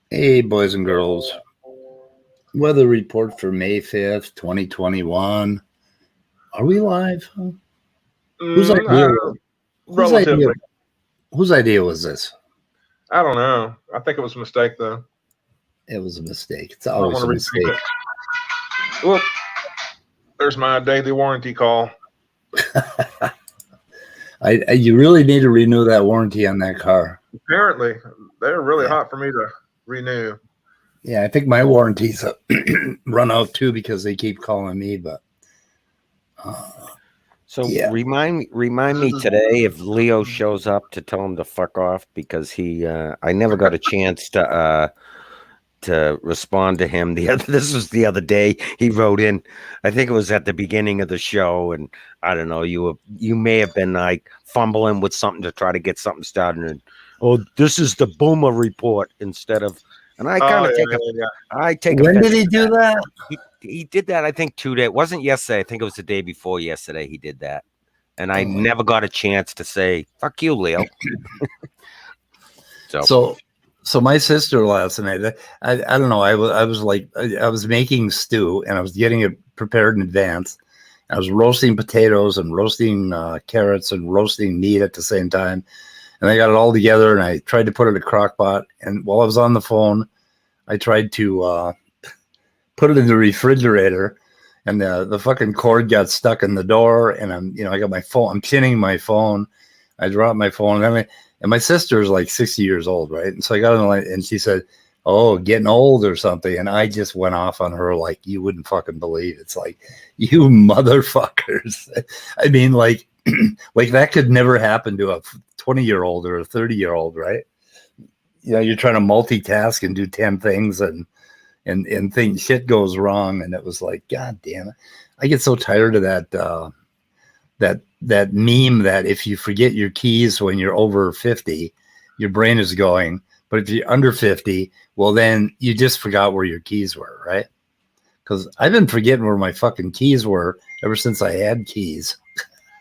Hey, boys and girls. Weather report for May 5th, 2021. Are we live? Whose idea? Relatively. Whose idea was this? I don't know. I think it was a mistake, though. It was a mistake. It's always a mistake. Whoop. There's my daily warranty call. You really need to renew that warranty on that car. Apparently, they're really hot for me to renew. Yeah, I think my warranties run out too because they keep calling me. But remind me today if Leo shows up to tell him to fuck off, because I never got a chance to respond to him. This was the other day. He wrote in, I think it was at the beginning of the show, and I don't know, you may have been like fumbling with something to try to get something started, and this is the Boomer report instead of, and I kind of take when did he do that? He did that, I think 2 days. It wasn't yesterday. I think it was the day before yesterday he did that. And I never got a chance to say, fuck you, Leo. So my sister last night, I don't know. I was making stew and I was getting it prepared in advance. I was roasting potatoes and roasting carrots and roasting meat at the same time. And I got it all together and I tried to put it in a crock pot. And while I was on the phone, I tried to put it in the refrigerator, and the fucking cord got stuck in the door. And I got my phone. I'm pinning my phone. I dropped my phone. And my sister is like 60 years old, right? And so I got on the line and she said, "Oh, getting old or something." And I just went off on her like you wouldn't fucking believe. It's like, you motherfuckers. I mean, like that could never happen to a 20-year-old or a 30-year-old, right? You're trying to multitask and do 10 things and things, shit goes wrong. And it was like, God damn it. I get so tired of that meme that if you forget your keys when you're over 50, your brain is going. But if you're under 50, well, then you just forgot where your keys were, right? Because I've been forgetting where my fucking keys were ever since I had keys.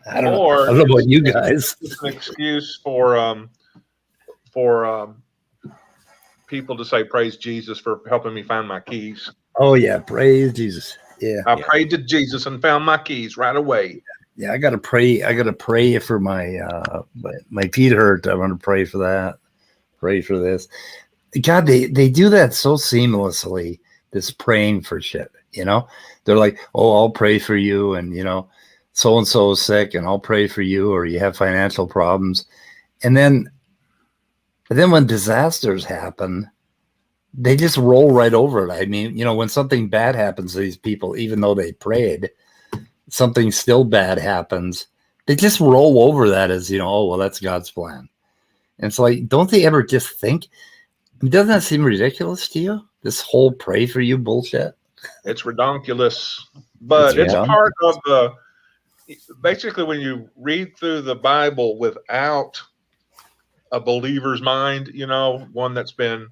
I don't know about you guys. It's an excuse for people to say praise Jesus for helping me find my keys. Oh yeah, praise Jesus. Yeah, I prayed to Jesus and found my keys right away. Yeah, I gotta pray. I gotta pray for my feet hurt. I want to pray for that. Pray for this. God, they do that so seamlessly. This praying for shit, They're like, "Oh, I'll pray for you," and so and so is sick, and I'll pray for you, or you have financial problems, and then when disasters happen, they just roll right over it. I mean, when something bad happens to these people, even though they prayed, something still bad happens. They just roll over that as, oh, well, that's God's plan. And it's like, don't they ever just think, doesn't that seem ridiculous to you? This whole pray for you bullshit. It's redonkulous, but it's part of basically when you read through the Bible without a believer's mind, one that's been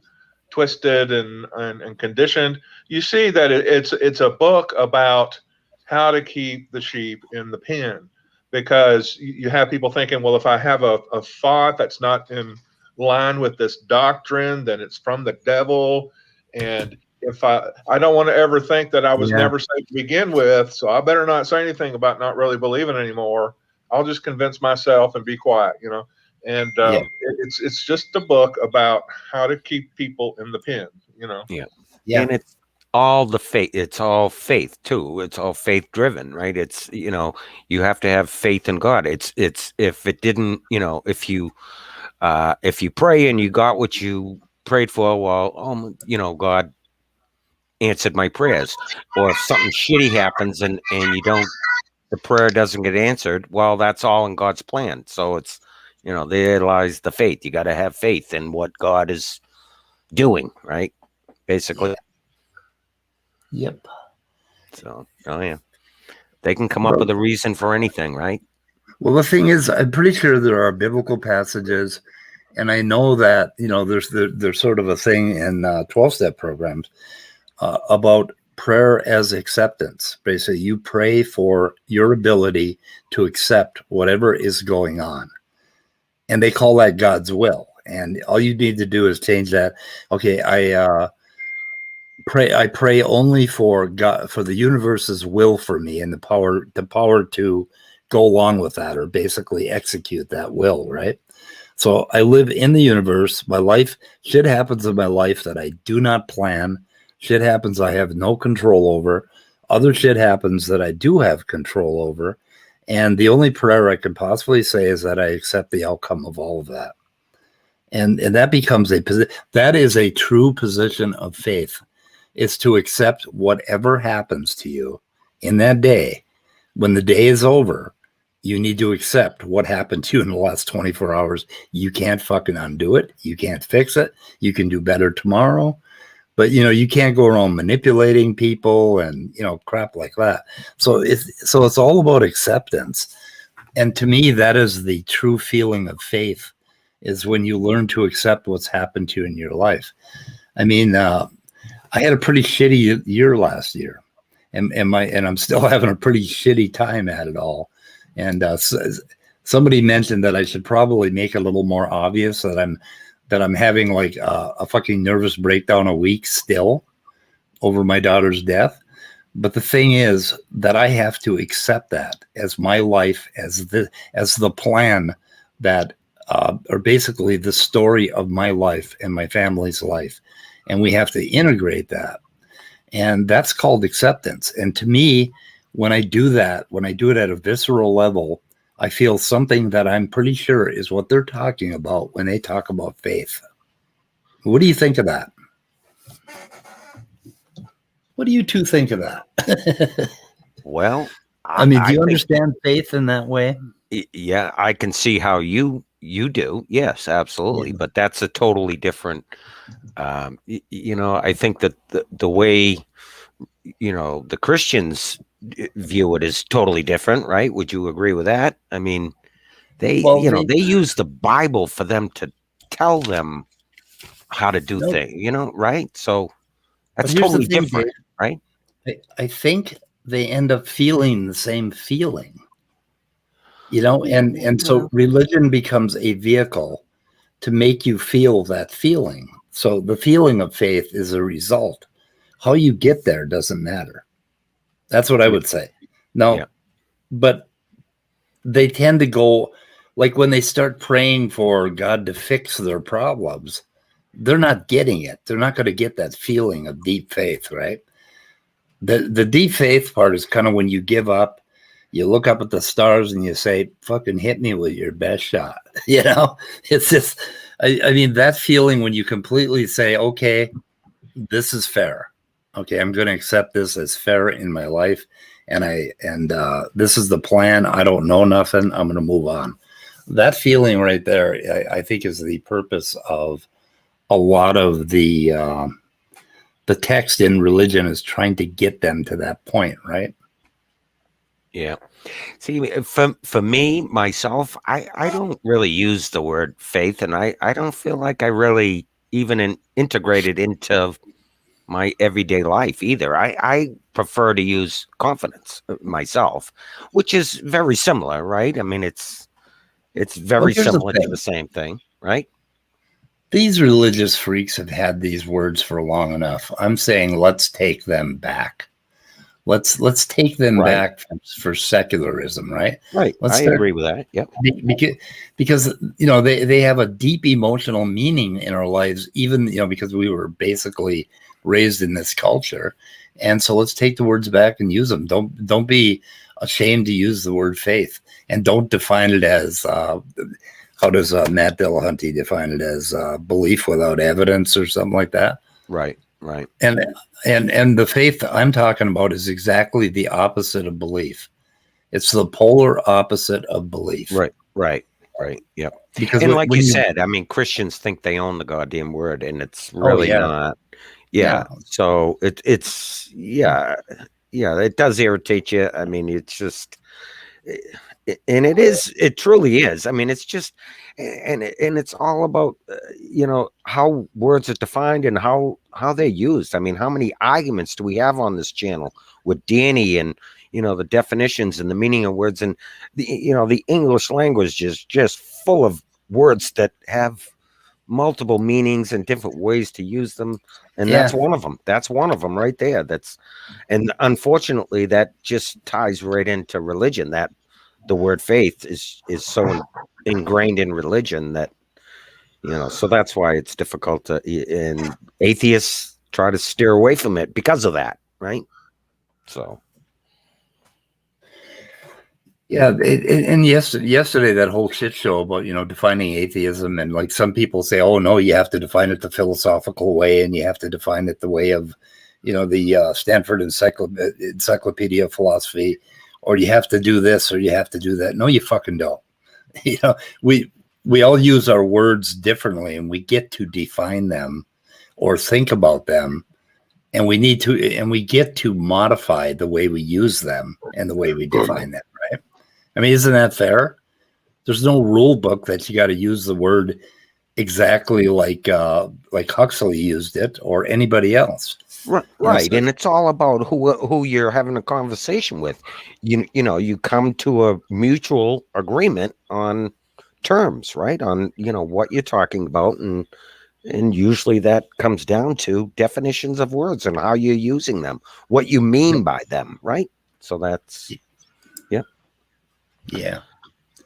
twisted and conditioned, you see that it's a book about how to keep the sheep in the pen, because you have people thinking, well, if I have a thought that's not in line with this doctrine, then it's from the devil. And if I don't want to ever think that I was never saved to begin with, so I better not say anything about not really believing anymore. I'll just convince myself and be quiet, And it's just a book about how to keep people in the pen, Yeah. And it's all the faith. It's all faith too. It's all faith driven, right? It's, you have to have faith in God. It's if it didn't, if you pray and you got what you prayed for, well, God answered my prayers. Or if something shitty happens and you don't, the prayer doesn't get answered, well, that's all in God's plan. So it's, there lies the faith. You got to have faith in what God is doing, right? Basically. Yep. So, oh yeah. They can come up with a reason for anything, right? Well, the thing is, I'm pretty sure there are biblical passages, and I know that, there's sort of a thing in 12-step programs about prayer as acceptance. Basically, you pray for your ability to accept whatever is going on. And they call that God's will. And all you need to do is change that. Okay, I pray only for God, for the universe's will for me, and the power to go along with that, or basically execute that will, right? So I live in the universe. My life, shit happens in my life that I do not plan. Shit happens I have no control over. Other shit happens that I do have control over. And the only prayer I can possibly say is that I accept the outcome of all of that. And that becomes that is a true position of faith. It's to accept whatever happens to you in that day. When the day is over, you need to accept what happened to you in the last 24 hours. You can't fucking undo it. You can't fix it. You can do better tomorrow. But, you can't go around manipulating people and, crap like that. So it's all about acceptance. And to me, that is the true feeling of faith, is when you learn to accept what's happened to you in your life. I mean, I had a pretty shitty year last year, and I'm still having a pretty shitty time at it all. And somebody mentioned that I should probably make it a little more obvious that I'm having like a fucking nervous breakdown a week still over my daughter's death. But the thing is that I have to accept that as my life, as the plan that, or basically the story of my life and my family's life. And we have to integrate that. And that's called acceptance. And to me, when I do that, when I do it at a visceral level, I feel something that I'm pretty sure is what they're talking about when they talk about faith. What do you think of that? What do you two think of that? Well, I mean, do you understand faith in that way? Yeah, I can see how you do. Yes, absolutely. Yeah. But that's a totally different, I think that the way, the Christians view it is totally different, right? Would you agree with that? I mean, they use the Bible for them to tell them how to do things, right? So that's totally different, right? I think they end up feeling the same feeling, and so religion becomes a vehicle to make you feel that feeling. So the feeling of faith is a result. How you get there doesn't matter. That's what I would say. No, but they tend to go, like when they start praying for God to fix their problems, they're not getting it. They're not going to get that feeling of deep faith, right? The deep faith part is kind of when you give up, you look up at the stars and you say, fucking hit me with your best shot. It's just, I mean, that feeling when you completely say, okay, this is fair. Okay, I'm going to accept this as fair in my life. And this is the plan. I don't know nothing. I'm going to move on. That feeling right there, I think, is the purpose of a lot of the text in religion, is trying to get them to that point, right? Yeah. See, for me, myself, I don't really use the word faith, and I don't feel like I really even integrated into my everyday life either. I prefer to use confidence myself, which is very similar, right? I mean, it's very similar to the same thing, right? These religious freaks have had these words for long enough. I'm saying let's take them back. Let's take them back for secularism, right? Right. I agree with that. Yep. Because they have a deep emotional meaning in our lives, even because we were basically raised in this culture. And so let's take the words back and use them. Don't be ashamed to use the word faith, and don't define it as how does Matt Dillahunty define it, as belief without evidence or something like that? Right. Right. And the faith I'm talking about is exactly the opposite of belief. It's the polar opposite of belief. Right. Yep. Because and like you said, I mean, Christians think they own the goddamn word, and it's really not. Yeah. No. So it's it does irritate you. I mean, it's just, and it truly is. I mean, it's just, and it's all about how words are defined and how they're used. I mean, how many arguments do we have on this channel with Danny and the definitions and the meaning of words, and the English language is just full of words that have multiple meanings and different ways to use them, and that's one of them right there. And unfortunately that just ties right into religion, that the word faith is so ingrained in religion that so that's why it's difficult to, and atheists try to steer away from it because of that, right? So and yesterday that whole shit show about defining atheism, and like some people say, oh no, you have to define it the philosophical way, and you have to define it the way of the Stanford Encyclopedia of Philosophy, or you have to do this or you have to do that. No, you fucking don't. We all use our words differently, and we get to define them or think about them, and we get to modify the way we use them and the way we define them, right? I mean, isn't that fair? There's no rule book that you got to use the word exactly like Huxley used it or anybody else. Right. And it's all about who you're having a conversation with. You come to a mutual agreement on terms, right? On what you're talking about, and usually that comes down to definitions of words and how you're using them, what you mean by them, right? So that's yeah.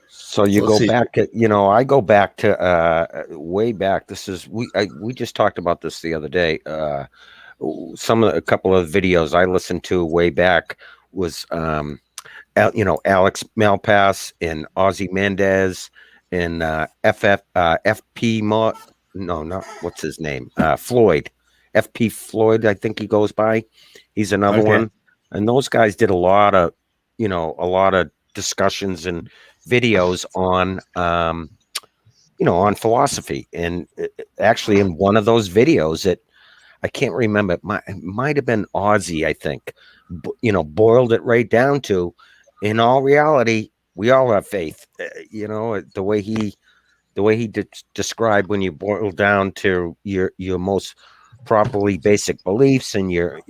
So you go back to, I go back to way back. This is we just talked about this the other day. A couple of videos I listened to way back was Alex Malpass and Ozzy Mendez and FP what's his name? Floyd. FP Floyd, I think he goes by. He's another one. And those guys did a lot of discussions and videos on on philosophy. And actually in one of those videos, I can't remember, it might have been Ozzy, I think, boiled it right down to, in all reality, we all have faith. The way he described, when you boil down to your most properly basic beliefs and your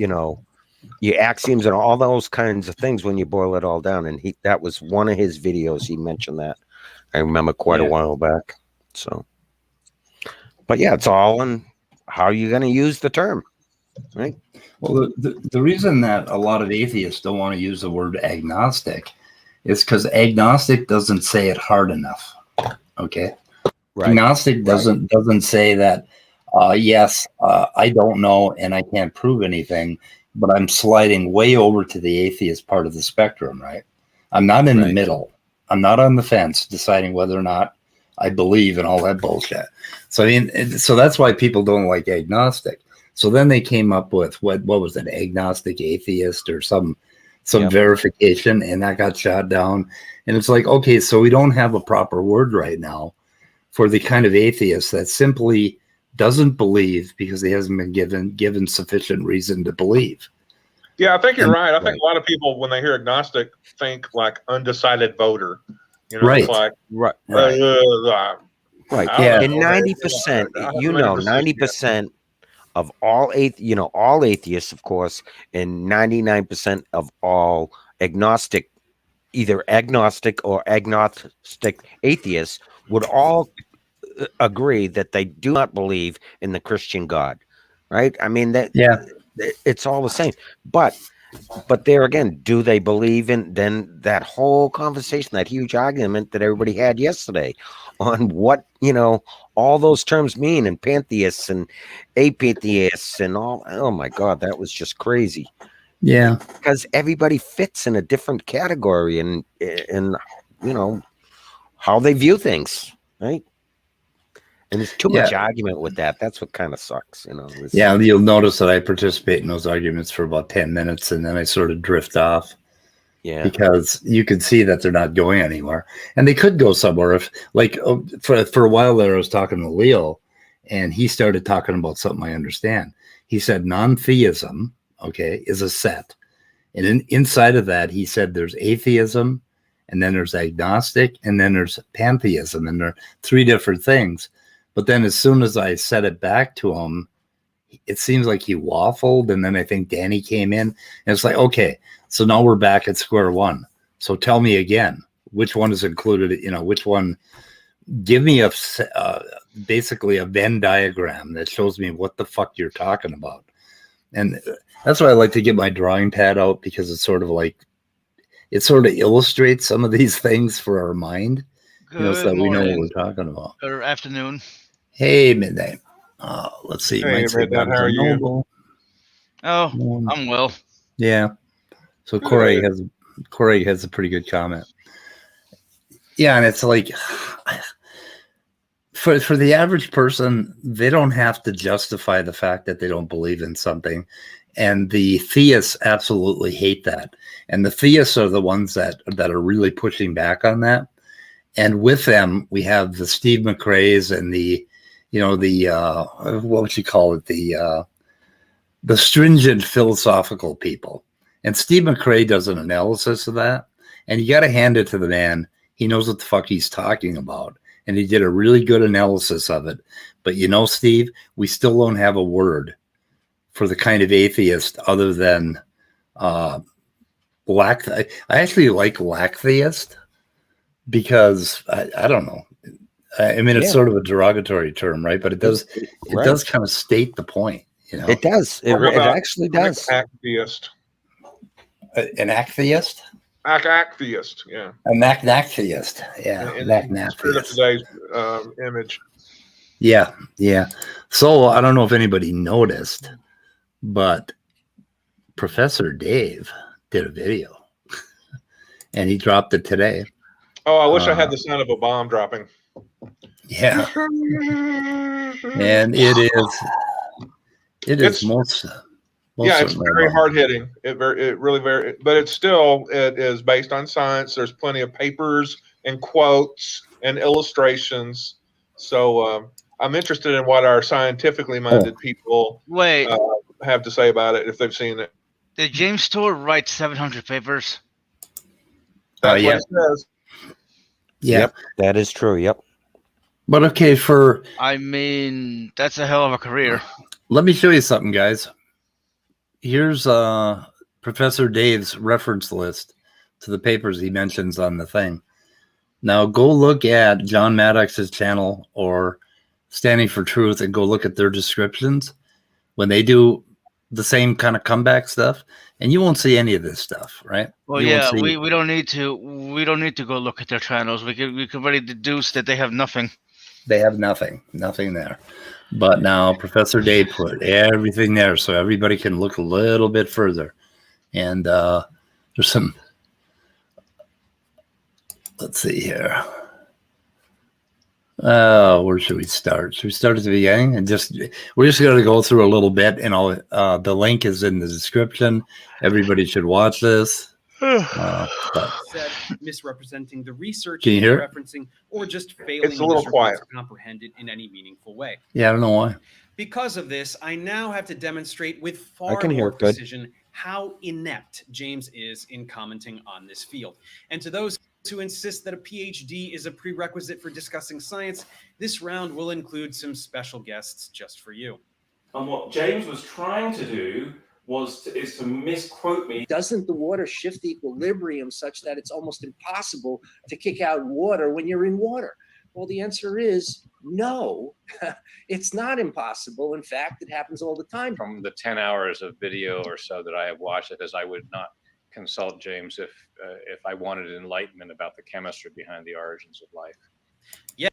axioms and all those kinds of things, when you boil it all down. And that was one of his videos. He mentioned that. I remember quite a while back. So, but yeah, it's all in how you're going to use the term, right? Well, the reason that a lot of atheists don't want to use the word agnostic is because agnostic doesn't say it hard enough. Okay. Right. Agnostic doesn't say that, yes, I don't know and I can't prove anything, but I'm sliding way over to the atheist part of the spectrum, right? I'm not in the middle. I'm not on the fence deciding whether or not I believe in all that bullshit. So, I mean, so that's why people don't like agnostic. So then they came up with what was it, agnostic atheist or some verification, and that got shot down. And it's like, okay, so we don't have a proper word right now for the kind of atheist that simply doesn't believe because he hasn't been given sufficient reason to believe. Yeah, I think you're right. I think a lot of people, when they hear agnostic, think like undecided voter. It's like right. Yeah, and 90%, 90% of all all atheists, of course, and 99% of all agnostic, either agnostic or agnostic atheists, would all agree that they do not believe in the Christian God, right? I mean, it's all the same. But there again, do they believe in then that whole conversation, that huge argument that everybody had yesterday on what all those terms mean, and pantheists and apantheists and all? Oh my God, that was just crazy. Yeah, because everybody fits in a different category and how they view things, right? And there's too much argument with that. That's what kind of sucks, you know. Yeah, you'll notice that I participate in those arguments for about 10 minutes and then I sort of drift off. Yeah. Because you could see that they're not going anywhere. And they could go somewhere if, like, for a while there, I was talking to Leo and he started talking about something I understand. He said non-theism, okay, is a set. And inside of that, he said there's atheism, and then there's agnostic, and then there's pantheism, and they're three different things. But then as soon as I said it back to him, it seems like he waffled, and then I think Danny came in, and it's like, okay, so now we're back at square one. So tell me again, which one is included, you know, which one, give me a basically a Venn diagram that shows me what the fuck you're talking about. And that's why I like to get my drawing pad out, because it's sort of like, it sort of illustrates some of these things for our mind, you know, so that we know what we're talking about. Or afternoon. Hey, midnight. Let's see. Hey, Midnight, how are you? Oh, I'm well. Yeah. So Corey has a pretty good comment. Yeah, and it's like, for the average person, they don't have to justify the fact that they don't believe in something. And the theists absolutely hate that. And the theists are the ones that are really pushing back on that. And with them, we have the Steve McRae's and the, you know, the what would you call it? The stringent philosophical people. And Steve McRae does an analysis of that. And you got to hand it to the man. He knows what the fuck he's talking about. And he did a really good analysis of it. But you know, Steve, we still don't have a word for the kind of atheist other than lack. I actually like lacktheist, because I don't know. I mean, it's sort of a derogatory term, right? But it does kind of state the point. You know, it does. It actually does. Atheist. An atheist. Atheist, yeah. A atheist, yeah. In today's image. Yeah, yeah. So I don't know if anybody noticed, but Professor Dave did a video, and he dropped it today. Oh, I wish I had the sound of a bomb dropping. Yeah, and it's most. Yeah, it's very hard hitting. It really very, but it is based on science. There's plenty of papers and quotes and illustrations. So I'm interested in what our scientifically minded people have to say about it if they've seen it. Did James Stewart write 700 papers? That's what it says. Yeah. Yep, that is true. Yep. But okay, I mean, that's a hell of a career. Let me show you something, guys. Here's Professor Dave's reference list to the papers he mentions on the thing. Now go look at John Maddox's channel or Standing for Truth and go look at their descriptions when they do the same kind of comeback stuff, and you won't see any of this stuff, right? Well, yeah, we don't need to go look at their channels. We could already deduce that they have nothing. They have nothing there. But now Professor Dave put everything there so everybody can look a little bit further. And there's some, let's see here. Where should we start? Should we start at the beginning? And we're just going to go through a little bit, and the link is in the description. Everybody should watch this. Said misrepresenting the research, can you hear it? referencing, or just failing to comprehend it in any meaningful way. Yeah, I don't know why. Because of this, I now have to demonstrate with far can hear more it good. precision how inept James is in commenting on this field. And to those who insist that a PhD is a prerequisite for discussing science, this round will include some special guests just for you. And what James was trying to do is to misquote me. Doesn't the water shift the equilibrium such that it's almost impossible to kick out water when you're in water? Well, the answer is no, it's not impossible. In fact, it happens all the time. From the 10 hours of video or so that I have watched it, as I would not consult James if I wanted enlightenment about the chemistry behind the origins of life. Yeah.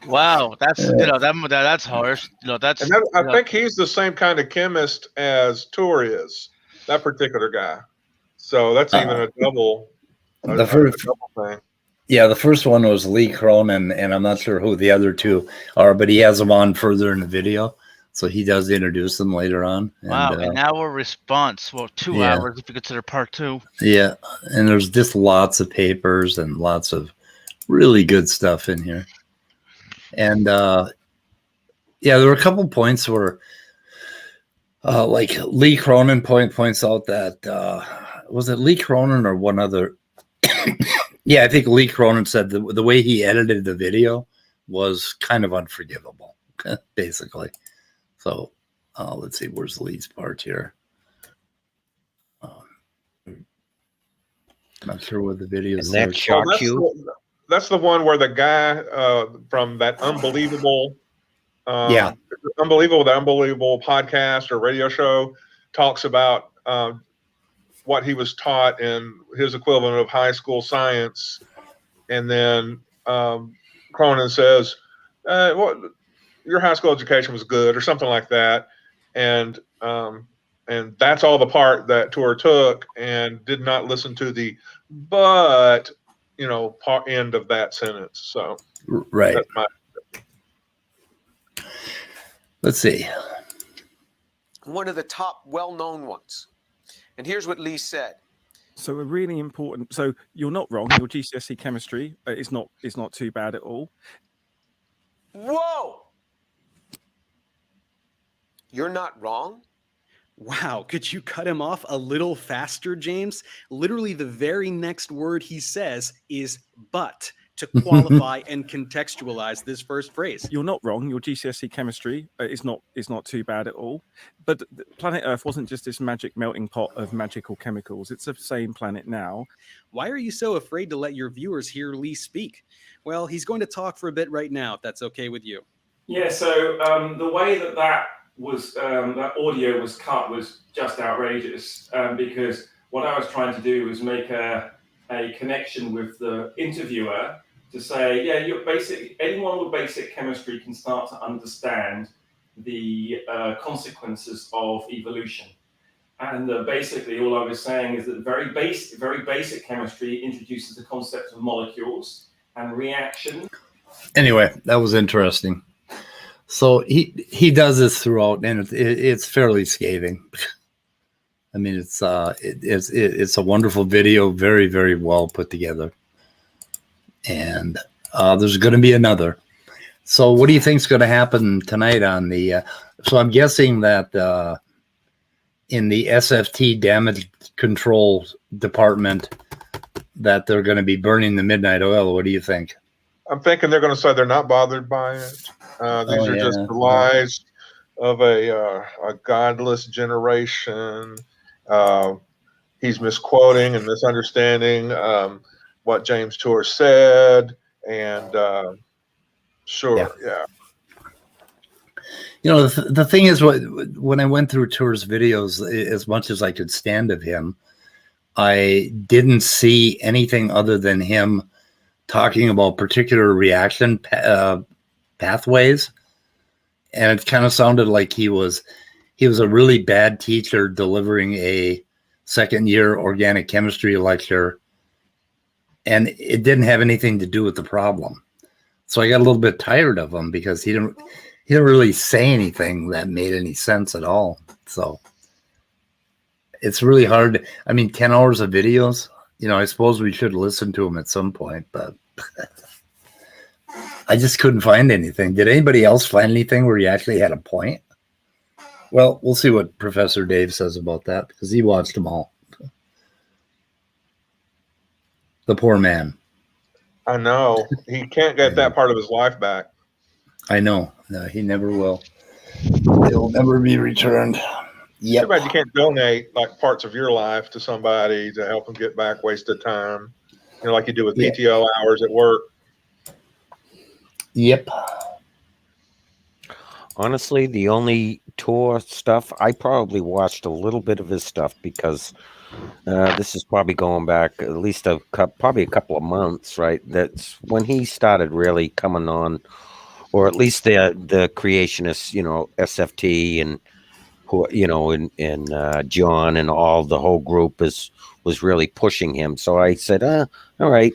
Wow, that's that's harsh. That's. And I think he's the same kind of chemist as Tor is, that particular guy. So that's even a double. The first double thing. Yeah, the first one was Lee Cronin, and I'm not sure who the other two are, but he has them on further in the video. So he does introduce them later on. Wow, an hour response. Well, 2 hours if you consider part 2. Yeah, and there's just lots of papers and lots of really good stuff in here. And yeah, there were a couple points where like Lee Cronin points out that was it Lee Cronin or one other? Yeah, I think Lee Cronin said the way he edited the video was kind of unforgivable, basically. So let's see, where's Lee's part here? Not sure what the video is. That shocks you. That's the one where the guy from that unbelievable, the unbelievable podcast or radio show talks about what he was taught in his equivalent of high school science, and then Cronin says, "Well, your high school education was good," or something like that, and that's all the part that Tour took and did not listen to the but part end of that sentence. So right. Let's see. One of the top well-known ones. And here's what Lee said. So a really important. So you're not wrong. Your GCSE chemistry is not too bad at all. Whoa! You're not wrong? Wow, could you cut him off a little faster, James? Literally the very next word he says is but to qualify and contextualize this first phrase. You're not wrong. Your GCSE chemistry is not too bad at all. But planet Earth wasn't just this magic melting pot of magical chemicals. It's the same planet now. Why are you so afraid to let your viewers hear Lee speak? Well, he's going to talk for a bit right now, if that's okay with you. Yeah, so the way that was that audio was cut was just outrageous because what I was trying to do was make a connection with the interviewer to say, yeah, anyone with basic chemistry can start to understand the consequences of evolution. And basically all I was saying is that very basic chemistry introduces the concept of molecules and reaction. Anyway, that was interesting. So he does this throughout, and it's fairly scathing. I mean, it's a wonderful video, very, very well put together. And there's going to be another. So what do you think is going to happen tonight on the so I'm guessing that in the SFT damage control department that they're going to be burning the midnight oil. What do you think? I'm thinking they're going to say they're not bothered by it. These are just the lies of a godless generation. He's misquoting and misunderstanding what James Tour said, and yeah. You know, the thing is, when I went through Tour's videos, as much as I could stand of him, I didn't see anything other than him talking about particular reaction pathways, and it kind of sounded like he was a really bad teacher delivering a second-year organic chemistry lecture, and it didn't have anything to do with the problem. So I got a little bit tired of him because he didn't really say anything that made any sense at all. So it's really hard. I mean, 10 hours of videos, I suppose we should listen to them at some point, but I just couldn't find anything. Did anybody else find anything where he actually had a point? Well, we'll see what Professor Dave says about that because he watched them all. The poor man. I know. He can't get that part of his life back. I know. No, he never will. It'll never be returned. Too bad you can't donate like parts of your life to somebody to help them get back wasted time. Like you do with PTO hours at work. Yep. Honestly, the only Tour stuff, I probably watched a little bit of his stuff because this is probably going back at least probably a couple of months, right? That's when he started really coming on, or at least the creationists, SFT and who, and John and all the whole group was really pushing him. So I said, all right,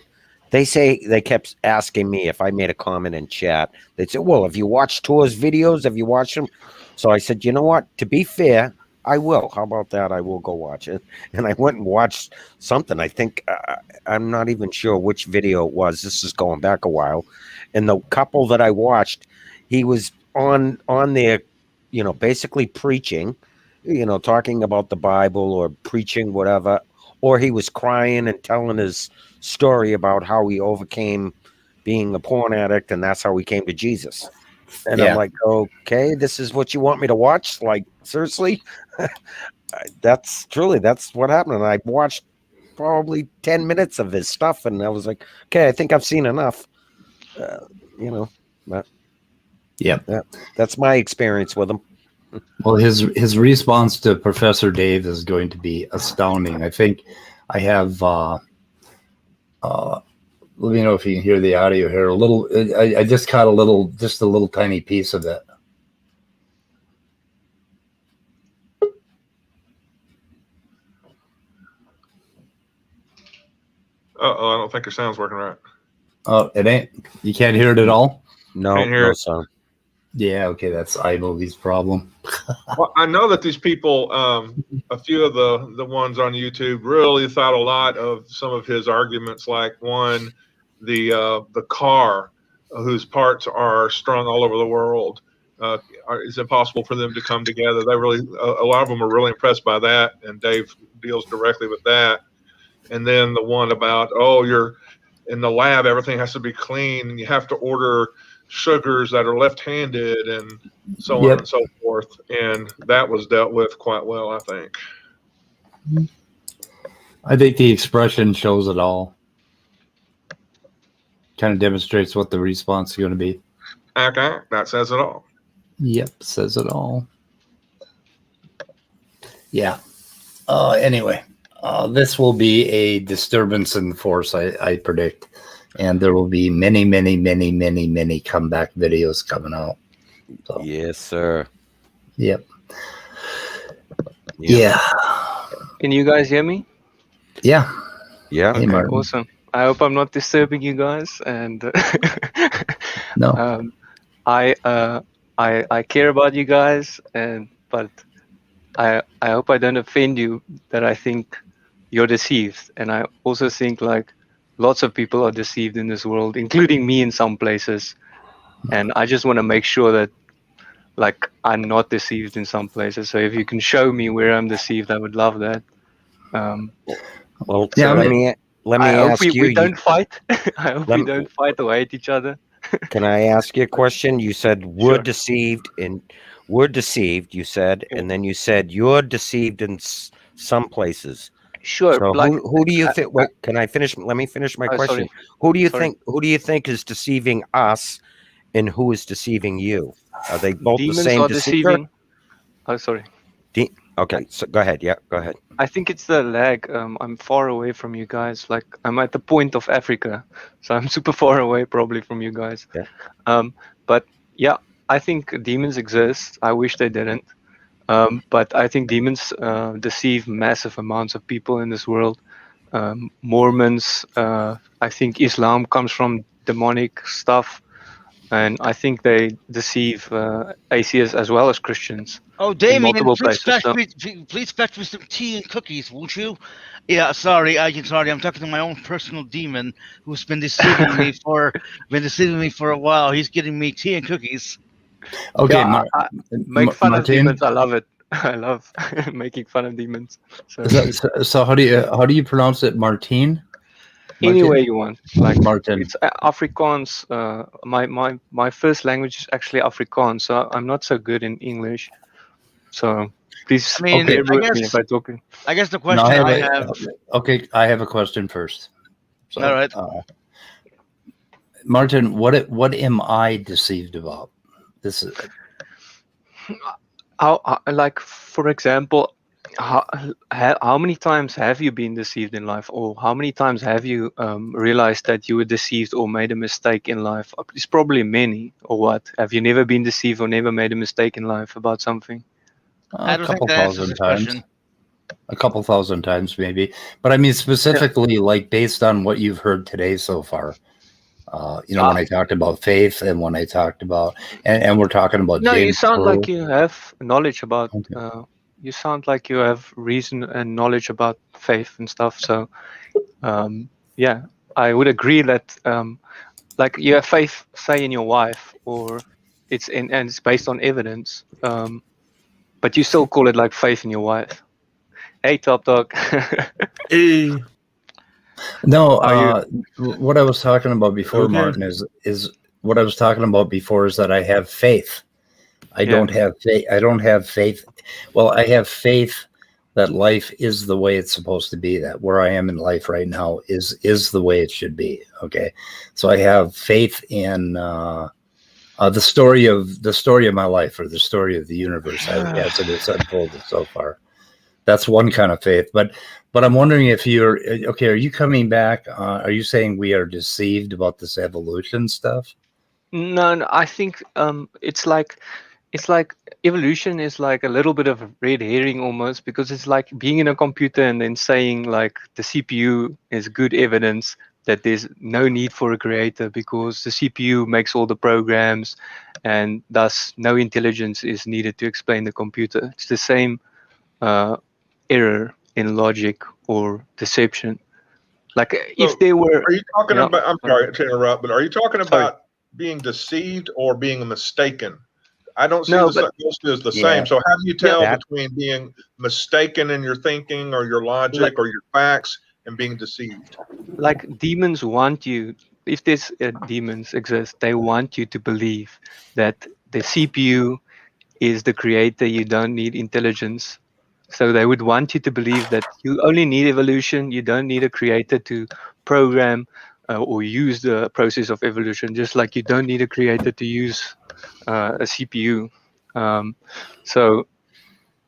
they kept asking me if I made a comment in chat. They'd say, well, have you watched Tor's videos? Have you watched them? So I said, you know what? To be fair, I will. How about that? I will go watch it. And I went and watched something. I think I'm not even sure which video it was. This is going back a while. And the couple that I watched, he was on there, you know, basically preaching, you know, talking about the Bible or preaching whatever, or he was crying and telling his story about how he overcame being a porn addict, and that's how he came to Jesus. And I'm like, okay, this is what you want me to watch? Like, seriously? That's what happened. And I watched probably 10 minutes of his stuff, and I was like, okay, I think I've seen enough. You know, but that's my experience with him. Well, his response to Professor Dave is going to be astounding. I think I have. Let me know if you can hear the audio here. A little. I just caught a little tiny piece of it. Uh-oh, I don't think your sound's working right. Oh, it ain't. You can't hear it at all? No sound. Yeah, okay, that's iMovie's problem. Well, I know that these people, a few of the ones on YouTube, really thought a lot of some of his arguments. Like one, the car, whose parts are strung all over the world, it's impossible for them to come together. They really, a lot of them are really impressed by that, and Dave deals directly with that. And then the one about, oh, you're in the lab, everything has to be clean, and you have to order sugars that are left-handed, and so on and so forth. And that was dealt with quite well, I think. I think the expression shows it all. Kind of demonstrates what the response is going to be. Okay, that says it all. Yep, says it all. Yeah. Anyway, this will be a disturbance in force, I predict. And there will be many, many, many, many, many comeback videos coming out. So. Yes, sir. Yep. Yeah. Can you guys hear me? Yeah. Yeah. Okay, awesome. I hope I'm not disturbing you guys. And no. I care about you guys, but I hope I don't offend you that I think you're deceived. And I also think like lots of people are deceived in this world, including me in some places. And I just want to make sure that like I'm not deceived in some places. So if you can show me where I'm deceived, I would love that. Well, yeah, let me ask you. We don't fight. I hope we don't fight or hate each other. Can I ask you a question? You said we're deceived, and we're deceived. You said, and then you said you're deceived in some places. Sure. So like, who do you think? Wait, can I finish? Let me finish my question. Sorry. Who do you think is deceiving us, and who is deceiving you? Are they both Demons the same are deceiver? deceiving. Oh, sorry. Okay, so go ahead. Yeah, go ahead. I think it's the lag. I'm far away from you guys. Like I'm at the point of Africa, so I'm super far away probably from you guys. Yeah. But yeah, I think demons exist. I wish they didn't. But I think demons deceive massive amounts of people in this world. Mormons. I think Islam comes from demonic stuff. And I think they deceive atheists as well as Christians. Oh, Damien, please fetch me some tea and cookies, won't you? Yeah, sorry, I'm talking to my own personal demon who's been deceiving me for a while. He's getting me tea and cookies. Okay, yeah, make fun of demons. I love it. I love making fun of demons. So how do you pronounce it, Martine? Any way you want, like Martin. It's Afrikaans. My first language is actually Afrikaans, so I'm not so good in English. So please, bear with me if I talk. I guess the question I have. Okay, I have a question first. So, all right, Martin, what am I deceived about? This is like, for example. How many times have you been deceived in life, or how many times have you realized that you were deceived or made a mistake in life? It's probably many, or what? Have you never been deceived or never made a mistake in life about something? I don't think that answers the question. a couple thousand times maybe, but I mean specifically like based on what you've heard today so far. When I talked about faith and when I talked about and we're talking about No, you James sound Pearl. like you have knowledge about. Okay. You sound like you have reason and knowledge about faith and stuff. So, yeah, I would agree that like you have faith, say, in your wife, or it's and it's based on evidence. But you still call it like faith in your wife. Hey, Topdawg. Hey. No, what I was talking about before, Martin, is what I was talking about before is that I have faith. I don't have faith. I don't have faith. Well, I have faith that life is the way it's supposed to be. That where I am in life right now is the way it should be. Okay, so I have faith in the story of my life, or the story of the universe as it is unfolded so far. That's one kind of faith, but I'm wondering if you're okay. Are you coming back? Are you saying we are deceived about this evolution stuff? No, I think it's like evolution is like a little bit of a red herring almost, because it's like being in a computer and then saying like the CPU is good evidence that there's no need for a creator because the CPU makes all the programs, and thus no intelligence is needed to explain the computer. It's the same error in logic or deception. Like if they were. Are you talking about? I'm sorry to interrupt, but are you talking about being deceived or being mistaken? I don't see those two as the same. So how do you tell between being mistaken in your thinking or your logic or your facts and being deceived? Like demons want you, if these demons exist, they want you to believe that the CPU is the creator. You don't need intelligence. So they would want you to believe that you only need evolution. You don't need a creator to program or use the process of evolution, just like you don't need a creator to use a CPU. So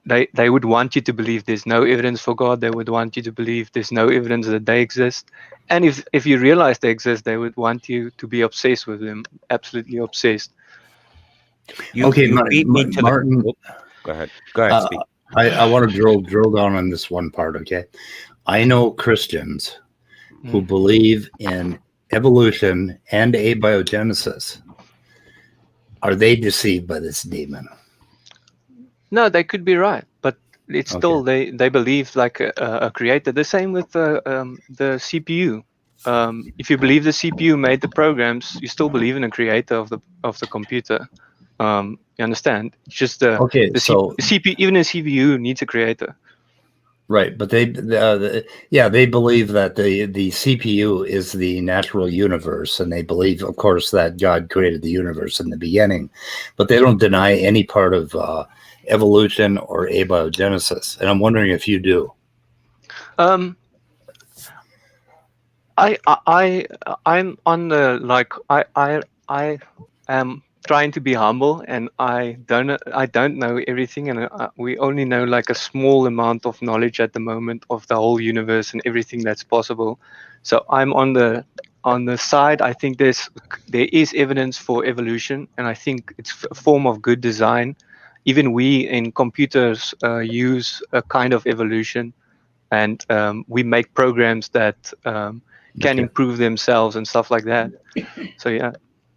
they would want you to believe there's no evidence for God. They would want you to believe there's no evidence that they exist. And if you realize they exist, they would want you to be obsessed with them, absolutely obsessed. Martin. Go ahead. Speak. I want to drill down on this one part. Okay, I know Christians who believe in evolution and abiogenesis. Are they deceived by this demon? No, they could be right, but it's still they believe like a creator. The same with the CPU. If you believe the CPU made the programs, you still believe in a creator of the computer. You understand? It's just the CPU, even a CPU needs a creator. Right, but they believe that the CPU is the natural universe, and they believe, of course, that God created the universe in the beginning, but they don't deny any part of evolution or abiogenesis. And I'm wondering if you do. I'm on the I am trying to be humble, and I don't know everything, and we only know like a small amount of knowledge at the moment of the whole universe and everything that's possible. So I'm on the side. I think there is evidence for evolution, and I think it's a form of good design. Even we in computers use a kind of evolution, and we make programs that can improve themselves and stuff like that. So yeah,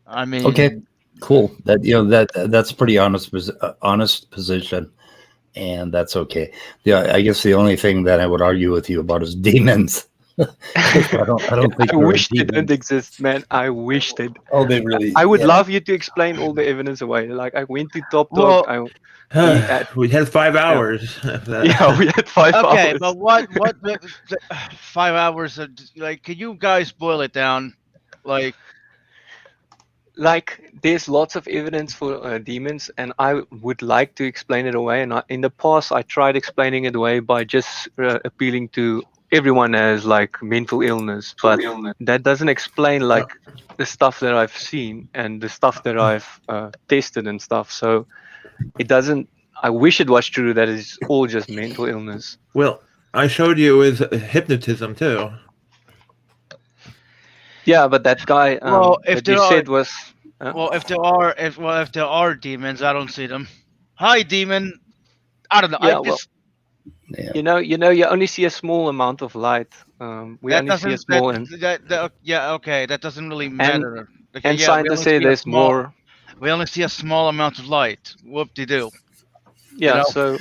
I mean, okay. Cool. That's a pretty honest position, and that's okay. Yeah, I guess the only thing that I would argue with you about is demons. I don't think. I wish they don't exist, man. I wish they. Oh, they really. I would love you to explain all the evidence away. Like I went to Topdawg. We had 5 hours. Yeah, we had 5 hours. Okay, but what 5 hours? Like, can you guys boil it down? Like there's lots of evidence for demons, and I would like to explain it away. And in the past, I tried explaining it away by just appealing to everyone as like mental illness, but that doesn't explain like the stuff that I've seen and the stuff that I've tested and stuff. So it doesn't. I wish it was true that it's all just mental illness. Well, I showed you with hypnotism too. Yeah, but that guy if there are demons, I don't see them. Hi, demon. I don't know. Yeah, Yeah. You only see a small amount of light. We That only see a doesn't small yeah, okay, that doesn't really matter. Okay, and yeah, we scientists only say see a there's small more. we only see a small amount of light. Whoop-de-doo. Yeah, so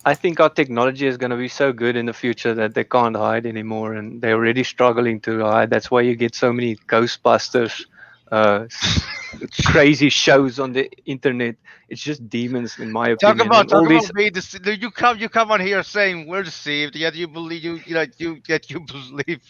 I think our technology is going to be so good in the future that they can't hide anymore, and they're already struggling to hide. That's why you get so many Ghostbusters, crazy shows on the internet. It's just demons, in my opinion. Talk about being deceived. You come on here saying we're deceived, yet you believe you believe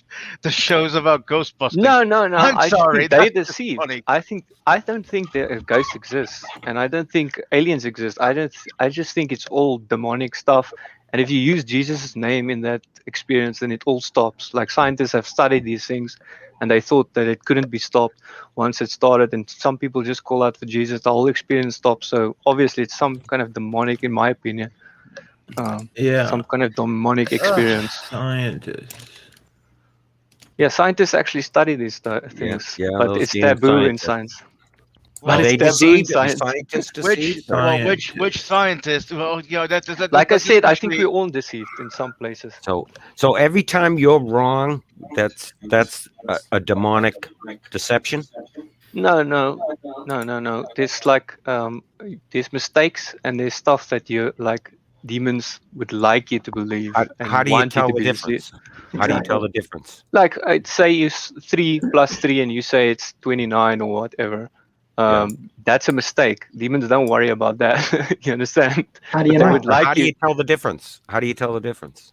the shows about Ghostbusters. No. I'm I just sorry, think they that's deceive. funny. I don't think that ghosts exist, and I don't think aliens exist. I just think it's all demonic stuff. And if you use Jesus' name in that experience, then it all stops. Like scientists have studied these things, and they thought that it couldn't be stopped once it started. And some people just call out for Jesus, the whole experience stops. So obviously, it's some kind of demonic, in my opinion. Some kind of demonic experience. Scientists. Yeah, scientists actually study these things, Yeah, but those it's damn taboo in scientists. science. Well, But they it's taboo in deceive them. science. Scientists deceive them. Which scientist? Well, Like I said, I think we're all deceived in some places. So every time you're wrong, that's a demonic deception. No. There's like there's mistakes and there's stuff that you like demons would like you to believe and How do you want tell to the be difference? deceived. How do you tell the difference? Like I'd say you 3 plus 3 and you say it's 29 or whatever. That's a mistake. Demons don't worry about that. You understand? How do you They know? would like How do you tell the difference? How do you tell the difference?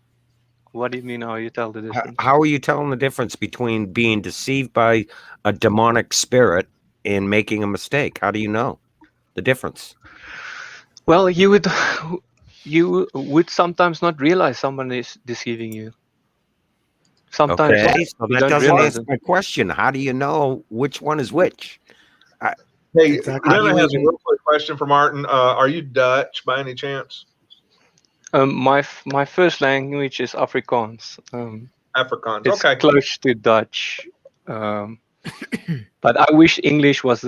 What do you mean? How you tell the difference? How are you telling the difference between being deceived by a demonic spirit and making a mistake? How do you know the difference? Well, you would sometimes not realize someone is deceiving you. Sometimes Okay, so you that don't doesn't realize answer it. my question. How do you know which one is which? Hey, Exactly. Lena has a real quick question for Martin. Are you Dutch by any chance? My first language is Afrikaans. Afrikaans. It's Okay. close to Dutch, but I wish English was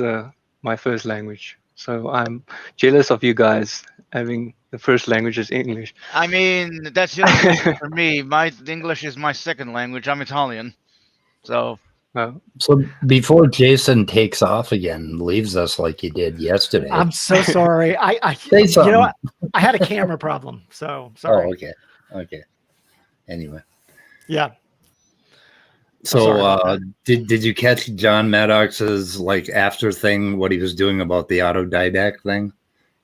my first language. So I'm jealous of you guys having the first language is English. I mean, that's just for me. My English is my second language. I'm Italian, so. So before Jason takes off again, leaves us like he did yesterday. I'm so sorry. I Say something. you know what? I had a camera problem, so sorry. Oh, okay. Anyway, yeah. So did you catch John Maddox's like after thing? What he was doing about the autodidact thing,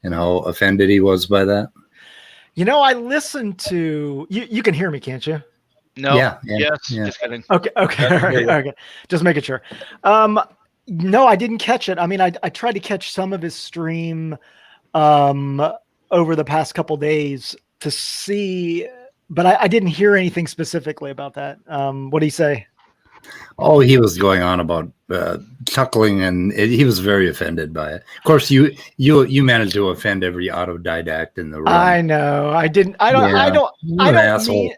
and how offended he was by that? You know, I listened to you. You can hear me, can't you? No. Yeah. Just kidding. Okay. All right, okay. Just making sure. No, I didn't catch it. I mean, I tried to catch some of his stream over the past couple days to see, but I didn't hear anything specifically about that. What did he say? Oh, he was going on about chuckling, and he was very offended by it. Of course, you managed to offend every autodidact in the room. I know. I didn't. I don't. Yeah, I don't. you're I an don't asshole. mean.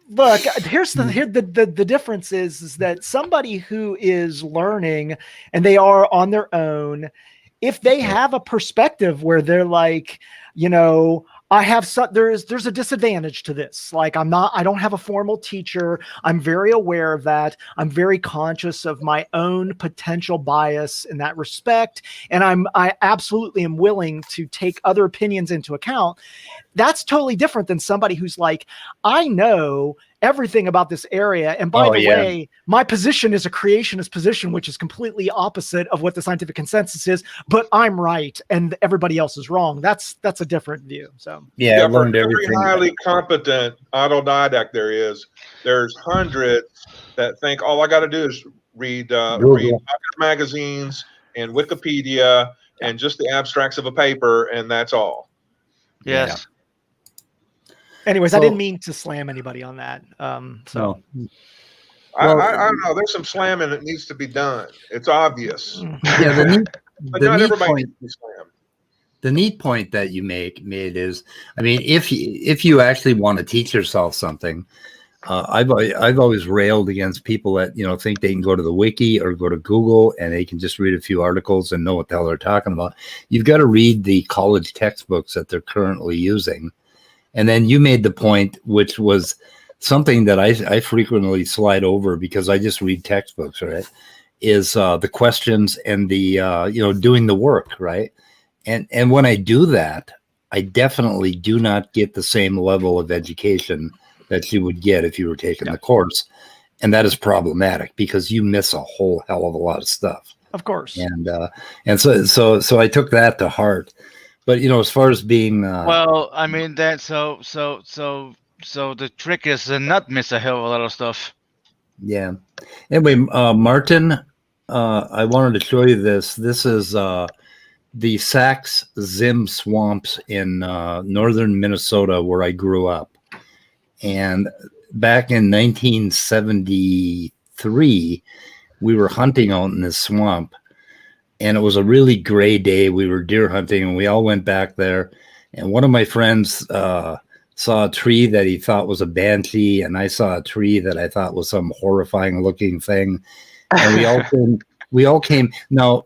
Look, here's the difference is that somebody who is learning and they are on their own, if they have a perspective where they're like, you know, there's a disadvantage to this. Like I don't have a formal teacher. I'm very aware of that. I'm very conscious of my own potential bias in that respect. And I absolutely am willing to take other opinions into account. That's totally different than somebody who's like, I know everything about this area. And by the way, my position is a creationist position, which is completely opposite of what the scientific consensus is, but I'm right and everybody else is wrong. That's a different view. So I learned for everything. every highly competent autodidact there's hundreds that think all I got to do is read magazines and Wikipedia and just the abstracts of a paper, and that's all. Yes. Anyways, I didn't mean to slam anybody on that. So I don't know. There's some slamming that needs to be done. It's obvious. Yeah, but not everybody needs to be slammed. The neat point that you made is, I mean, if you actually want to teach yourself something, I've always railed against people that think they can go to the wiki or go to Google and they can just read a few articles and know what the hell they're talking about. You've got to read the college textbooks that they're currently using And then you made the point, which was something that I frequently slide over because I just read textbooks, right? Is the questions and the doing the work, right? And when I do that, I definitely do not get the same level of education that you would get if you were taking the course. And that is problematic because you miss a whole hell of a lot of stuff. Of course. And so I took that to heart. But as far as being well, I mean that so the trick is to not miss a hell of a lot of stuff. Yeah. Anyway, Martin, I wanted to show you this. This is the Sax Zim swamps in northern Minnesota where I grew up. And back in 1973, we were hunting out in this swamp. And it was a really gray day. We were deer hunting, and we all went back there. And one of my friends saw a tree that he thought was a banshee, and I saw a tree that I thought was some horrifying looking thing. And we all came. Now,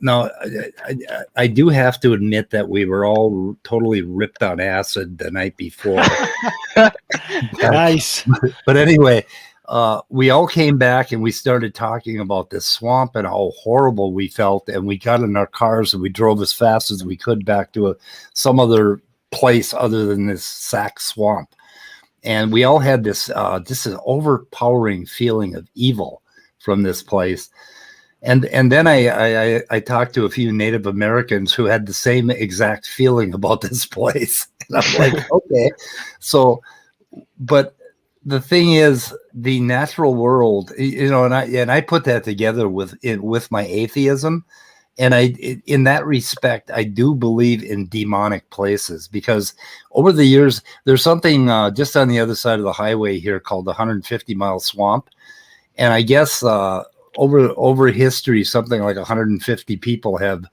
I do have to admit that we were all totally ripped on acid the night before. Nice. But anyway, we all came back and we started talking about this swamp and how horrible we felt. And we got in our cars and we drove as fast as we could back to some other place other than this Sac swamp. And we all had this just an overpowering feeling of evil from this place. And then I talked to a few Native Americans who had the same exact feeling about this place. And I'm like, okay. So, but the thing is, the natural world, and I put that together with my atheism. And in that respect, I do believe in demonic places because over the years, there's something just on the other side of the highway here called the 150-mile swamp. And I guess over history, something like 150 people have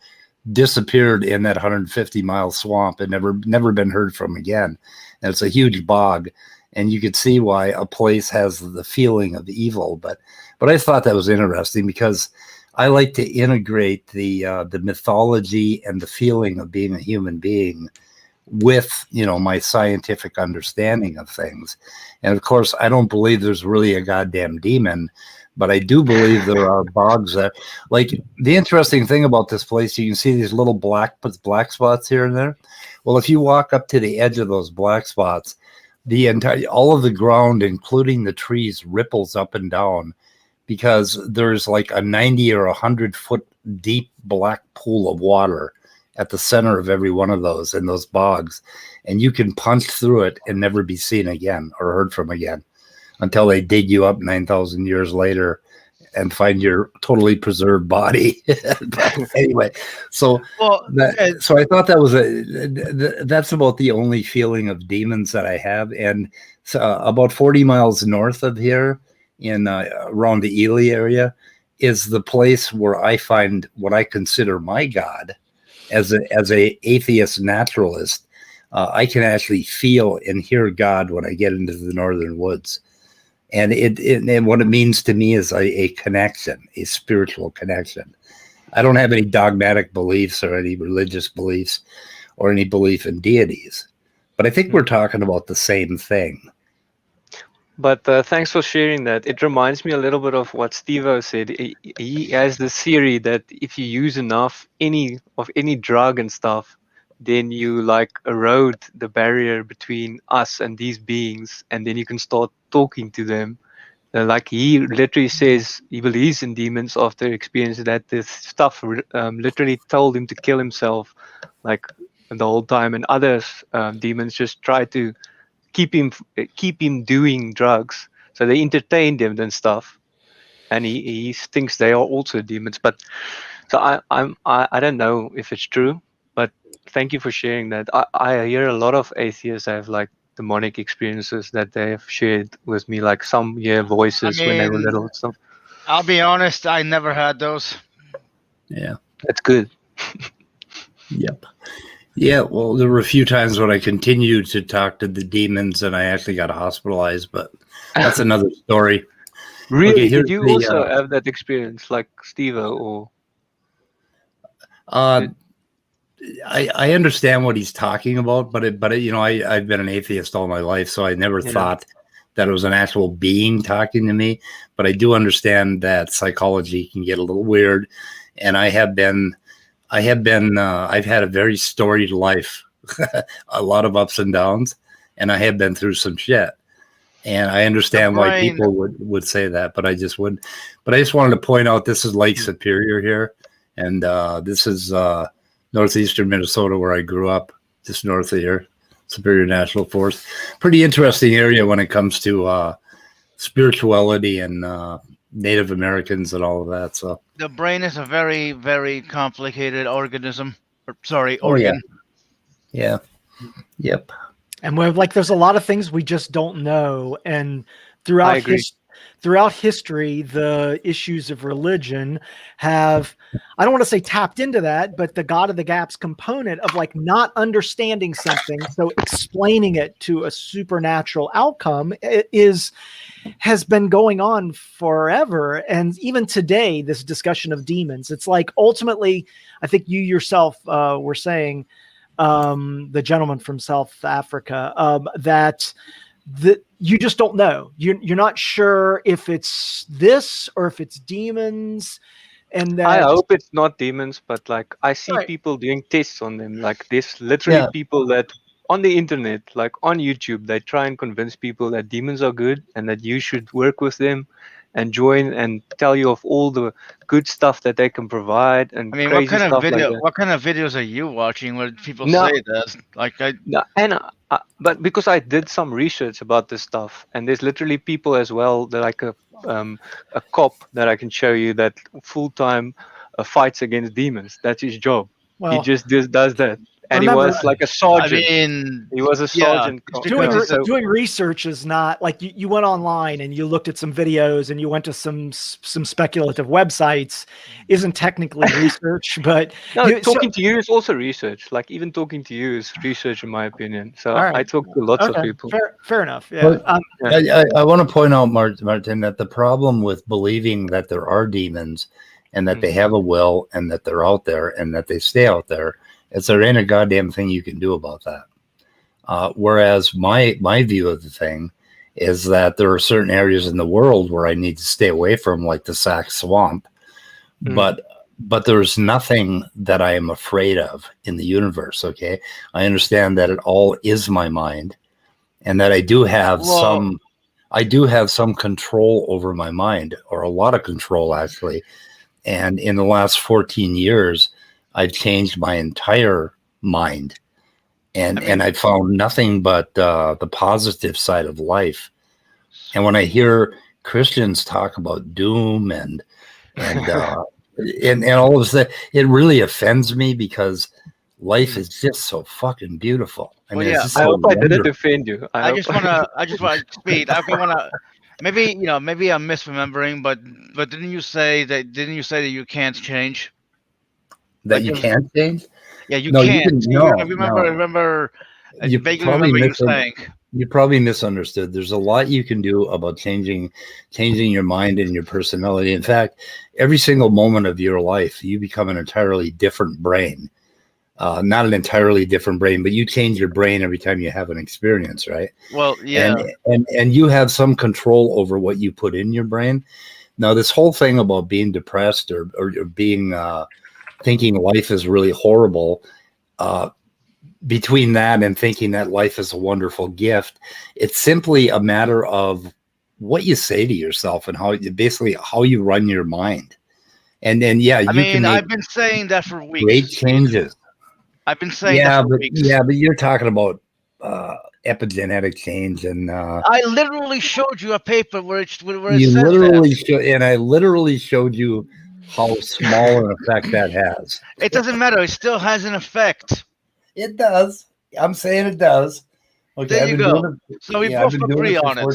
disappeared in that 150-mile swamp and never been heard from again. And it's a huge bog. And you could see why a place has the feeling of evil. But I thought that was interesting because I like to integrate the mythology and the feeling of being a human being with, my scientific understanding of things. And of course, I don't believe there's really a goddamn demon, but I do believe there are bogs that, like, the interesting thing about this place, you can see these little black spots here and there. Well, if you walk up to the edge of those black spots, all of the ground, including the trees, ripples up and down because there's like a 90 or 100 foot deep black pool of water at the center of every one of those in those bogs. And you can punch through it and never be seen again or heard from again until they dig you up 9,000 years later and find your totally preserved body. But anyway, so I thought that was that's about the only feeling of demons that I have. And about 40 miles north of here in around the Ely area is the place where I find what I consider my God as a atheist naturalist. I can actually feel and hear God when I get into the northern woods. And and what it means to me is a connection, a spiritual connection. I don't have any dogmatic beliefs or any religious beliefs or any belief in deities, but I think we're talking about the same thing. But thanks for sharing that. It reminds me a little bit of what Steve-O said. He has this theory that if you use enough any drug and stuff, then you like erode the barrier between us and these beings, and then you can start talking to them. Like he literally says he believes in demons after experiencing that this stuff literally told him to kill himself like the whole time, and others demons just try to keep him doing drugs, so they entertained him and stuff, and he thinks they are also demons. But so I don't know if it's true, but thank you for sharing that. I hear a lot of atheists have like demonic experiences that they have shared with me, like some hear voices when they were little and stuff. I'll be honest, I never had those. Yeah, that's good. Yep. Yeah, well, there were a few times when I continued to talk to the demons and I actually got hospitalized, but that's another story. Really? Okay, did you also have that experience like Steve-O? Or I understand what he's talking about, but I've been an atheist all my life, so I never thought that it was an actual being talking to me. But I do understand that psychology can get a little weird, and I've had a very storied life, a lot of ups and downs, and I have been through some shit. And I understand why people would say that, but I just wouldn't. But I just wanted to point out this is Lake Superior here, and this is northeastern Minnesota where I grew up, just north of here, Superior National Forest. Pretty interesting area when it comes to spirituality and Native Americans and all of that. So the brain is a very, very complicated organism. Organ. Yeah. Yep. And we're like, there's a lot of things we just don't know. And throughout history, the issues of religion have, I don't want to say tapped into that, but the God of the Gaps component of like not understanding something, so explaining it to a supernatural outcome has been going on forever. And even today, this discussion of demons, it's like ultimately, I think you yourself were saying, the gentleman from South Africa, that you just don't know. You're not sure if it's this or if it's demons. And I hope it's not demons, but like I see people doing tests on them. Like there's literally people that on the internet, like on YouTube, they try and convince people that demons are good and that you should work with them and join and tell you of all the good stuff that they can provide. And I mean, crazy what kind of stuff video? like that. What kind of videos are you watching where people No. say that? Like, But because I did some research about this stuff, and there's literally people as well that like a cop that I can show you that full time fights against demons. That's his job. Well, he just does that. And remember, he was like a sergeant. I mean, he was a sergeant. Doing research is not like you went online and you looked at some videos and you went to some speculative websites isn't technically research, but no, talking to you is also research. Like even talking to you is research in my opinion. So I talk to lots of people. Fair enough. Yeah. I want to point out, Martin, that the problem with believing that there are demons and that they have a will and that they're out there and that they stay out there, is there ain't a goddamn thing you can do about that. Whereas my view of the thing is that there are certain areas in the world where I need to stay away from, like the Sac Swamp. But there's nothing that I am afraid of in the universe. Okay, I understand that it all is my mind, and that I do have some control over my mind, or a lot of control actually. And in the last 14 years, I've changed my entire mind, and I found nothing but the positive side of life. And when I hear Christians talk about doom and all of that, it really offends me because life is just so fucking beautiful. I mean, it's just I so hope I didn't wonderful. offend you. I just want to speed. I want to. Maybe I'm misremembering, but didn't you say that you can't change? That you can't change? Yeah, you No, can't. no, I remember. You vaguely probably remember you saying. You probably misunderstood. There's a lot you can do about changing your mind and your personality. In fact, every single moment of your life, you become an entirely different brain. Not an entirely different brain, but you change your brain every time you have an experience, right? Well, yeah. And you have some control over what you put in your brain. Now, this whole thing about being depressed or being thinking life is really horrible, between that and thinking that life is a wonderful gift, it's simply a matter of what you say to yourself and how you run your mind. And then, you can make I've been saying that for weeks. Great changes. I've been saying that for weeks. Yeah, but you're talking about epigenetic change, and I literally showed you a paper where it says and I literally showed you how small an effect that has. It doesn't matter. It still has an effect. It does. I'm saying it does. Okay, there you go. So we both agree on it.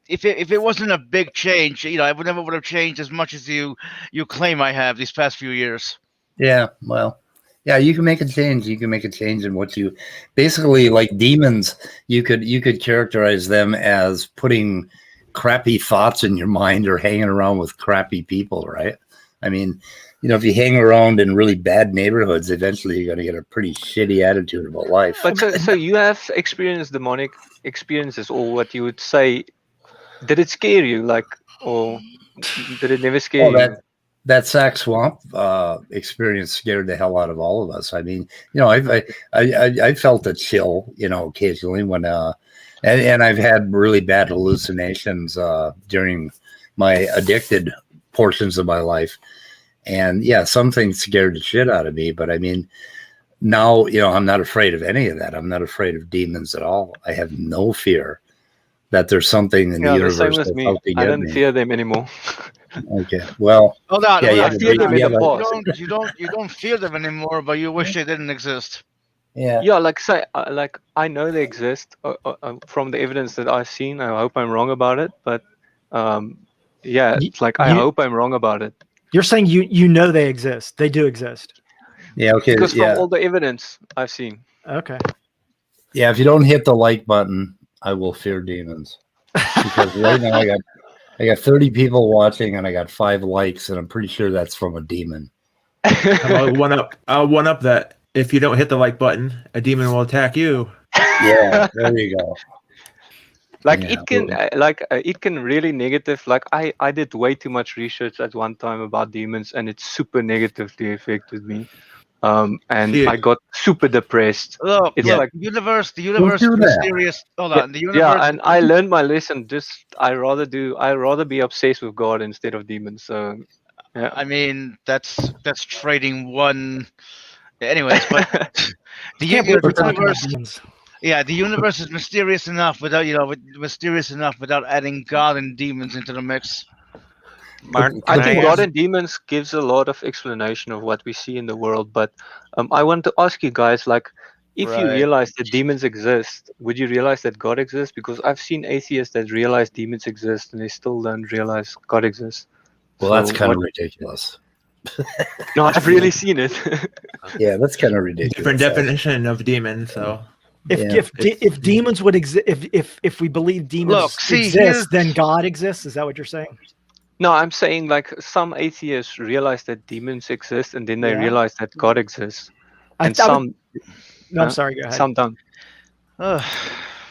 If it wasn't a big change, I never would have changed as much as you claim I have these past few years. Yeah, well, yeah, you can make a change. You can make a change in what you basically, like demons. You could characterize them as putting crappy thoughts in your mind or hanging around with crappy people, right? I mean, if you hang around in really bad neighborhoods, eventually you're going to get a pretty shitty attitude about life. But so you have experienced demonic experiences, or what you would say? Did it scare you, or did it never scare you? That Sac Swamp experience scared the hell out of all of us. I mean, I felt a chill, occasionally when, and I've had really bad hallucinations during my addicted portions of my life. And yeah, some things scared the shit out of me. But I mean, now, I'm not afraid of any of that. I'm not afraid of demons at all. I have no fear that there's something in the universe the same that's with me. out to I get don't me. fear them anymore. Okay. Well, hold on. yeah, I fear them in the past. You don't feel them anymore, but you wish they didn't exist. Yeah. Yeah, I know they exist from the evidence that I've seen. I hope I'm wrong about it, but yeah, it's like I hope I'm wrong about it. You're saying you know they exist. They do exist. Yeah. Okay. Because from all the evidence I've seen. Okay. Yeah. If you don't hit the like button, I will fear demons. Because right now I got 30 people watching and I got 5 likes, and I'm pretty sure that's from a demon. I'll one up that. If you don't hit the like button, a demon will attack you. Yeah, there you go. It can really negative. Like I did way too much research at one time about demons, and it super negatively affected me. And I got super depressed. Look, like the universe is mysterious. Hold on, the universe. Yeah, and I learned my lesson. I rather be obsessed with God instead of demons. So, yeah. I mean, that's trading one. Anyways, but the universe. Yeah, the universe is mysterious enough without adding God and demons into the mix. Martin, I think God and demons gives a lot of explanation of what we see in the world, but I want to ask you guys, if you realize that demons exist, would you realize that God exists? Because I've seen atheists that realize demons exist and they still don't realize God exists. Well, that's kind of ridiculous. No, I've really seen it. Yeah, that's kind of ridiculous. Different definition of demon, so. If demons would exist, if we believe demons exist, then God exists. Is that what you're saying? No, I'm saying some atheists realize that demons exist, and then they realize that God exists, and some. No, I'm sorry. Go ahead. Some don't. Well,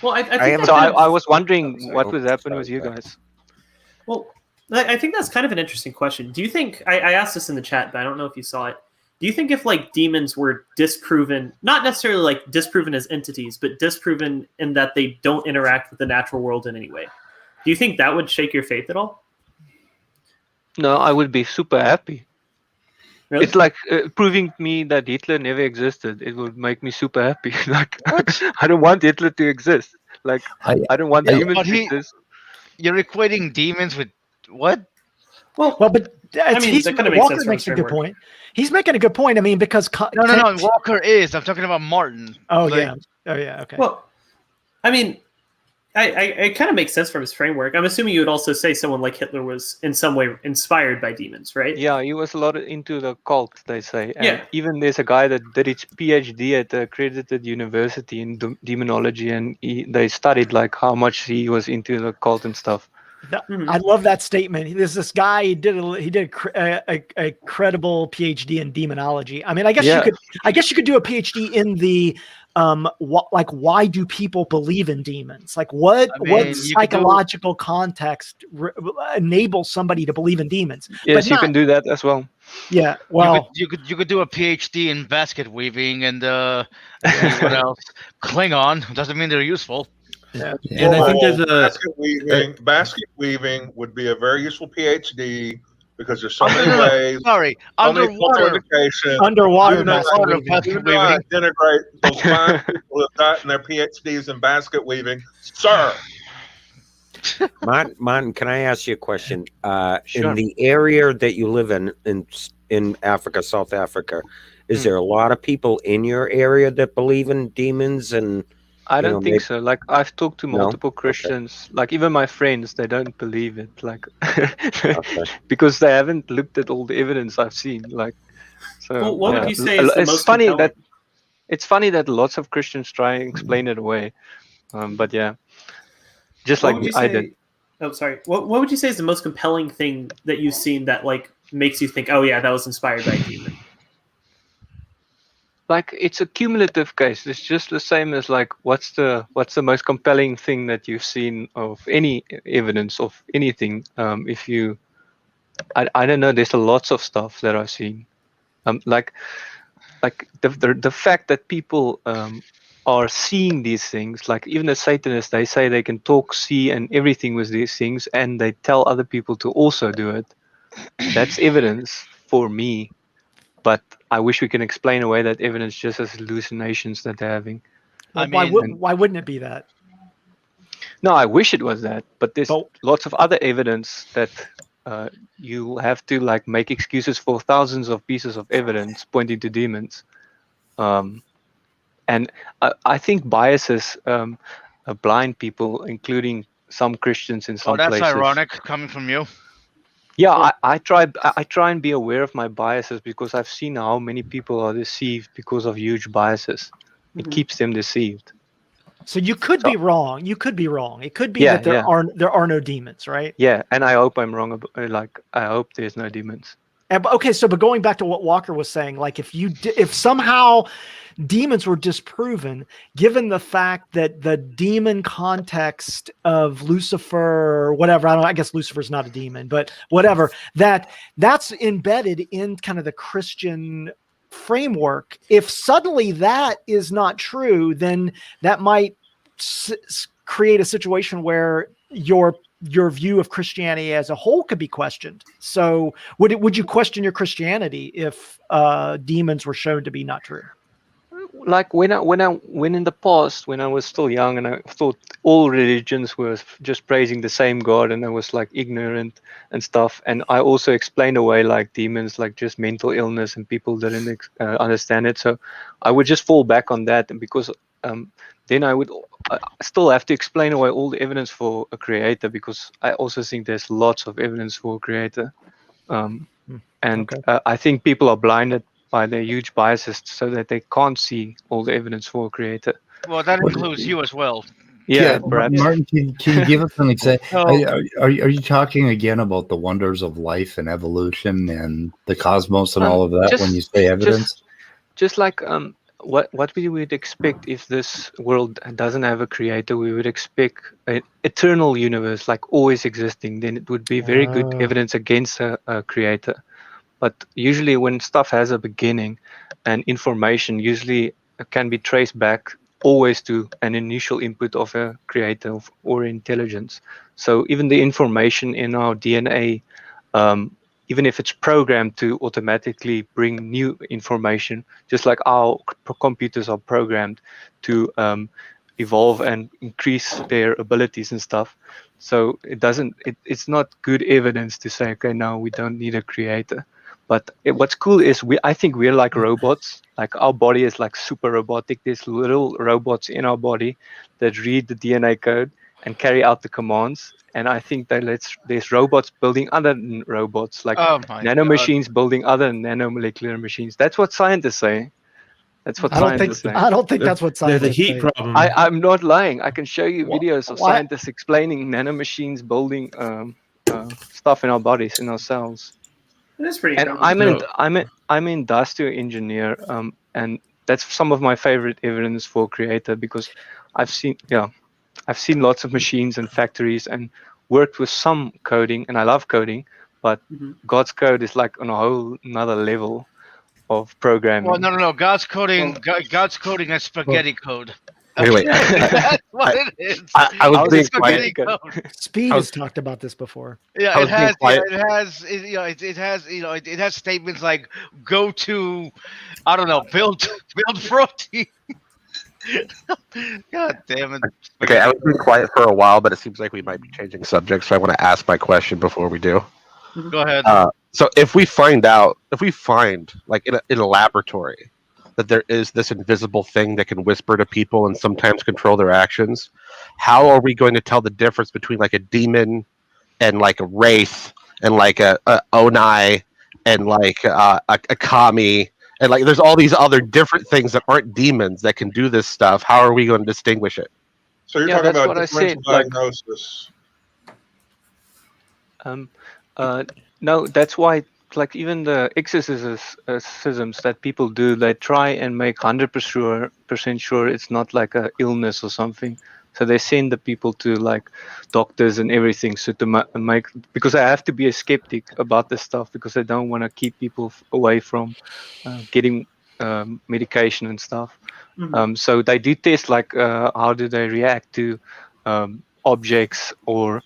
I was wondering what would happen with you guys. Well, I think that's kind of an interesting question. Do you think I asked this in the chat, but I don't know if you saw it. Do you think if demons were disproven, not necessarily disproven as entities, but disproven in that they don't interact with the natural world in any way, do you think that would shake your faith at all? No, I would be super happy. Really? It's like proving me that Hitler never existed. It would make me super happy. I don't want Hitler to exist. I don't want demons to exist. You're equating demons with what? Well, but Walker makes a good point. He's making a good point. I mean, because no. Walker is. I'm talking about Martin. Oh yeah. Okay. Well, I mean, it kind of makes sense from his framework. I'm assuming you would also say someone like Hitler was in some way inspired by demons, right? Yeah, he was a lot into the cult, they say. And yeah. Even there's a guy that did his PhD at the accredited university in demonology, and they studied how much he was into the cult and stuff. I love that statement. There's this guy. He did a credible PhD in demonology. I mean, I guess you could do a PhD in the why do people believe in demons? What psychological context enables somebody to believe in demons? Yes, you can do that as well. Yeah, well, you could do a PhD in basket weaving and what else? Klingon doesn't mean they're useful. Yeah. And I think there's basket weaving would be a very useful PhD because there's so many ways. Sorry, underwater basket weaving. Denigrate those fine people who have gotten their PhDs in basket weaving, sir. Martin, can I ask you a question? Sure. In the area that you live in Africa, South Africa, is there a lot of people in your area that believe in demons and? I don't think so. I've talked to multiple Christians, even my friends, they don't believe it, because they haven't looked at all the evidence I've seen. So what would you say is the most compelling? It's funny that lots of Christians try and explain it away, but yeah, just like I did. Oh, sorry. What would you say is the most compelling thing that you've seen that makes you think, oh yeah, that was inspired by a demon? Like, it's a cumulative case. It's just the same as like, what's the most compelling thing that you've seen of any evidence of anything? If you, I don't know. There's lots of stuff that I've seen. Like the fact that people are seeing these things. Like even the Satanists, they say they can talk, see, and everything with these things, and they tell other people to also do it. That's evidence for me. But I wish we can explain away that evidence just as hallucinations that they're having. Well, why wouldn't it be that? No, I wish it was that, but there's lots of other evidence that you have to like make excuses for thousands of pieces of evidence pointing to demons. And I think biases blind people, including some Christians in some places. Oh, that's ironic coming from you. Yeah, I try and be aware of my biases because I've seen how many people are deceived because of huge biases. It keeps them deceived. So you could be wrong. You could be wrong. It could be that there are no demons, right? Yeah, and I hope I'm wrong. Like I hope there's no demons. Okay, so but going back to what Walker was saying, like if somehow demons were disproven, given the fact that the demon context of Lucifer or whatever, I guess Lucifer's not a demon, but whatever, that's embedded in kind of the Christian framework. If suddenly that is not true, then that might create a situation where your view of Christianity as a whole could be questioned. So would you question your Christianity if demons were shown to be not true? Like when in the past, when I was still young and I thought all religions were just praising the same God and I was like ignorant and stuff. And I also explained away like demons, like just mental illness and people didn't understand it. So I would just fall back on that. And because then I would still have to explain away all the evidence for a creator, because I also think there's lots of evidence for a creator. I think people are blinded by their huge biases so that they can't see all the evidence for a creator. Well, that includes you as well. Yeah, perhaps. Martin, can you give us an example? Are you talking again about the wonders of life and evolution and the cosmos and all of that when you say evidence? Just like what we would expect if this world doesn't have a creator, we would expect an eternal universe, like always existing. Then it would be very good evidence against a creator. But usually when stuff has a beginning and information usually can be traced back always to an initial input of a creator or intelligence. So even the information in our DNA, even if it's programmed to automatically bring new information, just like our computers are programmed to evolve and increase their abilities and stuff. So it's not good evidence to say, okay, now we don't need a creator. But what's cool is I think we're like robots. Like our body is like super robotic. There's little robots in our body that read the DNA code and carry out the commands. And I think that there's robots building other robots, like nanomachines building other nanomolecular machines. That's what scientists say. That's what scientists say. I don't think that's what scientists say. There's a heat problem. I'm not lying. I can show you videos of scientists explaining nanomachines building stuff in our bodies, in our cells. That's pretty. And I'm an industrial engineer, and that's some of my favorite evidence for creator, because I've seen lots of machines and factories and worked with some coding, and I love coding, but God's code is like on a whole another level of programming. Well, no. God's coding is spaghetti code. Anyway, that's what it is. I was being quiet. Speed has talked about this before. Yeah, it has statements like go to, I don't know, build protein. God damn it. Okay, I was being quiet for a while, but it seems like we might be changing subjects, so I want to ask my question before we do. Go ahead. So if we find like in a laboratory that there is this invisible thing that can whisper to people and sometimes control their actions, how are we going to tell the difference between like a demon and like a wraith and like a onai and like a kami, and like there's all these other different things that aren't demons that can do this stuff? How are we going to distinguish it? So you're talking about differential diagnosis. No, that's why like even the exorcisms that people do, they try and make 100% sure it's not like a illness or something. So they send the people to like doctors and everything, so to make, because I have to be a skeptic about this stuff, because I don't want to keep people away from getting medication and stuff. So they do test like how do they react to objects or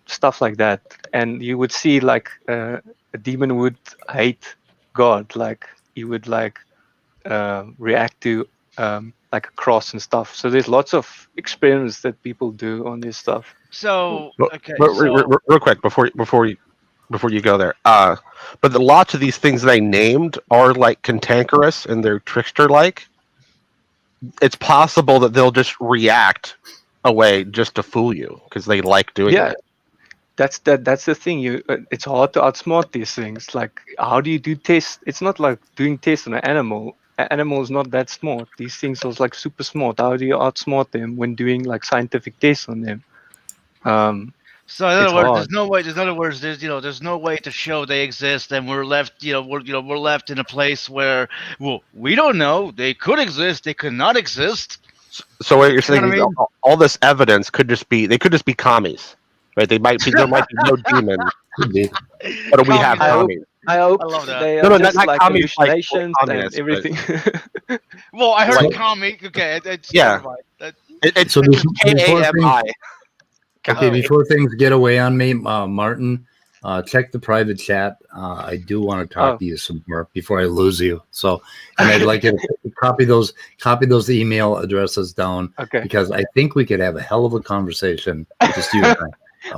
stuff like that, and you would see like a demon would hate God, like he would like react to like a cross and stuff. So there's lots of experiments that people do on this stuff. So okay, But real quick before you go there, but lots of these things they named are like cantankerous and they're trickster like. It's possible that they'll just react away just to fool you because they like doing it. That's the thing. It's hard to outsmart these things. Like, how do you do tests? It's not like doing tests on an animal. An animal is not that smart. These things are like super smart. How do you outsmart them when doing like scientific tests on them? So in other words, hard. there's no way. In other words, there's no way to show they exist, and we're left, we're left in a place where, well, we don't know. They could exist. They could not exist. So what you're saying You know is what I mean? all this evidence could just be commies, right? There might be no demon, but we have commies. I hope I love that. they No, are not just like commies, like hallucinations and communists, but- everything. Well, I heard Like- comic. Okay, it's Yeah. It's So before KAMI. Okay, before things get away on me, Martin, check the private chat. I do want to talk to you some more before I lose you. So, and I'd like you to copy those email addresses down, because I think we could have a hell of a conversation, just you and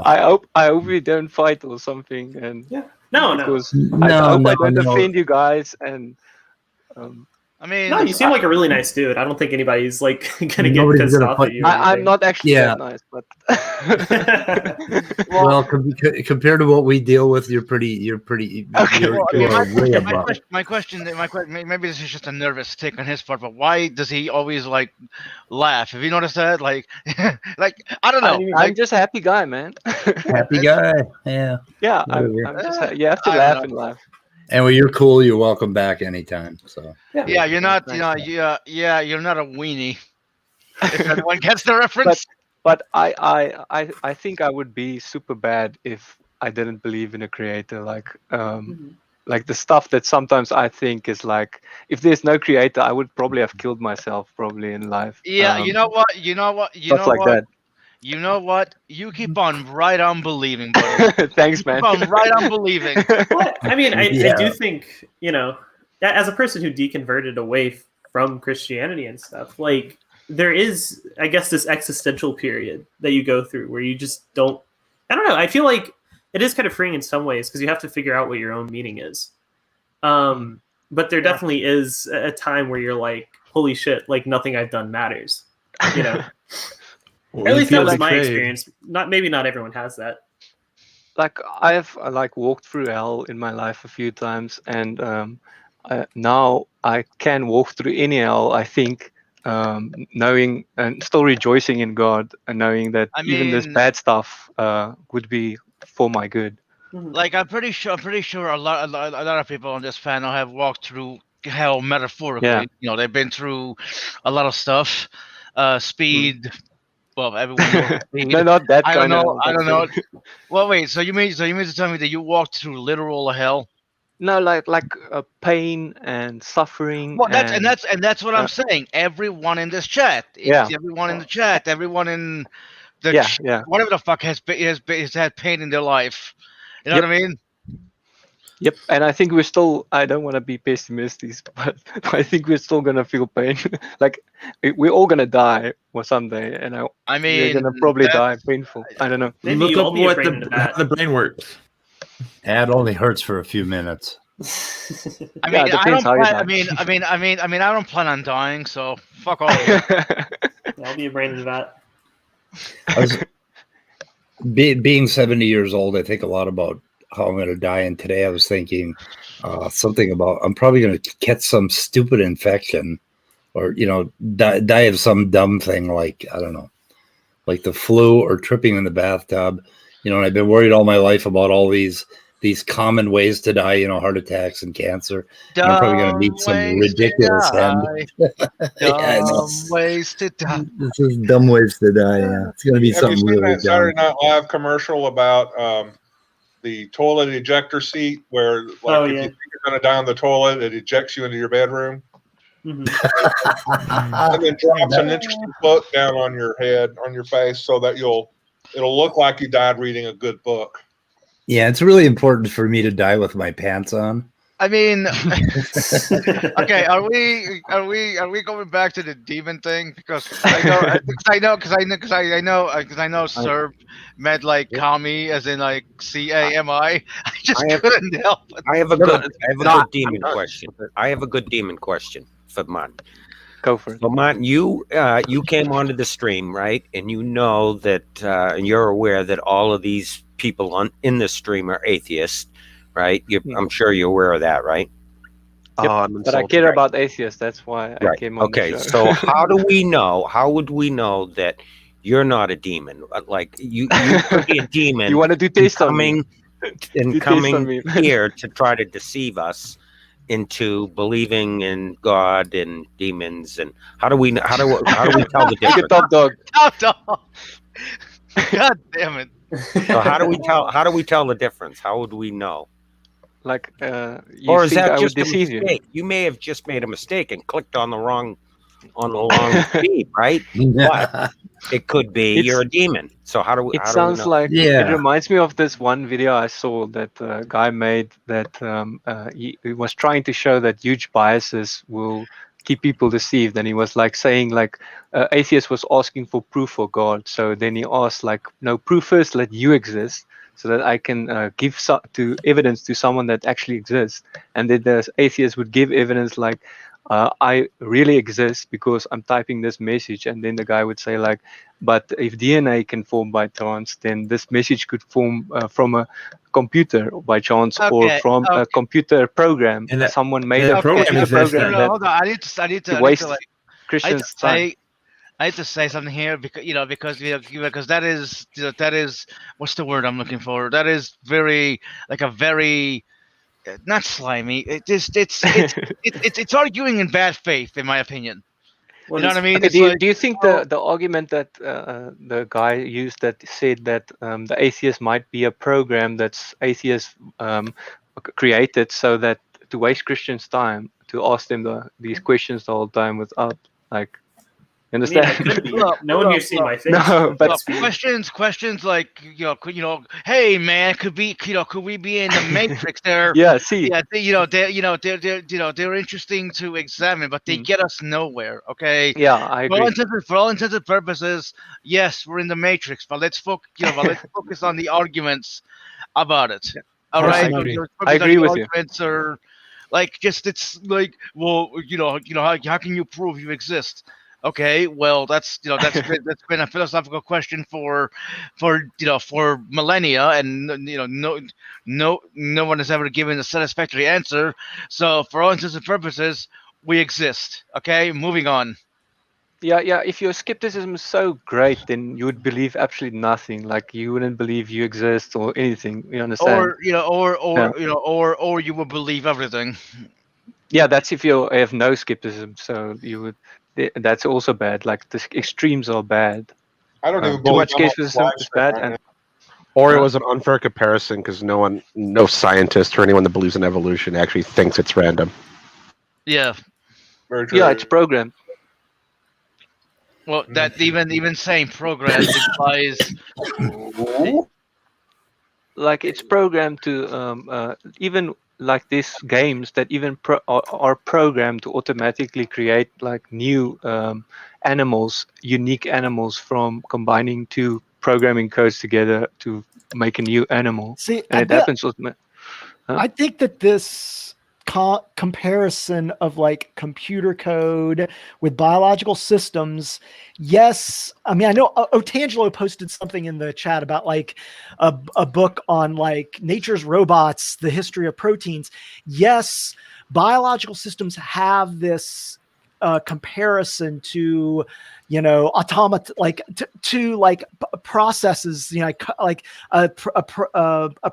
I. I hope we don't fight or something. And No. because No, I hope I don't no. offend you guys. And I mean, no, you seem like a really nice dude. I don't think anybody's like gonna get Nobody's pissed gonna off fight at you. you. or I'm anything. not actually Yeah. that nice, but Well, compared to what we deal with, you're pretty. You're Well, I mean, way above. my question, maybe this is just a nervous tick on his part, but why does he always like laugh? Have you noticed that? Like, like I don't know. I'm just a happy guy, man. Happy guy. Yeah. Yeah, Whatever. I'm just. You have to I laugh don't and know. laugh. And when you're cool, you're welcome back anytime. So. Yeah, you're not. You're not a weenie. If anyone gets the reference. But I think I would be super bad if I didn't believe in a creator. Like the stuff that sometimes I think is like, if there's no creator, I would probably have killed myself probably in life. Yeah, you know what? Stuff like that. You know what? You keep on right on believing, buddy. Thanks, man. Keep on right on believing. I mean, I Yeah. do think, as a person who deconverted away from Christianity and stuff, like there is, I guess, this existential period that you go through where you just don't. I don't know. I feel like it is kind of freeing in some ways because you have to figure out what your own meaning is. But there definitely is a time where you're like, holy shit, like nothing I've done matters. Or At you least that feel was my betrayed. experience. Maybe not everyone has that. Like I've like walked through hell in my life a few times, and now I can walk through any hell. I think, knowing and still rejoicing in God, and knowing that even this bad stuff would be for my good. Like I'm pretty sure a lot of people on this panel have walked through hell metaphorically. Yeah. They've been through a lot of stuff. Speed. Well, everyone knows speed. No, not that I don't kind know. of. I don't know. Well, wait. So you mean to tell me that you walked through literal hell? No, like pain and suffering. Well, that's what I'm saying. Everyone in this chat. Yeah. Everyone in the chat. Everyone in the Yeah. whatever the fuck has had pain in their life. You know what I mean? Yep, and I think we're still. I don't want to be pessimistic, but I think we're still gonna feel pain. Like we're all gonna die someday, and I mean, we're gonna probably die painful. I don't know. Maybe Look you all up be a what brain in the how vat. the brain works. It only hurts for a few minutes. I Yeah, mean, it depends how you die. I don't plan on dying, so fuck all of you. I'll be a brain in the vat. I was, being 70 years old, I think a lot about how I'm going to die. And today I was thinking something about I'm probably going to catch some stupid infection or, die of some dumb thing like, I don't know, like the flu or tripping in the bathtub. And I've been worried all my life about all these these common ways to die, heart attacks and cancer. And I'm probably going to meet some ridiculous end. Dumb ways to die. This is dumb ways to die. Yeah, it's going to be Have you something seen really that Saturday dumb. Night Live commercial about the toilet ejector seat, where if you think you're going to die on the toilet, it ejects you into your bedroom, and then drops an interesting book down on your head, on your face, so that it'll look like you died reading a good book. Yeah, it's really important for me to die with my pants on. I mean, okay, are we going back to the demon thing? Because I know Serb meant like kami as in like CAMI. I just couldn't help it. I have a good demon question. I have a good demon question for Mont. Go for it. So Mont, you came onto the stream, right? And you know that you're aware that all of these people in this stream are atheists, right? I'm sure you're aware of that, right? Yep. But I care about atheists. That's why I came on the show. So how do we know? How would we know that you're not a demon? Like you could be a demon. You want to do taste coming here to try to deceive us into believing in God and demons, and how do we tell the difference? Topdawg. Topdawg. God damn it! So how do we tell the difference? How would we know? Like, or is that I just would a deceive mistake? You may have just made a mistake and clicked on the wrong feed, right? But it could be you're a demon. So how do we? It sounds like it reminds me of this one video I saw that a guy made that he was trying to show that huge biases will keep people deceived, and he was like saying like atheist was asking for proof for God. So then he asked like, no, proof first, let you exist, so that I can give evidence to someone that actually exists. And then the atheist would give evidence like, I really exist because I'm typing this message. And then the guy would say like, but if DNA can form by chance, then this message could form from a computer by chance, or from a computer program. And someone made a computer program. No, hold on. I need to waste like Christians' time. I need to say something here because that is what's the word I'm looking for? That is very not slimy. It's arguing in bad faith, in my opinion. You know what I mean? Okay, do you think the argument that the guy used that said that the atheist might be a program that's atheist created so that to waste Christians' time to ask them these questions the whole time without like. Understand? No one here's seen my face. No, but questions like hey man, could we be in the Matrix? They're they're interesting to examine, but they get us nowhere. Okay. Yeah, I agree. For all intents and purposes, yes, we're in the Matrix, but let's focus on the arguments about it. All right. I agree with you. Or like it's like, well, how can you prove you exist? Okay, well, that's been a philosophical question for millennia, and no one has ever given a satisfactory answer. So, for all intents and purposes, we exist. Okay, moving on. Yeah. If your skepticism is so great, then you would believe absolutely nothing. Like you wouldn't believe you exist or anything. You understand? Or you would believe everything. Yeah, that's if you have no skepticism. So you would. That's also bad. Like the extremes are bad. I don't even too much skepticism is bad. Or it was an unfair comparison because no scientist or anyone that believes in evolution actually thinks it's random. Yeah. Very true. Yeah, it's programmed. Well, that even saying programmed implies like it's programmed to even like these games that even are programmed to automatically create like new animals, unique animals from combining two programming codes together to make a new animal. See, and it happens. I think that this comparison of like computer code with biological systems, yes, I mean, I know Otangelo posted something in the chat about like a book on like nature's robots, the history of proteins. Yes, biological systems have this comparison to, you know, automata, like to like processes, you know, like a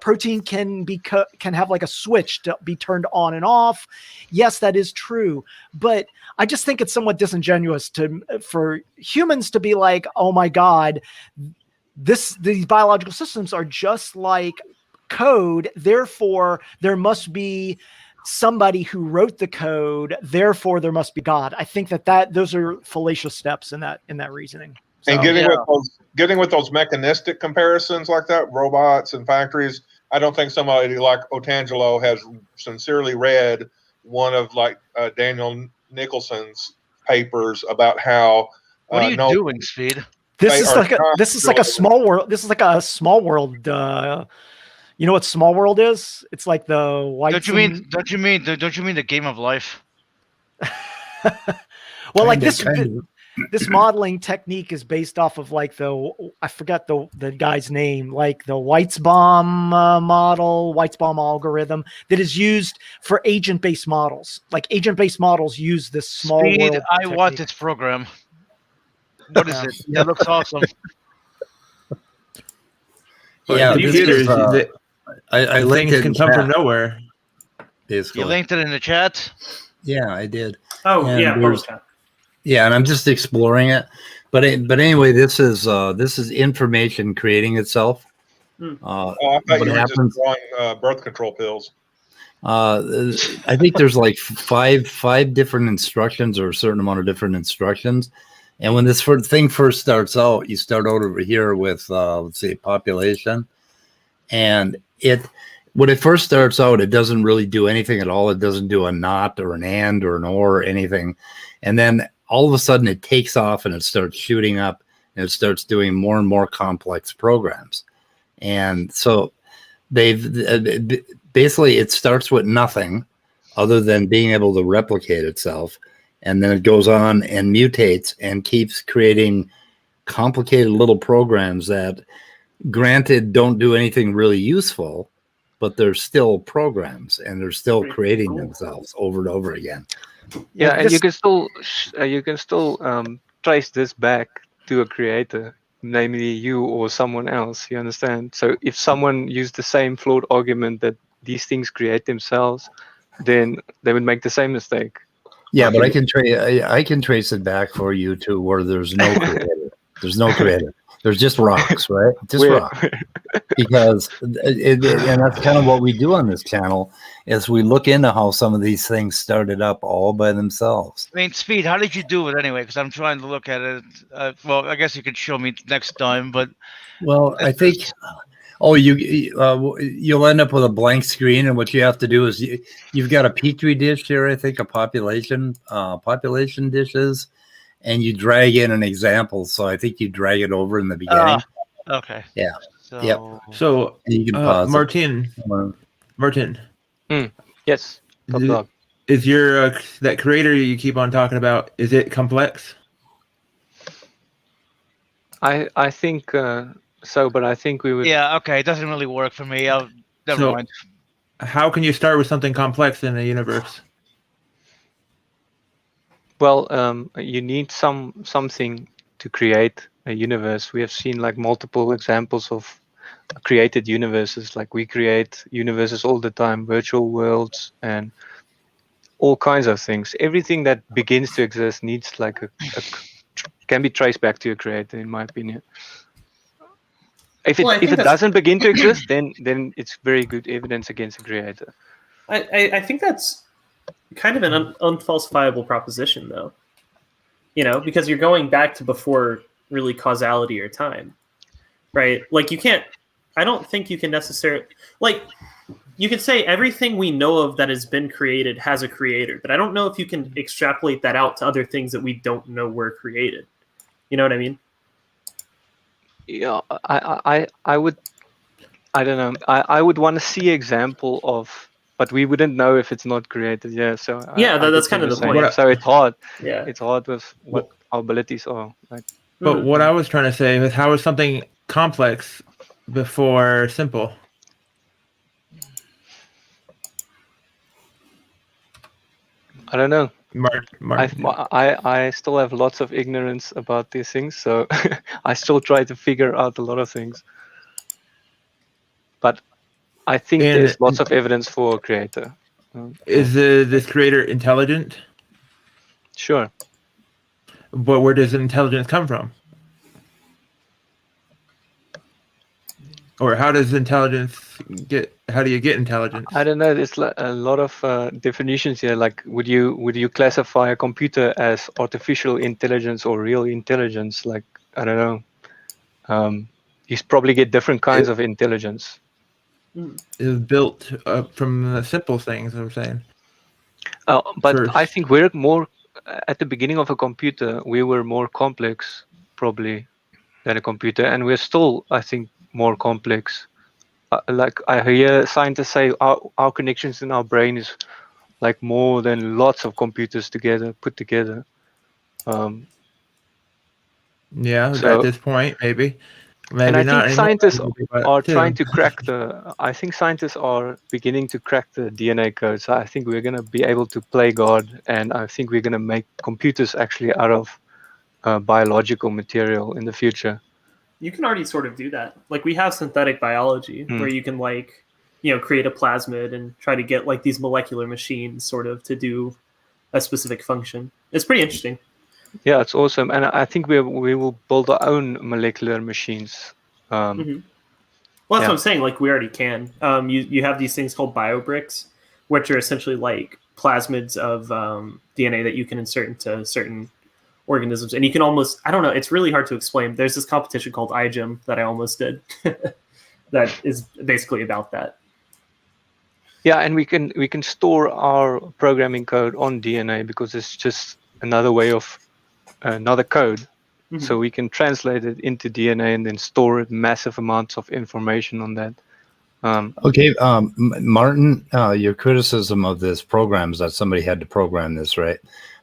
protein can have like a switch to be turned on and off. Yes, that is true, but I just think it's somewhat disingenuous for humans to be like, oh my God, these biological systems are just like code, therefore there must be somebody who wrote the code, therefore there must be God. I think that those are fallacious steps in that reasoning. So, and getting with those mechanistic comparisons like that, robots and factories, I don't think somebody like Otangelo has sincerely read one of like Daniel Nicholson's papers about how what are you doing, Speed? This is like a small world. This is like a small world. You know what Small World is? It's like the white. Don't you mean the Game of Life? Well, like this modeling technique is based off of like I forgot the guy's name, like the Weitzbaum model, Weitzbaum algorithm that is used for agent-based models. Like agent-based models use this small world. I want this program. What is it? That looks awesome. Yeah, computers. I things can come from nowhere. Basically. You linked it in the chat? Yeah, I did. Oh, and yeah, yeah, and I'm just exploring it. But anyway, this is information creating itself. I thought you were just drawing birth control pills. I think there's like five different instructions or a certain amount of different instructions. And when this thing first starts out, you start out over here with let's say population, and when it first starts out, it doesn't really do anything at all. It doesn't do a not or an and or an or or anything. And then all of a sudden it takes off and it starts shooting up and it starts doing more and more complex programs. And so basically it starts with nothing other than being able to replicate itself. And then it goes on and mutates and keeps creating complicated little programs that, granted, don't do anything really useful, but they're still programs and they're still creating themselves over and over again. Yeah, and you can still trace this back to a creator, namely you or someone else. You understand? So if someone used the same flawed argument that these things create themselves, then they would make the same mistake. Yeah, but I can trace it back for you to where there's no creator. There's no creator. There's just rocks, right? Just rocks. Because and that's kind of what we do on this channel is we look into how some of these things started up all by themselves. I mean, Speed, how did you do it anyway? Because I'm trying to look at it. Well, I guess you could show me next time, but well, I think. Oh, you'll end up with a blank screen, and what you have to do is you've got a petri dish here. I think a population dishes, and you drag in an example. So I think you drag it over in the beginning. Okay. Yeah. So, yep. So you can pause Martin. Yes. Topdawg. Is your that creator you keep on talking about? Is it complex? I think. So, but I think we would. Yeah, okay. It doesn't really work for me. Never mind. How can you start with something complex in a universe? Well, you need something to create a universe. We have seen like multiple examples of created universes. Like we create universes all the time, virtual worlds and all kinds of things. Everything that begins to exist needs like can be traced back to a creator, in my opinion. If it doesn't begin to exist, then it's very good evidence against the creator. I think that's kind of an unfalsifiable proposition, though. You know, because you're going back to before really causality or time, right? Like you can't. I don't think you can necessarily like. You can say everything we know of that has been created has a creator, but I don't know if you can extrapolate that out to other things that we don't know were created. You know what I mean? Yeah, I would, I don't know. I would want to see example of, but we wouldn't know if it's not created. Yeah, so yeah, that's kind of the point. So it's hard. Yeah, it's hard with what our abilities are. Like, but what I was trying to say is, how is something complex before simple? I don't know. Martin. I still have lots of ignorance about these things, so I still try to figure out a lot of things. But I think And- there's lots of evidence for a creator. Is this creator intelligent? Sure. But where does intelligence come from? Or how does intelligence get? How do you get intelligence? I don't know. There's a lot of definitions here. Like, would you classify a computer as artificial intelligence or real intelligence? Like, I don't know. You probably get different kinds of intelligence. Is built up from the simple things. I'm saying. But First. I think we're more at the beginning of a computer. We were more complex, probably, than a computer, and we're still, I think, more complex. Like I hear scientists say, our connections in our brain is like more than lots of computers put together. Yeah, So- at this point, maybe. And I not think anymore, scientists but are still. trying to crack I think scientists are beginning to crack the DNA code. So I think we're going to be able to play God, and I think we're going to make computers actually out of biological material in the future. You can already sort of do that. Like, we have synthetic biology where you can, like, create a plasmid and try to get like these molecular machines sort of to do a specific function. It's pretty interesting. Yeah, it's awesome, and I think we will build our own molecular machines. Well, that's what I'm saying. Like, we already can. You have these things called biobricks, which are essentially like plasmids of DNA that you can insert into certain organisms, and you can almost, I don't know, it's really hard to explain. There's this competition called iGEM that I almost did that is basically about that. Yeah, and we can store our programming code on DNA because it's just another way of another code. So we can translate it into DNA and then store massive amounts of information on that. Okay, Martin, your criticism of this program is that somebody had to program this, right?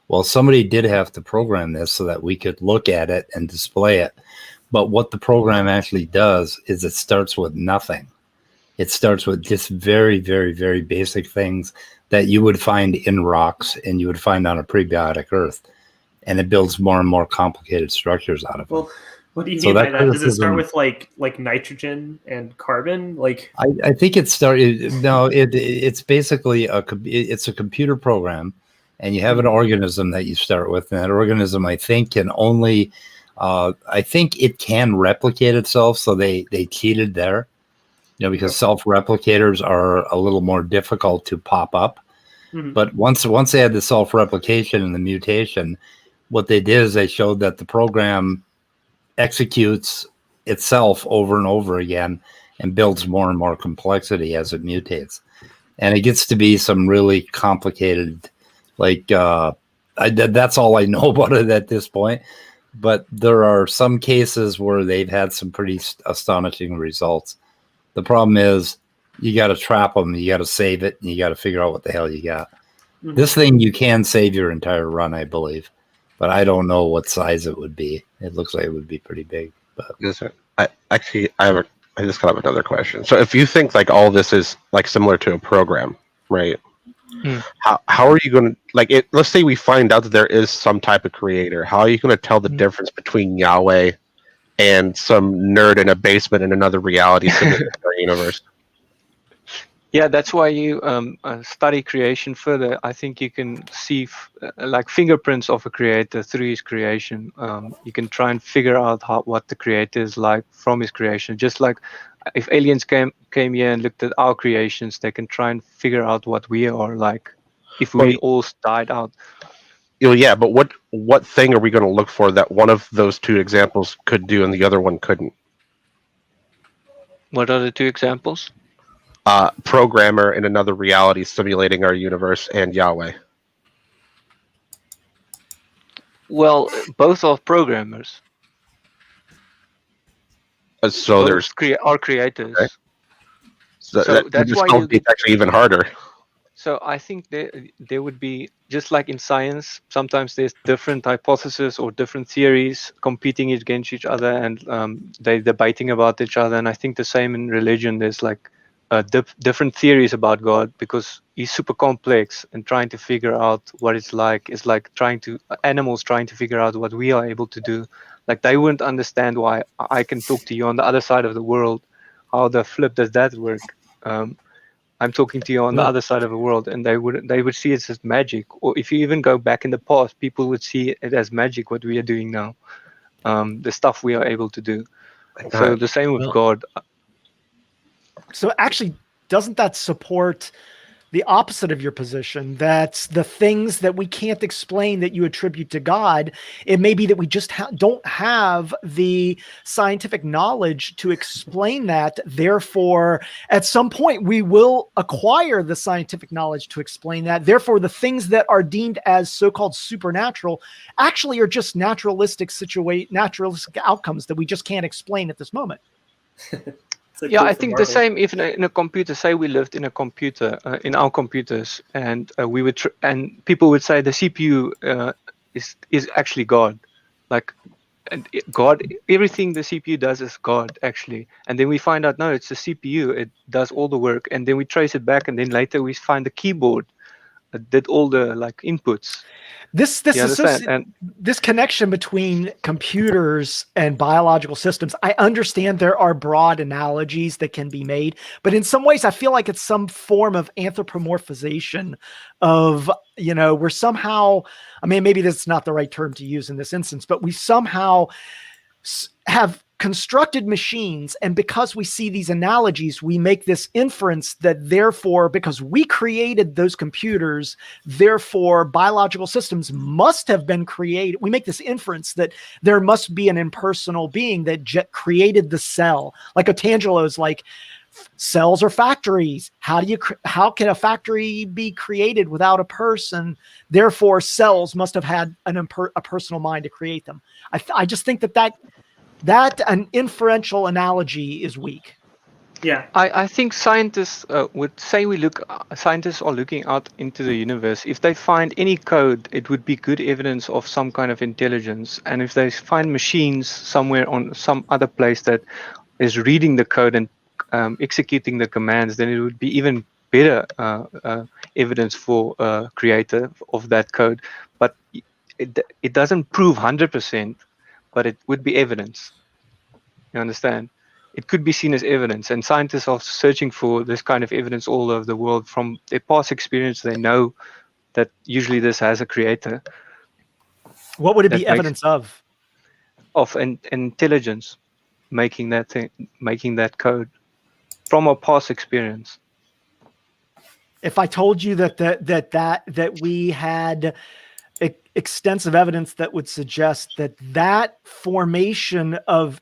Well, somebody did have to program this so that we could look at it and display it. But what the program actually does is it starts with nothing. It starts with just very, very, very basic things that you would find in rocks and you would find on a prebiotic Earth. And it builds more and more complicated structures out of it. Well, what do you mean by that? Does it start with like nitrogen and carbon? Like, I think it started. No, it's basically it's a computer program, and you have an organism that you start with, and that organism I think can only, I think it can replicate itself. So they cheated there, because self-replicators are a little more difficult to pop up. But once they had the self-replication and the mutation, what they did is they showed that the program executes itself over and over again and builds more and more complexity as it mutates. And it gets to be some really complicated, like, that's all I know about it at this point. But there are some cases where they've had some pretty astonishing results. The problem is you got to trap them, you got to save it, and you got to figure out what the hell you got. This thing, you can save your entire run, I believe. But I don't know what size it would be. It looks like it would be pretty big. But I just got another question. So if you think like all this is like similar to a program, right? How are you going to like it? Let's say we find out that there is some type of creator. How are you going to tell the difference between Yahweh and some nerd in a basement in another reality universe? Yeah, that's why you study creation further. I think you can see like fingerprints of a creator through his creation. You can try and figure out what the creator is like from his creation. Just like if aliens came here and looked at our creations, they can try and figure out what we are like if we all died out. Yeah, but what thing are we going to look for that one of those two examples could do and the other one couldn't? What are the two examples? Programmer in another reality simulating our universe and Yahweh. Well, both are programmers. So there's are creators. Okay. So that's why it's actually even harder. So I think there would be, just like in science, sometimes there's different hypotheses or different theories competing against each other, and they're debating about each other. And I think the same in religion. There's like different theories about God because he's super complex, and trying to figure out what it's like is like animals trying to figure out what we are able to do. Like they wouldn't understand why I can talk to you on the other side of the world. How the flip does that work? I'm talking to you on the other side of the world, and they would see it as magic. Or if you even go back in the past, people would see it as magic what we are doing now, the stuff we are able to do. So the same with God. So actually, doesn't that support the opposite of your position? That's the things that we can't explain that you attribute to God. It may be that we just don't have the scientific knowledge to explain that. Therefore, at some point, we will acquire the scientific knowledge to explain that. Therefore, the things that are deemed as so-called supernatural actually are just naturalistic outcomes that we just can't explain at this moment. Yeah, I think the same. Even in a computer, say we lived in a computer, in our computers, and we would, and people would say the CPU is actually God, like, and God. Everything the CPU does is God actually, and then we find out no, it's the CPU. It does all the work, and then we trace it back, and then later we find the keyboard that did all the like inputs. This connection between computers and biological systems, I understand there are broad analogies that can be made, but in some ways I feel like it's some form of anthropomorphization of, we're somehow, I mean, maybe that's not the right term to use in this instance, but we somehow have constructed machines, and because we see these analogies, we make this inference that therefore, because we created those computers, therefore biological systems must have been created. We make this inference that there must be an impersonal being that created the cell. Like Otangelo's like, cells are factories. How can a factory be created without a person? Therefore, cells must have had a personal mind to create them. I just think that an inferential analogy is weak. Yeah, I think scientists would say scientists are looking out into the universe. If they find any code, it would be good evidence of some kind of intelligence. And if they find machines somewhere on some other place that is reading the code and executing the commands, then it would be even better evidence for creator of that code. But it doesn't prove 100%. But it would be evidence. You understand? It could be seen as evidence, and scientists are searching for this kind of evidence all over the world. From their past experience, they know that usually this has a creator. What would it be evidence of? Of intelligence, making that code from our past experience. If I told you that we had extensive evidence that would suggest that formation of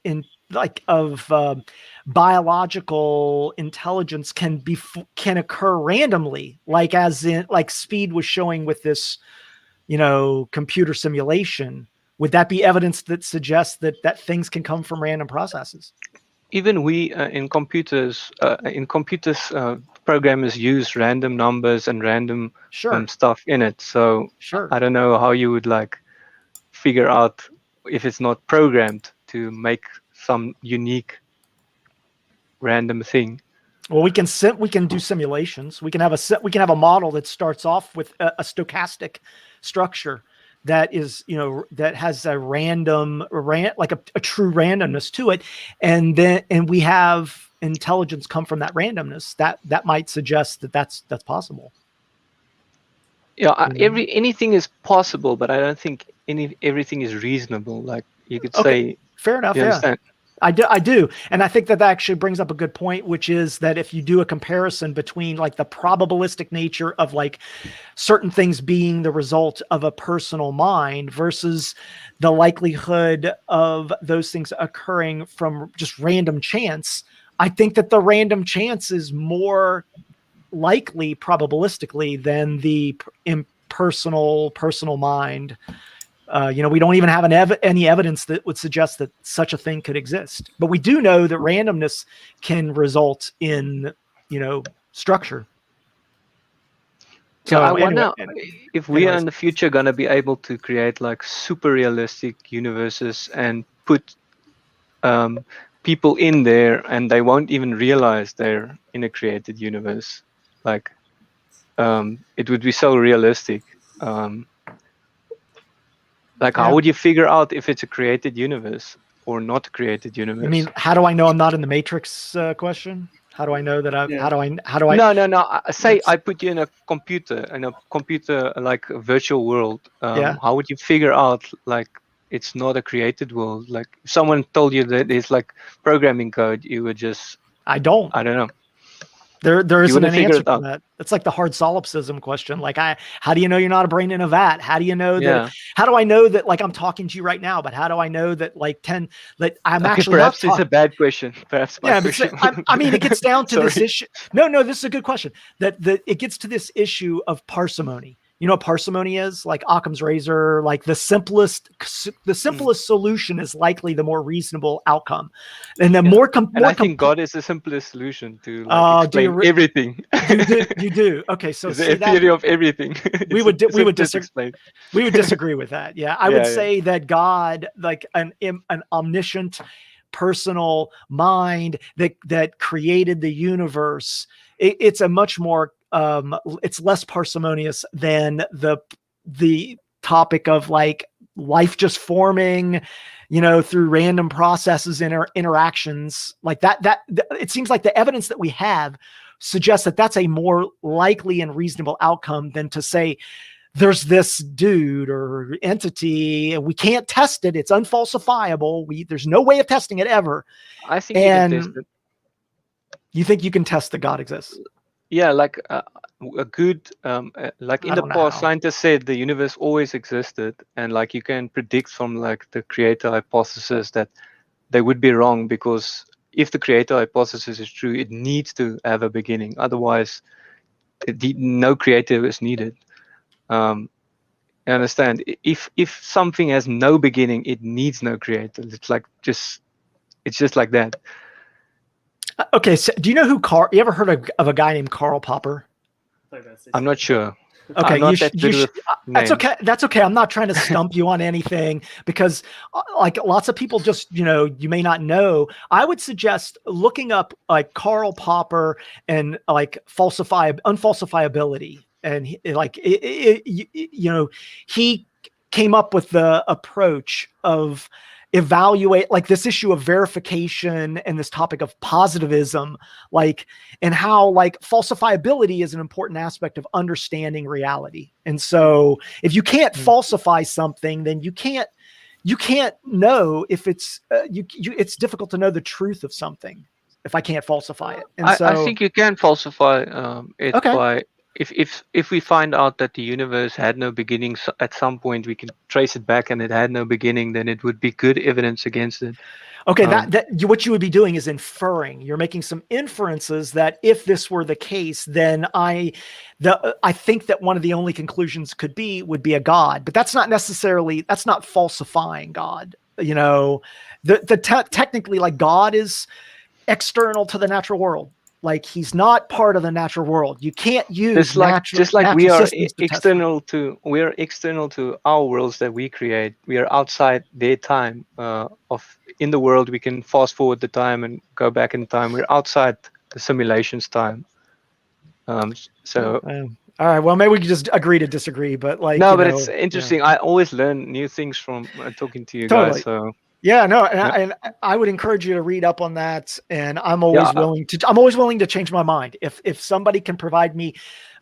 biological intelligence can occur randomly, like Speed was showing with this, computer simulation, would that be evidence that suggests that things can come from random processes? Even we in computers, programmers use random numbers and random stuff in it. So I don't know how you would figure out if it's not programmed to make some unique random thing. Well, we can do simulations. We can have a model that starts off with a stochastic structure that is, that has a a true randomness to it, and we have intelligence come from that randomness. That might suggest that's possible. Yeah, anything is possible, but I don't think everything is reasonable. Like you could say, fair enough. Yeah, I do, and I think that actually brings up a good point, which is that if you do a comparison between the probabilistic nature of certain things being the result of a personal mind versus the likelihood of those things occurring from just random chance, I think that the random chance is more likely probabilistically than the impersonal personal mind. We don't even have any evidence that would suggest that such a thing could exist, but we do know that randomness can result in structure. So I wonder if we are in the future going to be able to create super realistic universes and put people in there, and they won't even realize they're in a created universe. Like, it would be so realistic. Like, how would you figure out if it's a created universe or not a created universe? You mean, how do I know I'm not in the Matrix question? How do I know that how do I? No. Say I put you in a computer like a virtual world. How would you figure out like it's not a created world? Like if someone told you that it's like programming code, you would just I don't know. There isn't an answer to out. that. It's like the hard solipsism question. Like, how do you know you're not a brain in a vat? How do you know that? How do I know that? Like, I'm talking to you right now, but how do I know that? Like, I'm actually perhaps not it's a bad question. Perhaps my question. I mean, it gets down to this issue. No, this is a good question. That it gets to this issue of parsimony. You know what parsimony is? Like Occam's razor. Like the simplest solution is likely the more reasonable outcome, and the more. I think God is the simplest solution to like, explain everything. You do. Okay, so the theory of everything. we would disagree. We would disagree with that. Yeah, I would say that God, like an omniscient, personal mind that created the universe. It's a much more. It's less parsimonious than the topic of like life just forming, through random processes and interactions like that. It seems like the evidence that we have suggests that that's a more likely and reasonable outcome than to say there's this dude or entity and we can't test it. It's unfalsifiable. There's no way of testing it ever. I think you can test it. You think you can test that God exists? Yeah, like a good, like in the past, scientists said the universe always existed, and like you can predict from like the creator hypothesis that they would be wrong, because if the creator hypothesis is true, it needs to have a beginning. Otherwise, no creator is needed. I understand. If something has no beginning, it needs no creator. It's just like that. Okay, so do you know who you ever heard of a guy named Karl Popper? I'm not sure. Okay, that's okay. That's okay. I'm not trying to stump you on anything because, like, lots of people just, you may not know. I would suggest looking up like Karl Popper and like unfalsifiability, and he came up with the approach of evaluate like this issue of verification and this topic of positivism, like, and how like falsifiability is an important aspect of understanding reality. And so if you can't falsify something, then you can't know if it's it's difficult to know the truth of something if I can't falsify it. And I think you can falsify it by if we find out that the universe had no beginning, at some point we can trace it back and it had no beginning, then it would be good evidence against it. Okay, what you would be doing is inferring. You're making some inferences that if this were the case, then I think that one of the only conclusions would be a God, but that's not falsifying God. Technically, like, God is external to the natural world. Like, he's not part of the natural world. You can't use just like we are external to our worlds that we create. We are outside their time in the world. We can fast forward the time and go back in time. We're outside the simulation's time. All right. Well, maybe we can just agree to disagree. But like, no, but it's interesting. Yeah. I always learn new things from talking to you guys. So. Yeah, no, and I would encourage you to read up on that. And I'm always willing to change my mind if somebody can provide me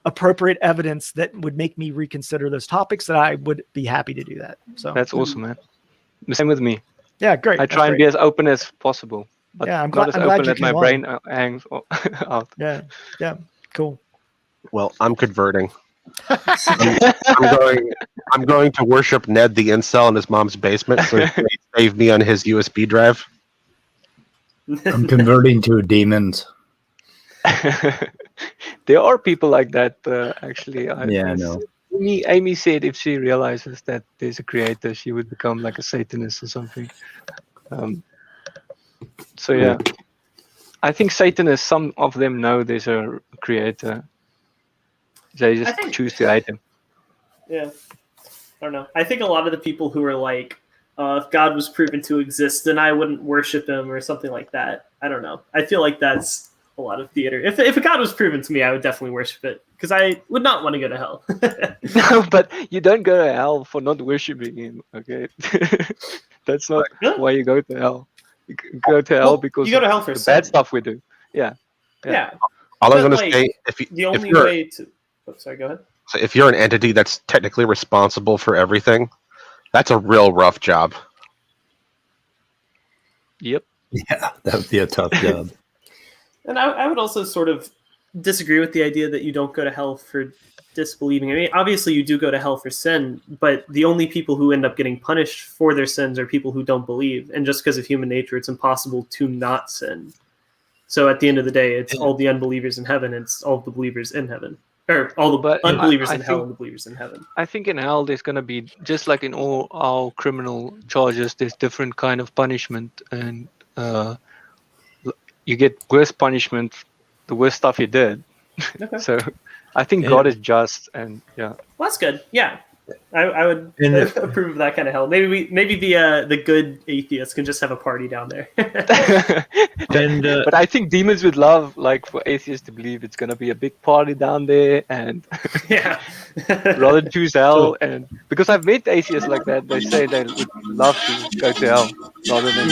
appropriate evidence that would make me reconsider those topics. That I would be happy to do that. So that's awesome, man. The same with me. Yeah, great. I try and be as open as possible, but I'm not as open as my brain hangs out. Yeah, cool. Well, I'm converting. I'm going to worship Ned the incel in his mom's basement so he can save me on his USB drive. I'm converting to demons. There are people like that, actually. I know. Amy said if she realizes that there's a creator, she would become like a Satanist or something. So yeah, I think Satanists, some of them know there's a creator. They just choose to hate him. Yeah. I don't know. I think a lot of the people who are like if God was proven to exist, then I wouldn't worship him or something like that. I don't know. I feel like that's a lot of theater. If a God was proven to me, I would definitely worship it because I would not want to go to hell. No, but you don't go to hell for not worshiping him. Okay, that's not why you go to hell. You go to hell because you go to hell of for the sin. bad stuff we do. Yeah. Yeah. All I'm But, going to say, the only you're, way to. Oh, sorry, go ahead. so if you're an entity that's technically responsible for everything, that's a real rough job. Yep. Yeah, that would be a tough job. And I would also sort of disagree with the idea that you don't go to hell for disbelieving. I mean, obviously you do go to hell for sin, but the only people who end up getting punished for their sins are people who don't believe. And just because of human nature, it's impossible to not sin. So at the end of the day, it's all the unbelievers in heaven. It's all the believers in heaven. Or all the unbelievers in hell and the believers in heaven. I think in hell there's going to be, just like in all our criminal charges, there's different kind of punishment. And you get worse punishment the worse stuff you did. Okay. So I think God is just, and yeah. Well, that's good. Yeah. I would approve of that kind of hell. Maybe the good atheists can just have a party down there. But I think demons would love, like, for atheists to believe it's gonna be a big party down there, and yeah, rather choose hell. And because I've met atheists like that, they say they would love to go to hell rather than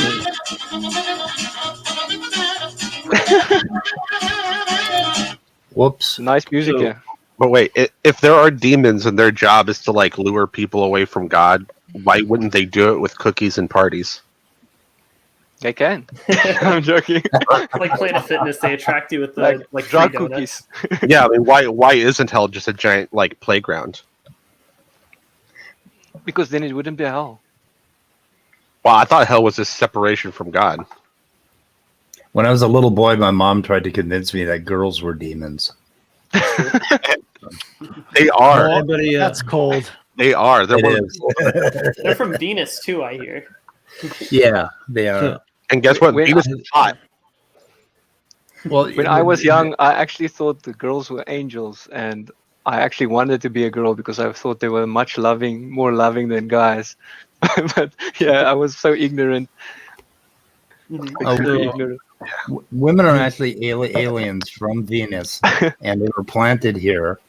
Whoops. Nice music, yeah. But wait, if there are demons and their job is to like lure people away from God, why wouldn't they do it with cookies and parties? They can. I'm joking. Like Planet Fitness, they attract you with like drug cookies. Yeah, I mean, why isn't hell just a giant like playground? Because then it wouldn't be hell. Well, I thought hell was a separation from God. When I was a little boy, my mom tried to convince me that girls were demons. They are. That's cold. They are. They're from Venus too, I hear. Yeah, they are. And guess what? Venus is hot. Well, when I was young, I actually thought the girls were angels, and I actually wanted to be a girl because I thought they were more loving than guys. But yeah, I was so ignorant. Extremely ignorant. Women are actually aliens from Venus, and they were planted here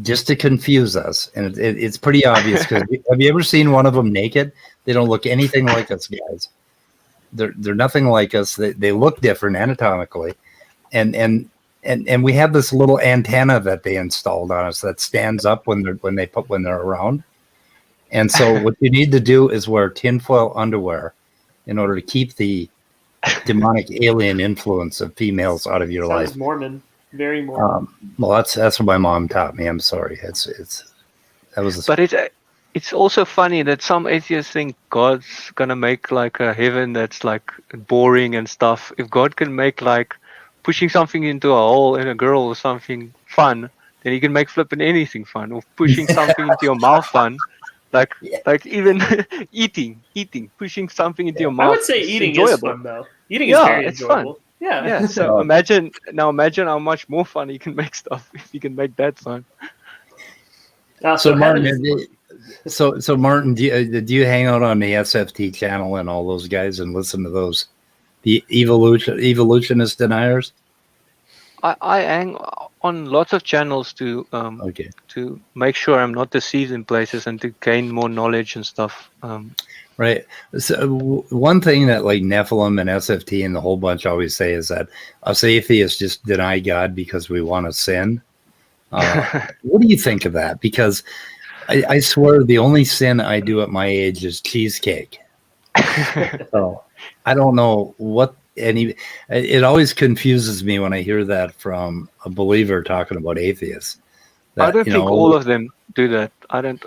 just to confuse us. And it's pretty obvious. Because have you ever seen one of them naked? They don't look anything like us, guys. They're nothing like us. They look different anatomically, and we have this little antenna that they installed on us that stands up when they're around. And so what you need to do is wear tinfoil underwear in order to keep the demonic alien influence of females out of your life. Sounds Mormon, very Mormon. Well, that's what my mom taught me. I'm sorry. But it's also funny that some atheists think God's gonna make like a heaven that's like boring and stuff. If God can make like pushing something into a hole in a girl or something fun, then he can make flipping anything fun. Or pushing something into your mouth fun. Like even eating, pushing something into your mouth. I would say eating enjoyable. is fun though. Eating is very enjoyable. Fun. Yeah. Yeah. So imagine how much more fun he can make stuff if he can make that fun. So Martin, Martin, do you hang out on the SFT channel and all those guys and listen to the evolutionist deniers? I hang on lots of channels to make sure I'm not deceived in places and to gain more knowledge and stuff. Right. So one thing that like Nephilim and SFT and the whole bunch always say is that us atheists just deny God because we want to sin. What do you think of that? Because I swear the only sin I do at my age is cheesecake. So I don't know what it always confuses me when I hear that from a believer talking about atheists. I don't think all of them do that. I don't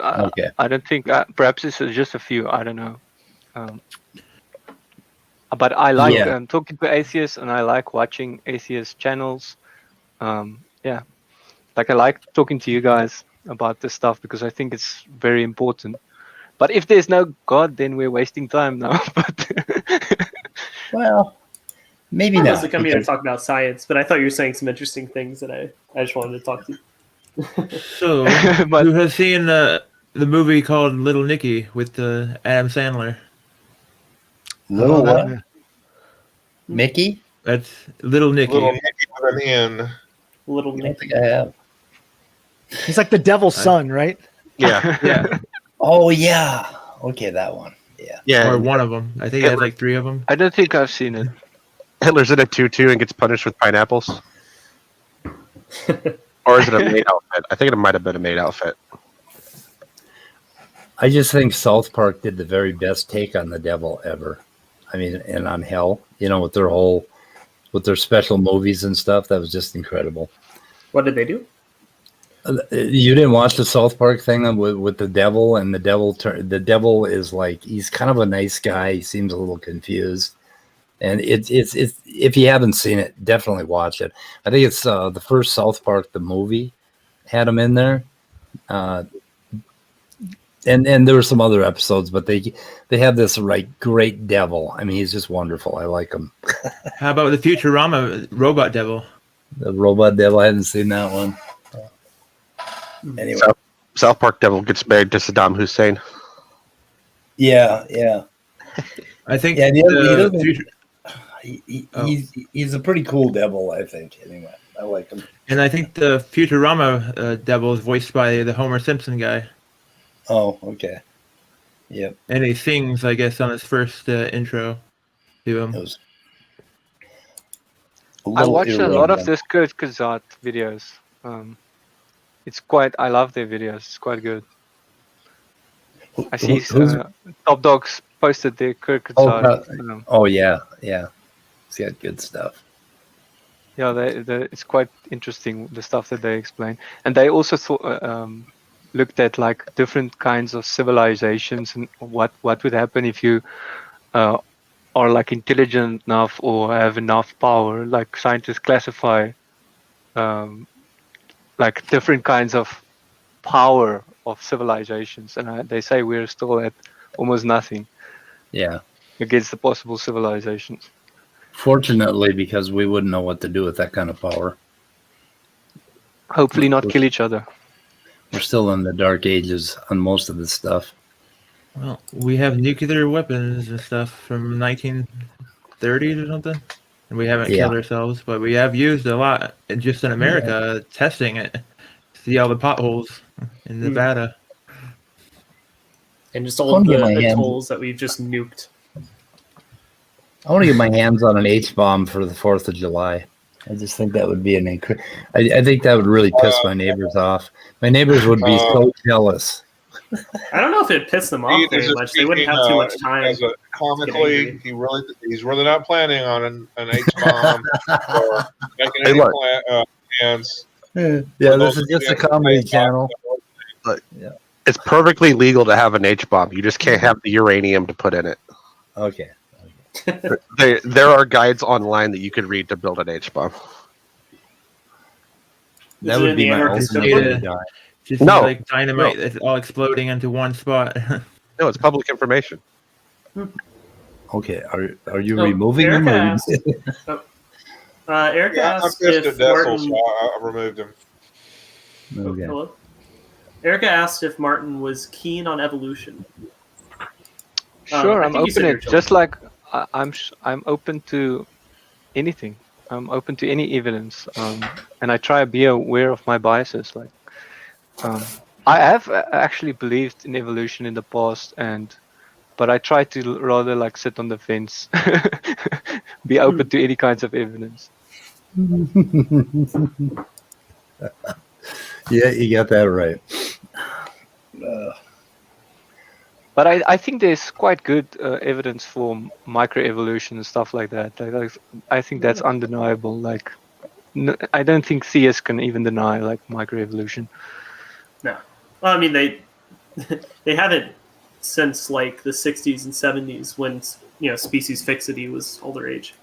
think. Perhaps it's just a few. I don't know. But I like talking to atheists, and I like watching atheist channels. Yeah, like I like talking to you guys about this stuff because I think it's very important. But if there's no God, then we're wasting time now. Well, maybe not. I was coming here to talk about science, but I thought you were saying some interesting things that I just wanted to talk to. So, who has seen the movie called Little Nicky with Adam Sandler? Little Oh, what? yeah. Mickey? That's Little Nicky. Little Nicky with an N. Little I don't Nick. think I have. He's like the devil's son, right? Yeah. Yeah. Oh yeah. Okay, that one. Yeah. Yeah. Or one of them. I think he has like 3 of them. I don't think I've seen it. Hitler's in a tutu and gets punished with pineapples. Or is it a maid outfit? I think it might have been a maid outfit. I just think South Park did the very best take on the devil ever. I mean, and on hell, with their special movies and stuff. That was just incredible. What did they do? You didn't watch the South Park thing with the devil, and the devil is like, he's kind of a nice guy. He seems a little confused, and it's if you haven't seen it, definitely watch it. I think it's the first South Park, the movie, had him in there, and there were some other episodes, but they have this great devil. I mean, he's just wonderful. I like him. How about the Futurama robot devil? The robot devil. I hadn't seen that one. Anyway, South Park devil gets married to Saddam Hussein. yeah. I think he's a pretty cool devil, I think. Anyway, I like him. And I think the Futurama devil is voiced by the Homer Simpson guy. Oh, okay. Yep. And he sings, I guess, on his first intro to him. I watched a lot of this Kurt Kazat videos. I love their videos. It's quite good. I see Topdawg posted their Kurt Kazat. Oh yeah. He's got good stuff. Yeah, it's quite interesting, the stuff that they explain. And they also looked at like different kinds of civilizations and what would happen if you are like intelligent enough or have enough power. Like scientists classify like different kinds of power of civilizations, and they say we're still at almost nothing. Yeah. Against the possible civilizations. Fortunately, because we wouldn't know what to do with that kind of power. Hopefully not kill each other. We're still in the dark ages on most of this stuff. Well, we have nuclear weapons and stuff from 1930s or something. And we haven't killed ourselves, but we have used a lot just in America testing it. See all the potholes in Nevada. And just all the tolls that we've just nuked. I want to get my hands on an H-bomb for the 4th of July. I just think that would be I think that would really piss my neighbors off. My neighbors would be so jealous. I don't know if it pissed them off very much. They wouldn't have too much time. Comically, he's really not planning on an H-bomb or making any plans. Yeah, this is just a comedy channel. But it's perfectly legal to have an H-bomb. You just can't have the uranium to put in it. Okay. There are guides online that you could read to build an H-bomb. That would be my ultimate die. Just no, like dynamite that's all exploding into one spot. No, it's public information. Okay, are you removing them? Erica asked if Martin... I removed him. Okay. Hello? Erica asked if Martin was keen on evolution. Sure, I'm open it. Just like I'm open to anything. I'm open to any evidence, and I try to be aware of my biases. Like, I have actually believed in evolution in the past, but I try to rather like sit on the fence, be open to any kinds of evidence. Yeah, you got that right. But I think there's quite good evidence for microevolution and stuff like that. I think that's undeniable. Like, I don't think theists can even deny like microevolution. No, well, I mean they haven't since like the 60s and 70s when species fixity was all the rage.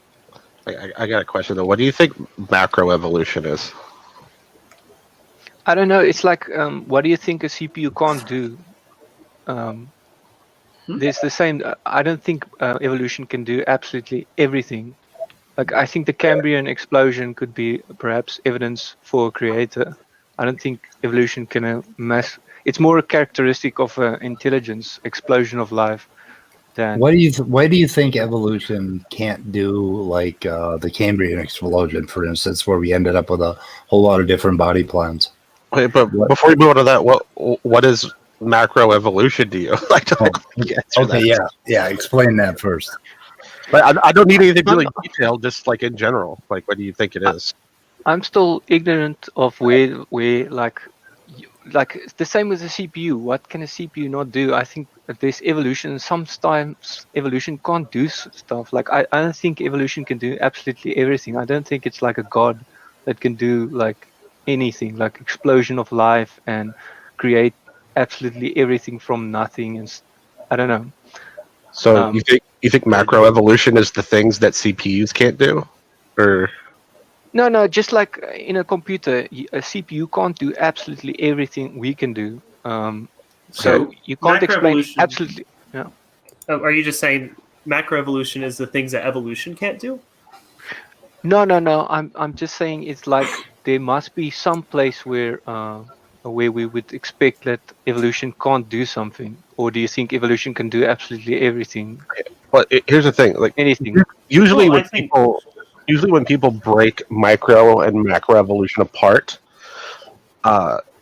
I got a question though. What do you think macroevolution is? I don't know. It's like, what do you think a CPU can't do? There's the same. I don't think evolution can do absolutely everything. Like, I think the Cambrian explosion could be perhaps evidence for a creator. I don't think evolution can It's more a characteristic of intelligence, explosion of life. than. Why do you think evolution can't do like the Cambrian explosion, for instance, where we ended up with a whole lot of different body plans? Wait, but before we move on to that, what is macroevolution to you? I don't answer that. Yeah. Explain that first. But I don't need anything really detailed. Just like in general, like what do you think it is? I'm still ignorant of where like it's the same with the CPU. What can a CPU not do? I think that there's evolution. Sometimes evolution can't do stuff. Like I don't think evolution can do absolutely everything. I don't think it's like a god that can do like anything, like explosion of life and create absolutely everything from nothing. And I don't know. So you think macroevolution is the things that CPUs can't do, or? No, just like in a computer, a CPU can't do absolutely everything we can do. So you can't explain absolutely. Yeah. Oh, are you just saying macroevolution is the things that evolution can't do? No. I'm just saying it's like there must be some place where we would expect that evolution can't do something, or do you think evolution can do absolutely everything? But here's the thing, like anything. Usually when people break micro and macroevolution apart,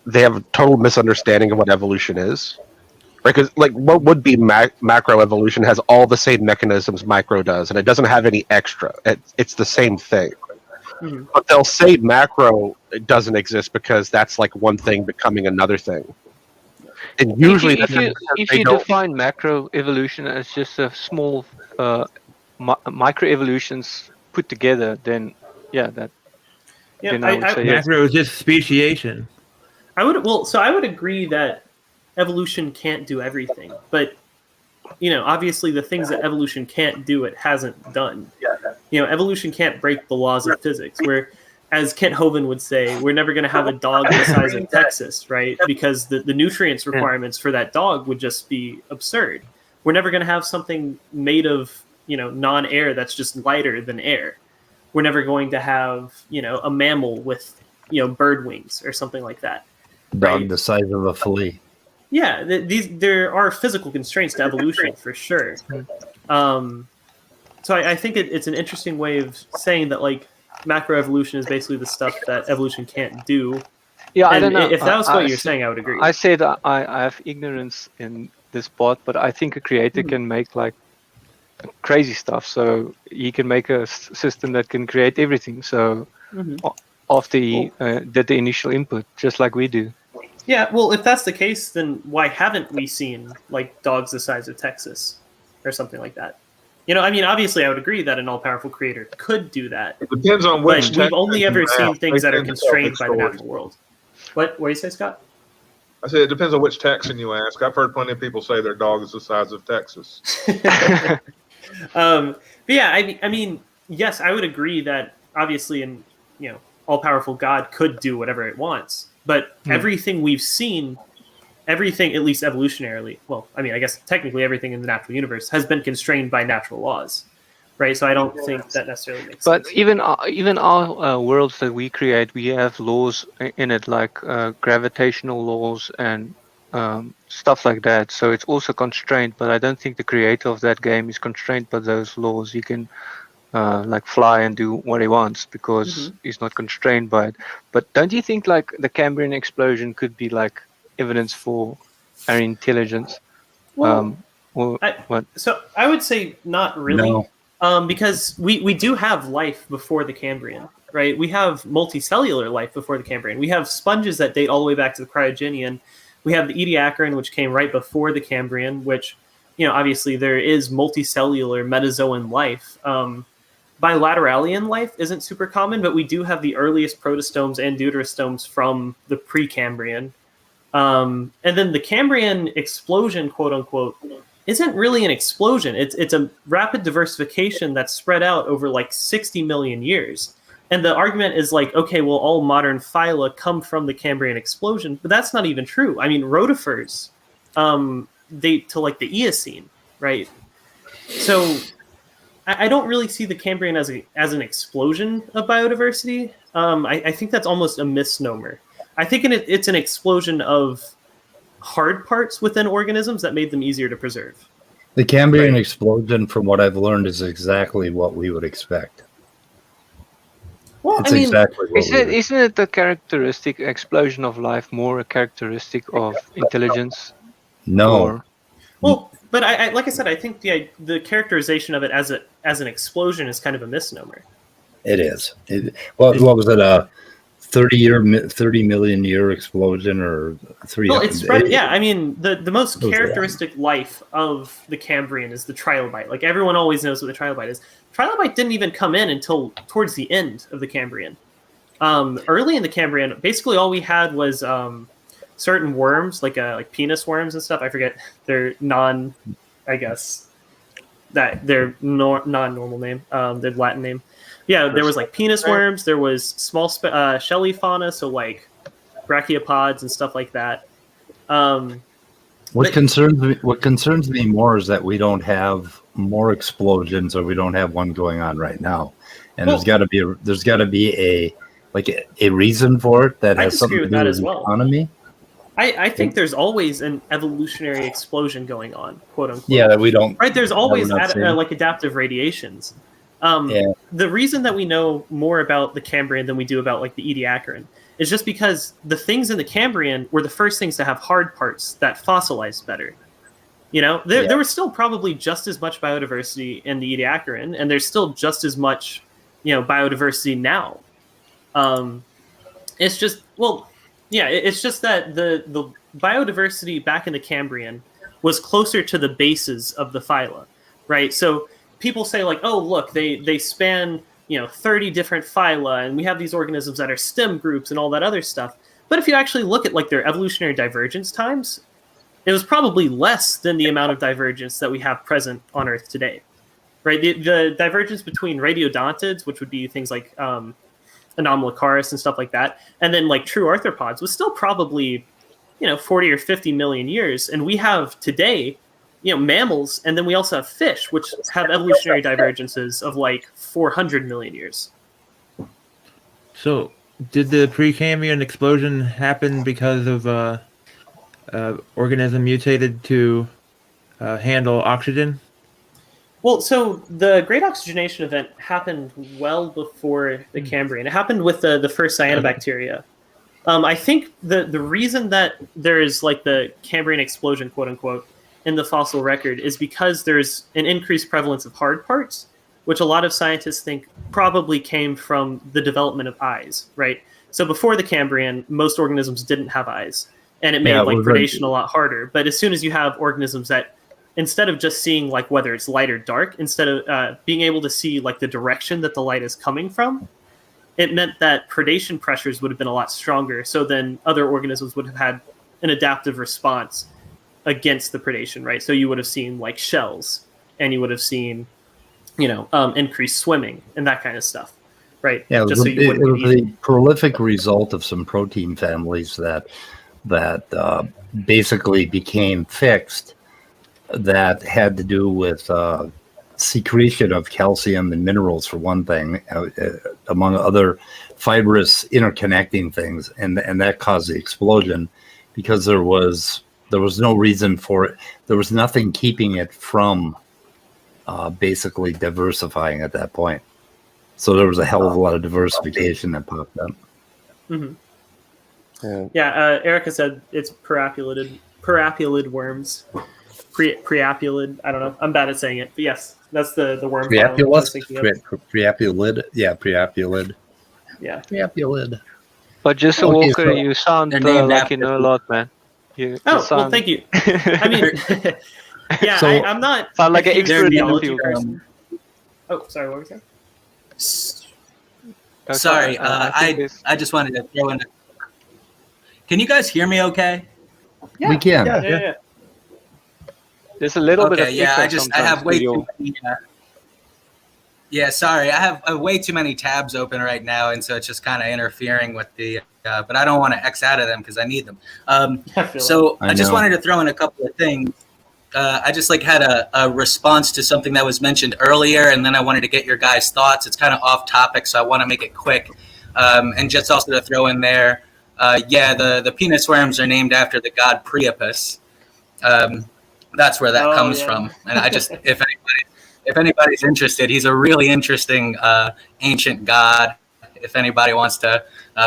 they have a total misunderstanding of what evolution is. Right? Because like what would be macroevolution has all the same mechanisms micro does, and it doesn't have any extra. It's the same thing. Mm-hmm. But they'll say macro doesn't exist because that's like one thing becoming another thing. And usually, if you define macro evolution as just a small micro evolutions put together, then then I would say yes. Macro is just speciation. I would agree that evolution can't do everything, but obviously the things that evolution can't do, it hasn't done. Evolution can't break the laws of physics. Where, as Kent Hovind would say, we're never going to have a dog the size of Texas, right? Because the nutrients requirements for that dog would just be absurd. We're never going to have something made of non-air that's just lighter than air. We're never going to have a mammal with bird wings or something like that. Dog the size of a flea. Yeah, there are physical constraints to evolution for sure. So I think it's an interesting way of saying that like macroevolution is basically the stuff that evolution can't do. Yeah, and I don't know. If that was what you're saying, I would agree. I said I have ignorance in this part, but I think a creator can make like crazy stuff. So he can make a system that can create everything. So after he did the initial input, just like we do. Yeah, well, if that's the case, then why haven't we seen like dogs the size of Texas or something like that? Obviously, I would agree that an all-powerful creator could do that. It depends on which. But we've only ever seen things that are constrained by the natural world. What do you say, Scott? I said it depends on which Texan you ask. I've heard plenty of people say their dog is the size of Texas. But yeah, yes, I would agree that obviously, all-powerful God could do whatever it wants. But everything we've seen, everything, at least evolutionarily, I guess technically everything in the natural universe has been constrained by natural laws, right? So I don't think that necessarily makes sense. But even our worlds that we create, we have laws in it, like gravitational laws and stuff like that. So it's also constrained, but I don't think the creator of that game is constrained by those laws. He can like fly and do what he wants because he's not constrained by it. But don't you think like the Cambrian explosion could be like evidence for our intelligence? So I would say not really, because we do have life before the Cambrian, right? We have multicellular life before the Cambrian. We have sponges that date all the way back to the Cryogenian. We have the Ediacaran, which came right before the Cambrian, which, obviously there is multicellular metazoan life. Bilateralian life isn't super common, but we do have the earliest protostomes and deuterostomes from the Precambrian. And then the Cambrian explosion, quote unquote, isn't really an explosion. It's a rapid diversification that's spread out over like 60 million years. And the argument is like, okay, well, all modern phyla come from the Cambrian explosion, but that's not even true. I mean, rotifers date to like the Eocene, right? So I don't really see the Cambrian as an explosion of biodiversity. I think that's almost a misnomer. I think it's an explosion of hard parts within organisms that made them easier to preserve. The Cambrian explosion, from what I've learned, is exactly what we would expect. Well, It's exactly what Isn't it a characteristic explosion of life more a characteristic of intelligence? No. Or- Well, but I like I said, I think the characterization of it as an explosion is kind of a misnomer. It is. What was it? A 30 million year explosion, or 3? Well, it's spread. Yeah, I mean, the most characteristic life of the Cambrian is the trilobite. Like, everyone always knows what the trilobite is. Trilobite didn't even come in until towards the end of the Cambrian. Early in the Cambrian, basically all we had was certain worms, like penis worms and stuff. I forget their I guess that their non-normal name, their Latin name. Yeah, there was like penis worms. There was small shelly fauna, so like brachiopods and stuff like that. What concerns me more is that we don't have more explosions, or we don't have one going on right now. And there's got to be a reason for it that has something to do with the economy. I think there's always an evolutionary explosion going on, quote unquote. Yeah, that we don't. Right, there's always seeing. like adaptive radiations. The reason that we know more about the Cambrian than we do about like the Ediacaran is just because the things in the Cambrian were the first things to have hard parts that fossilized better. You know, there was still probably just as much biodiversity in the Ediacaran, and there's still just as much, biodiversity now. It's just, it's just that the biodiversity back in the Cambrian was closer to the bases of the phyla, right? So people say like, oh, look, they span 30 different phyla, and we have these organisms that are stem groups and all that other stuff. But if you actually look at like their evolutionary divergence times, it was probably less than the amount of divergence that we have present on Earth today, right? The divergence between radiodontids, which would be things like Anomalocaris and stuff like that, and then like true arthropods, was still probably 40 or 50 million years, and we have today mammals, and then we also have fish, which have evolutionary divergences of like 400 million years. So, did the Precambrian explosion happen because of organism mutated to handle oxygen? Well, so the Great Oxygenation Event happened well before the Cambrian. It happened with the first cyanobacteria. I think the reason that there is like the Cambrian explosion, quote unquote, in the fossil record is because there's an increased prevalence of hard parts, which a lot of scientists think probably came from the development of eyes, right? So before the Cambrian, most organisms didn't have eyes, and it made predation a lot harder. But as soon as you have organisms that, instead of just seeing like whether it's light or dark, instead of being able to see like the direction that the light is coming from, it meant that predation pressures would have been a lot stronger. So then other organisms would have had an adaptive response against the predation, right? So you would have seen like shells, and you would have seen, increased swimming and that kind of stuff, right? Yeah, it was a prolific result of some protein families that basically became fixed, that had to do with secretion of calcium and minerals, for one thing, among other fibrous interconnecting things, and that caused the explosion because there was no reason for it. There was nothing keeping it from basically diversifying at that point. So there was a hell of a lot of diversification that popped up. Mm-hmm. Erica said it's parapulid worms. Preapulid. I don't know. I'm bad at saying it, but yes, that's the worm. Preapulid. Preapulid. Yeah, preapulid. Yeah, preapulid. But just Walker, you sound like you know a lot, man. Well, thank you. I mean, yeah, so, I'm not sound like an expert biology person. Oh, sorry, what were you saying? Sorry, I just wanted to throw in. Can you guys hear me? Okay. Yeah, we can. Yeah. There's a little bit of I have way too many. Sorry, I have way too many tabs open right now, and so it's just kind of interfering with the. But I don't want to X out of them because I need them. I just wanted to throw in a couple of things. I just had a response to something that was mentioned earlier, and then I wanted to get your guys' thoughts. It's kind of off topic, so I want to make it quick. And just also to throw in there, the penis worms are named after the god Priapus. That's where that comes from. And I just, if anybody's interested, he's a really interesting ancient god. If anybody wants to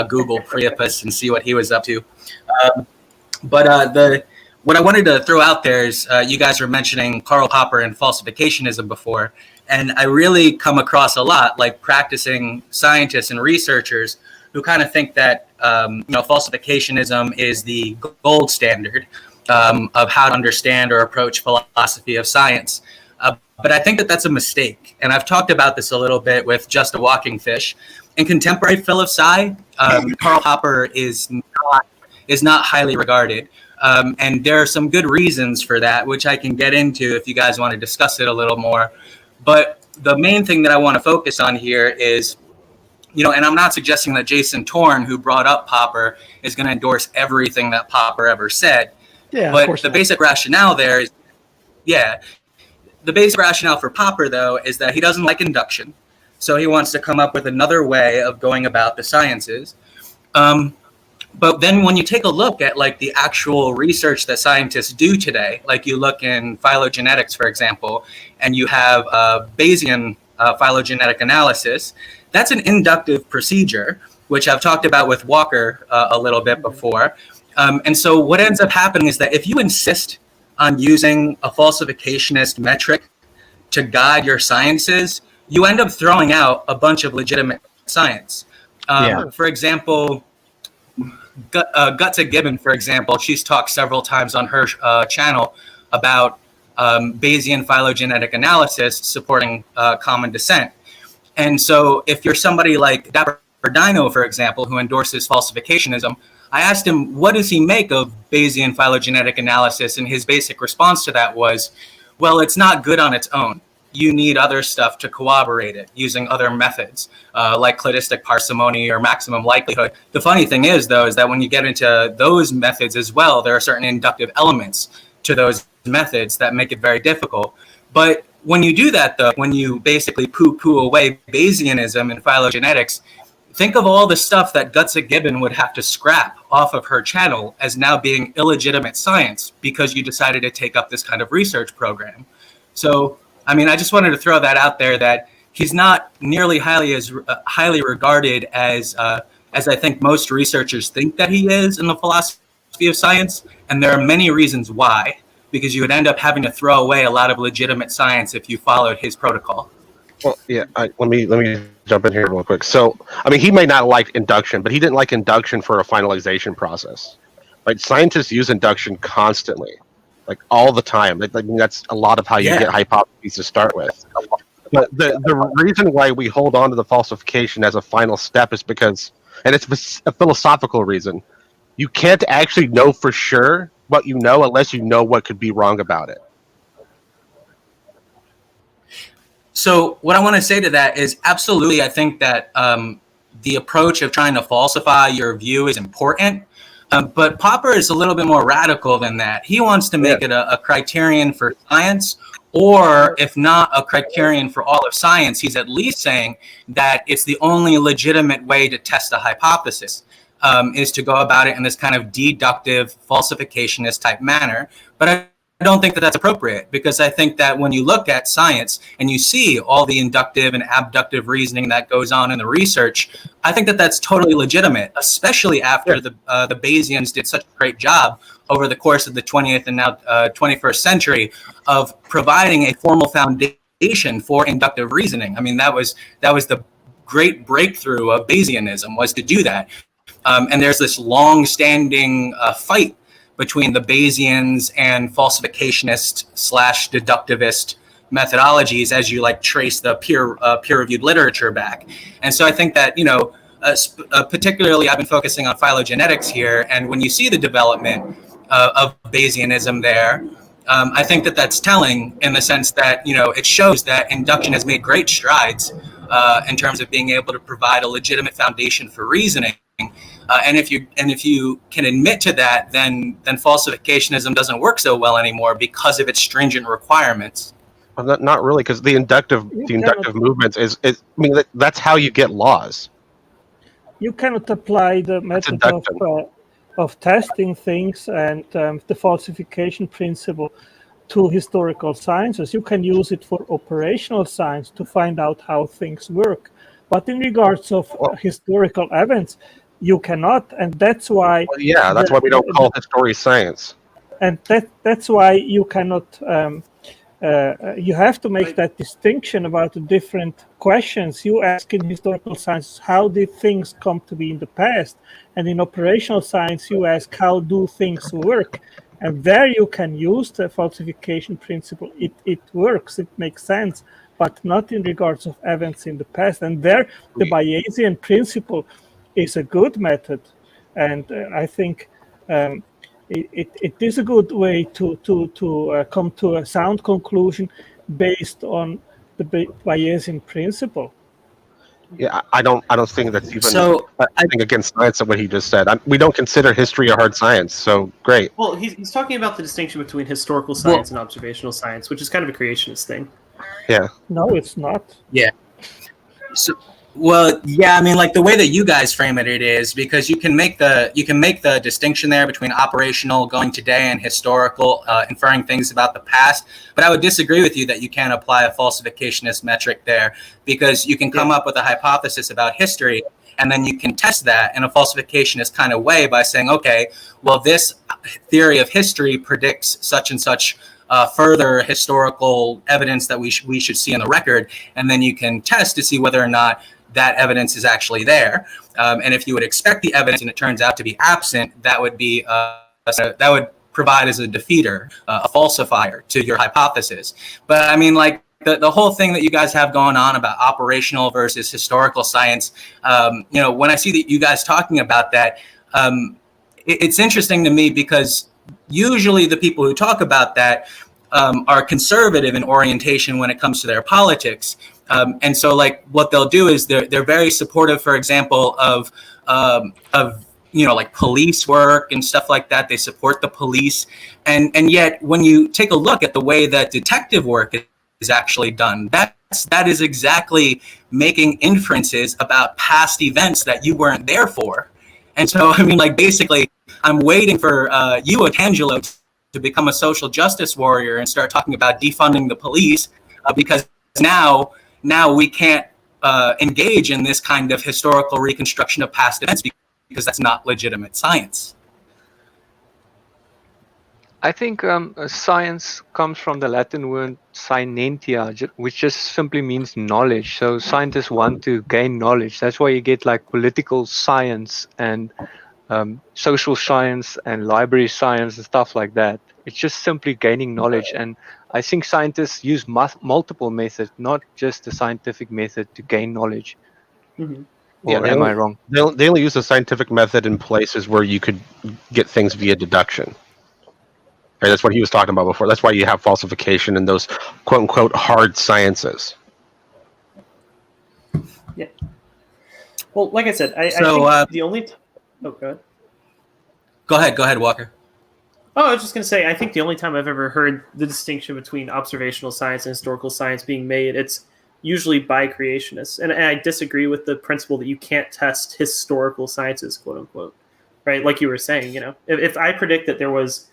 Google Priapus and see what he was up to. What I wanted to throw out there is you guys were mentioning Karl Popper and falsificationism before, and I really come across a lot like practicing scientists and researchers who kind of think that falsificationism is the gold standard of how to understand or approach philosophy of science. But I think that that's a mistake, and I've talked about this a little bit with Just a Walking Fish. In contemporary Phil of Sci, Karl Popper is not highly regarded. And there are some good reasons for that, which I can get into if you guys want to discuss it a little more. But the main thing that I want to focus on here is, and I'm not suggesting that Jason Torn, who brought up Popper, is going to endorse everything that Popper ever said. Yeah, but the basic rationale there is, the basic rationale for Popper, though, is that he doesn't like induction. So he wants to come up with another way of going about the sciences. But then when you take a look at like the actual research that scientists do today, like you look in phylogenetics, for example, and you have Bayesian phylogenetic analysis, that's an inductive procedure, which I've talked about with Walker a little bit before. And so what ends up happening is that if you insist on using a falsificationist metric to guide your sciences, you end up throwing out a bunch of legitimate science. For example, Gutsa Gibbon, for example, she's talked several times on her channel about Bayesian phylogenetic analysis supporting common descent. And so if you're somebody like Dapper Dino, for example, who endorses falsificationism, I asked him, what does he make of Bayesian phylogenetic analysis? And his basic response to that was, well, it's not good on its own. You need other stuff to corroborate it using other methods like cladistic parsimony or maximum likelihood. The funny thing is, though, is that when you get into those methods as well, there are certain inductive elements to those methods that make it very difficult. But when you do that, though, when you basically poo-poo away Bayesianism and phylogenetics, think of all the stuff that Gutsa Gibbon would have to scrap off of her channel as now being illegitimate science because you decided to take up this kind of research program. So, I mean, I just wanted to throw that out there that he's not nearly highly regarded as I think most researchers think that he is in the philosophy of science. And there are many reasons why, because you would end up having to throw away a lot of legitimate science if you followed his protocol. Well, yeah, let me jump in here real quick. So, I mean, he may not like induction, but he didn't like induction for a finalization process. Like, scientists use induction constantly, like all the time. I mean, that's a lot of how you get hypotheses to start with. But the reason why we hold on to the falsification as a final step is because, and it's a philosophical reason, you can't actually know for sure what you know unless you know what could be wrong about it. So what I want to say to that is absolutely, I think that the approach of trying to falsify your view is important. But Popper is a little bit more radical than that. He wants to make it a criterion for science, or if not a criterion for all of science, he's at least saying that it's the only legitimate way to test a hypothesis, is to go about it in this kind of deductive, falsificationist type manner. But I don't think that that's appropriate, because I think that when you look at science and you see all the inductive and abductive reasoning that goes on in the research, I think that that's totally legitimate, especially after the Bayesians did such a great job over the course of the 20th and now 21st century of providing a formal foundation for inductive reasoning. I mean, that was the great breakthrough of Bayesianism, was to do that. And there's this long-standing fight between the Bayesians and falsificationist / deductivist methodologies as you like trace the peer-reviewed literature back. And so I think that, particularly I've been focusing on phylogenetics here, and when you see the development of Bayesianism there, I think that that's telling in the sense that, it shows that induction has made great strides in terms of being able to provide a legitimate foundation for reasoning. And if you can admit to that, then falsificationism doesn't work so well anymore because of its stringent requirements. Well, not really, because the inductive movements that's how you get laws. You cannot apply the method of testing things and the falsification principle to historical sciences. You can use it for operational science to find out how things work. But in regards of historical events, you cannot, and that's why. Well, yeah, that's why we don't call history science. And that's why you cannot. You have to make that distinction about the different questions you ask in historical science. How did things come to be in the past? And in operational science, you ask how do things work? And there you can use the falsification principle. It works. It makes sense, but not in regards of events in the past. And there, the Bayesian principle is a good method, and I think it is a good way to come to a sound conclusion based on the Bayesian principle. Yeah, I don't think that's even. So I think against science of what he just said. We don't consider history a hard science. So great. Well, he's talking about the distinction between historical science and observational science, which is kind of a creationist thing. Yeah. No, it's not. Yeah. So, well, yeah, I mean, like the way that you guys frame it is because you can make the distinction there between operational, going today, and historical, inferring things about the past. But I would disagree with you that you can't apply a falsificationist metric there, because you can come up with a hypothesis about history, and then you can test that in a falsificationist kind of way by saying, okay, well, this theory of history predicts such and such further historical evidence that we should see in the record, and then you can test to see whether or not that evidence is actually there. And if you would expect the evidence and it turns out to be absent, that would be that would provide as a defeater, a falsifier to your hypothesis. But I mean, like the whole thing that you guys have going on about operational versus historical science, you know, when I see that you guys talking about that, it's interesting to me because usually the people who talk about that are conservative in orientation when it comes to their politics. And so like what they'll do is they're very supportive, for example, of you know, like police work and stuff like that. They support the police. And yet when you take a look at the way that detective work is actually done, that is exactly making inferences about past events that you weren't there for. And so, I mean, like basically I'm waiting for you, Angelo, to become a social justice warrior and start talking about defunding the police because now we can't engage in this kind of historical reconstruction of past events because that's not legitimate science. I think science comes from the Latin word scientia, which just simply means knowledge. So scientists want to gain knowledge. That's why you get like political science and social science and library science and stuff like that. It's just simply gaining knowledge. And I think scientists use multiple methods, not just the scientific method to gain knowledge. Mm-hmm. Or am I wrong? They only use the scientific method in places where you could get things via deduction. Right, that's what he was talking about before. That's why you have falsification in those quote unquote hard sciences. Yeah. Well, like I said, I think the only go ahead, Walker. Oh, I was just going to say, I think the only time I've ever heard the distinction between observational science and historical science being made, it's usually by creationists. And I disagree with the principle that you can't test historical sciences, quote unquote, right? Like you were saying, you know, if I predict that there was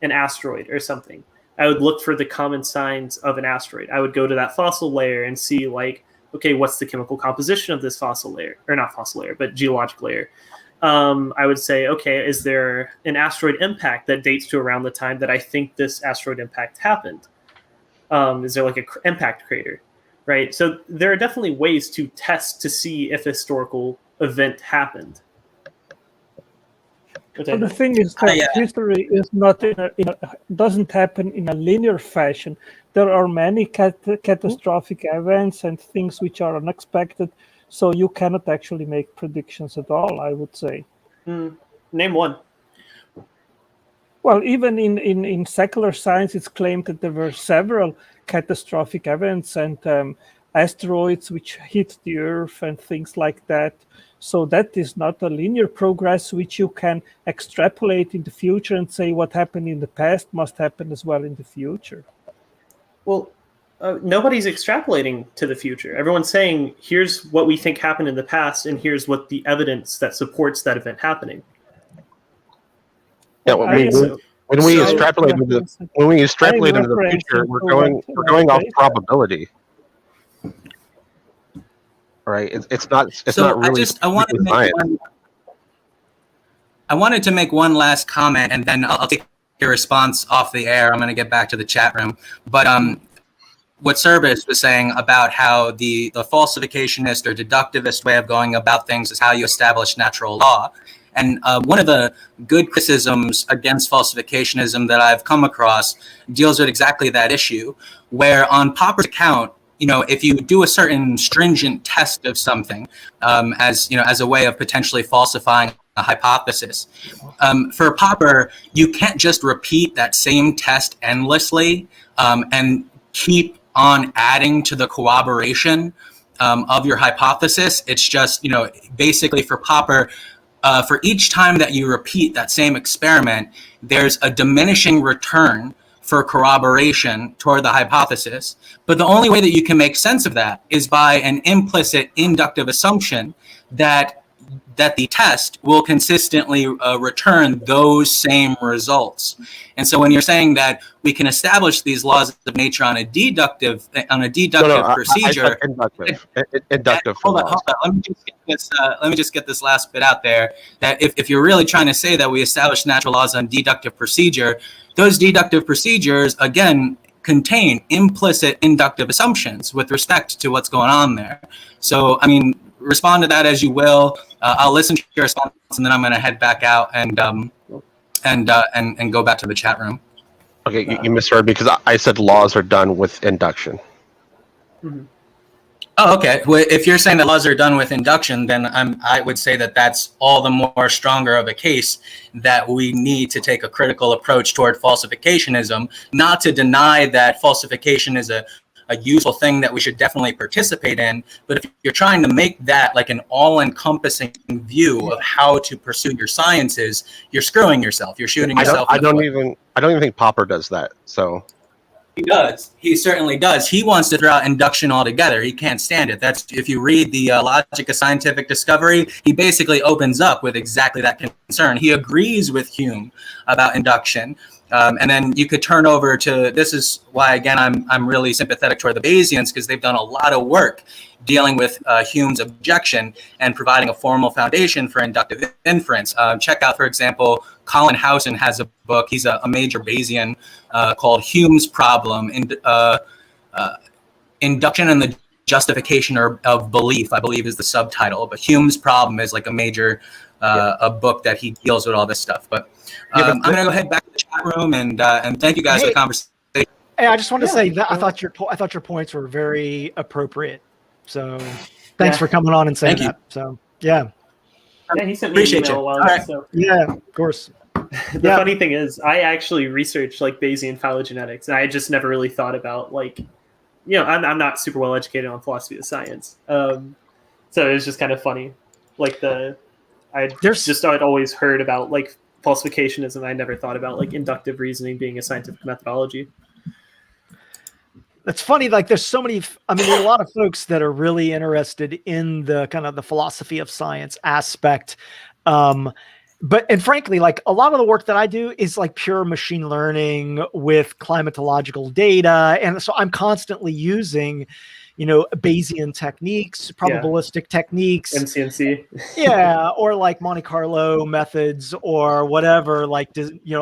an asteroid or something, I would look for the common signs of an asteroid. I would go to that fossil layer and see like, okay, what's the chemical composition of this fossil layer, or not fossil layer, but geologic layer. I would say, okay, is there an asteroid impact that dates to around the time that I think this asteroid impact happened? Is there like an impact crater, right? So there are definitely ways to test to see if a historical event happened. But the thing is that history is not doesn't happen in a linear fashion. There are many catastrophic events and things which are unexpected. So you cannot actually make predictions at all, I would say. Name one. Well, even in secular science, it's claimed that there were several catastrophic events and asteroids which hit the Earth and things like that. So that is not a linear progress which you can extrapolate in the future and say what happened in the past must happen as well in the future. Well, nobody's extrapolating to the future. Everyone's saying, here's what we think happened in the past, and here's what the evidence that supports that event happening. Yeah, well, When we extrapolate into the future, we're going off probability. Right? It's not really. I wanted to make one last comment, and then I'll take your response off the air. I'm going to get back to the chat room, but what Service was saying about how the falsificationist or deductivist way of going about things is how you establish natural law. And one of the good criticisms against falsificationism that I've come across deals with exactly that issue, where on Popper's account, if you do a certain stringent test of something, as a way of potentially falsifying a hypothesis, for Popper, you can't just repeat that same test endlessly and keep on adding to the corroboration of your hypothesis. It's just, basically for Popper, for each time that you repeat that same experiment, there's a diminishing return for corroboration toward the hypothesis. But the only way that you can make sense of that is by an implicit inductive assumption that the test will consistently return those same results. And so when you're saying that we can establish these laws of nature on a deductive procedure, inductive. Hold on. Let me just get this last bit out there. That if you're really trying to say that we establish natural laws on deductive procedure, those deductive procedures again contain implicit inductive assumptions with respect to what's going on there. So respond to that as you will. I'll listen to your response, and then I'm going to head back out and go back to the chat room. Okay, you misheard me because I said laws are done with induction. Mm-hmm. Oh, okay. Well, if you're saying that laws are done with induction, then I would say that that's all the more stronger of a case that we need to take a critical approach toward falsificationism, not to deny that falsification is a useful thing that we should definitely participate in. But if you're trying to make that like an all-encompassing view of how to pursue your sciences, you're screwing yourself. You're shooting yourself. I don't even think Popper does that. So he does. He certainly does. He wants to throw out induction altogether. He can't stand it. That's if you read the Logic of Scientific Discovery, he basically opens up with exactly that concern. He agrees with Hume about induction. And then you could turn over to, this is why, again, I'm really sympathetic toward the Bayesians, because they've done a lot of work dealing with Hume's objection and providing a formal foundation for inductive inference. Check out, for example, Colin Howson has a book. He's a major Bayesian called Hume's Problem, Induction and the Justification of Belief, I believe is the subtitle. But Hume's Problem is like a major a book that he deals with all this stuff. But I'm going to go head back to the chat room and thank you guys for the conversation. Hey, I just want to say that I thought your points were very appropriate. So thanks for coming on and saying that. So yeah, he sent me an email a while ago. So. Yeah, of course. The funny thing is, I actually researched like Bayesian phylogenetics, and I had just never really thought about I'm not super well educated on philosophy of science. So it was just kind of funny. I'd always heard about like falsificationism. I never thought about like inductive reasoning being a scientific methodology. It's funny, like there's so many, there's a lot of folks that are really interested in the kind of the philosophy of science aspect. And frankly, like a lot of the work that I do is like pure machine learning with climatological data. And so I'm constantly using, Bayesian techniques, probabilistic techniques, MCNC. Or like Monte Carlo methods or whatever, like,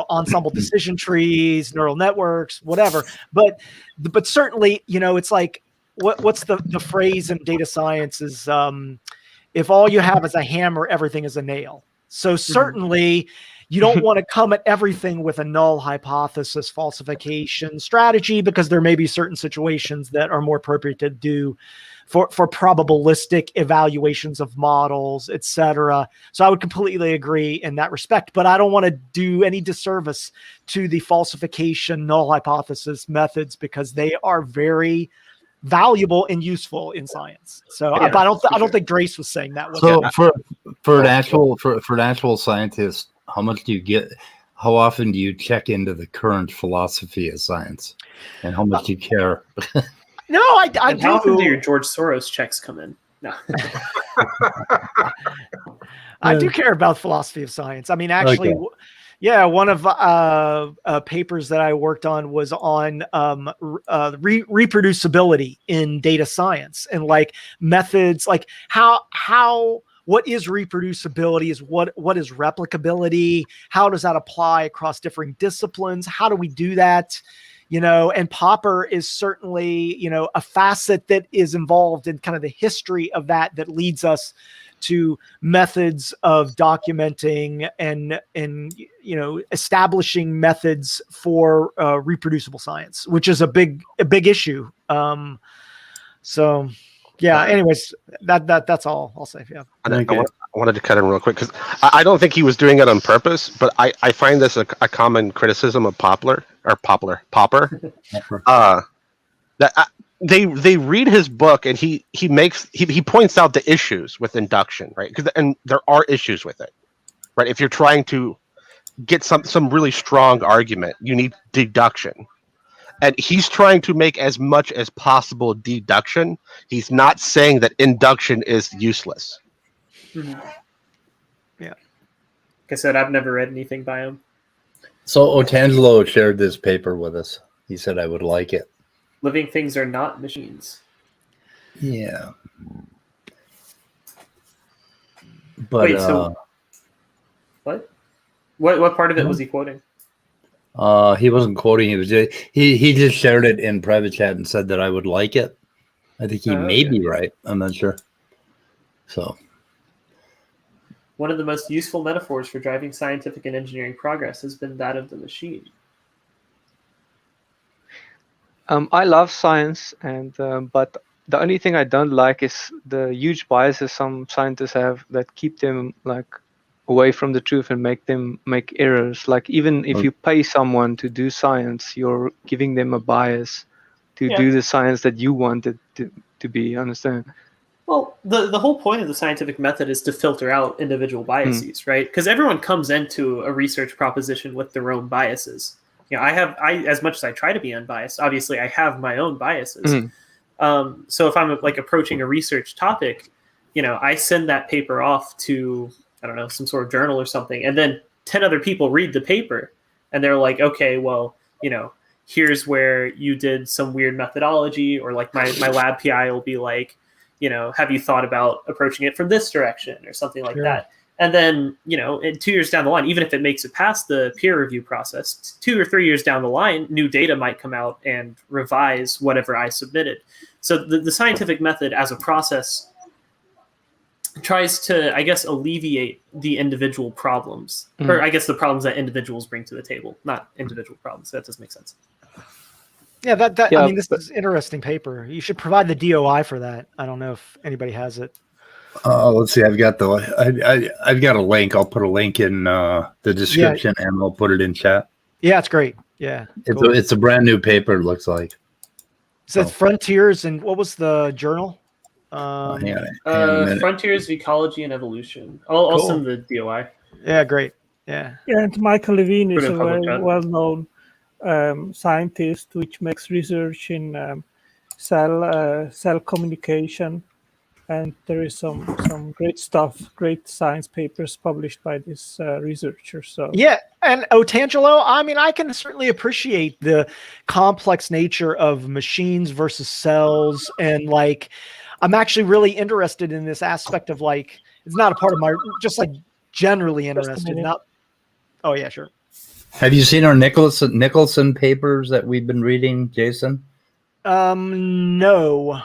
ensemble decision trees, neural networks, whatever. But certainly, it's like, what's the phrase in data science is, if all you have is a hammer, everything is a nail. So certainly you don't want to come at everything with a null hypothesis falsification strategy, because there may be certain situations that are more appropriate to do for probabilistic evaluations of models, etc. So I would completely agree in that respect, but I don't want to do any disservice to the falsification null hypothesis methods, because they are very valuable and useful in science. So I don't think Grace was saying that. So for an actual scientist, how often do you check into the current philosophy of science, and how much do you care? No, I do. How often do your George Soros checks come in? No. I do care about philosophy of science. Actually, Yeah, one of papers that I worked on was on reproducibility in data science and like methods, like what is reproducibility, is what is replicability, how does that apply across different disciplines, how do we do that? You know, and Popper is certainly, you know, a facet that is involved in kind of the history of that leads us to methods of documenting and you know, establishing methods for reproducible science, which is a big issue. So yeah, anyways, that's all I'll say. Yeah. I wanted to cut in real quick because I don't think he was doing it on purpose, but I find this a common criticism of Popper. That they read his book and he points out the issues with induction, right? And there are issues with it, right? If you're trying to get some really strong argument, you need deduction. And he's trying to make as much as possible deduction. He's not saying that induction is useless. Mm-hmm. Yeah. Like I said, I've never read anything by him. So Otangelo shared this paper with us. He said I would like it. Living things are not machines. Yeah. But wait, so what part of it was he quoting? He wasn't quoting. He just shared it in private chat and said that I would like it. I think he may be right. I'm not sure. So one of the most useful metaphors for driving scientific and engineering progress has been that of the machine. I love science, and but the only thing I don't like is the huge biases some scientists have that keep them like away from the truth and make them make errors. Like even if you pay someone to do science, you're giving them a bias to do the science that you want it to be. Understand? Well, the whole point of the scientific method is to filter out individual biases, right? Because everyone comes into a research proposition with their own biases. You know, I as much as I try to be unbiased, obviously I have my own biases. So if I'm like approaching a research topic, you know, I send that paper off to, I don't know, some sort of journal or something, and then 10 other people read the paper and they're like, okay, well, you know, here's where you did some weird methodology, or like my lab PI will be like, you know, have you thought about approaching it from this direction or something like that? And then, you know, 2 years down the line, even if it makes it past the peer review process, 2 or 3 years down the line, new data might come out and revise whatever I submitted. So the scientific method as a process tries to, I guess, alleviate the individual problems, or I guess the problems that individuals bring to the table, not individual problems. That doesn't make sense. Yeah, I mean, this is interesting paper. You should provide the DOI for that. I don't know if anybody has it. Let's see. I've got I've got a link. I'll put a link in the description and I'll put it in chat. Yeah, it's great. Yeah, it's a brand new paper. It looks like. It says Frontiers, and what was the journal? Frontiers of Ecology and Evolution. I'll send the DOI. Yeah, great. Yeah. Yeah, and Michael Levine is a very well-known scientist which makes research in cell communication, and there is some great stuff, great science papers published by this researcher. So yeah, and Otangelo, I mean, I can certainly appreciate the complex nature of machines versus cells, and like, I'm actually really interested in this aspect of like, it's not a part of my, just like generally interested. Not. Oh yeah, sure. Have you seen our Nicholson papers that we've been reading, Jason? No.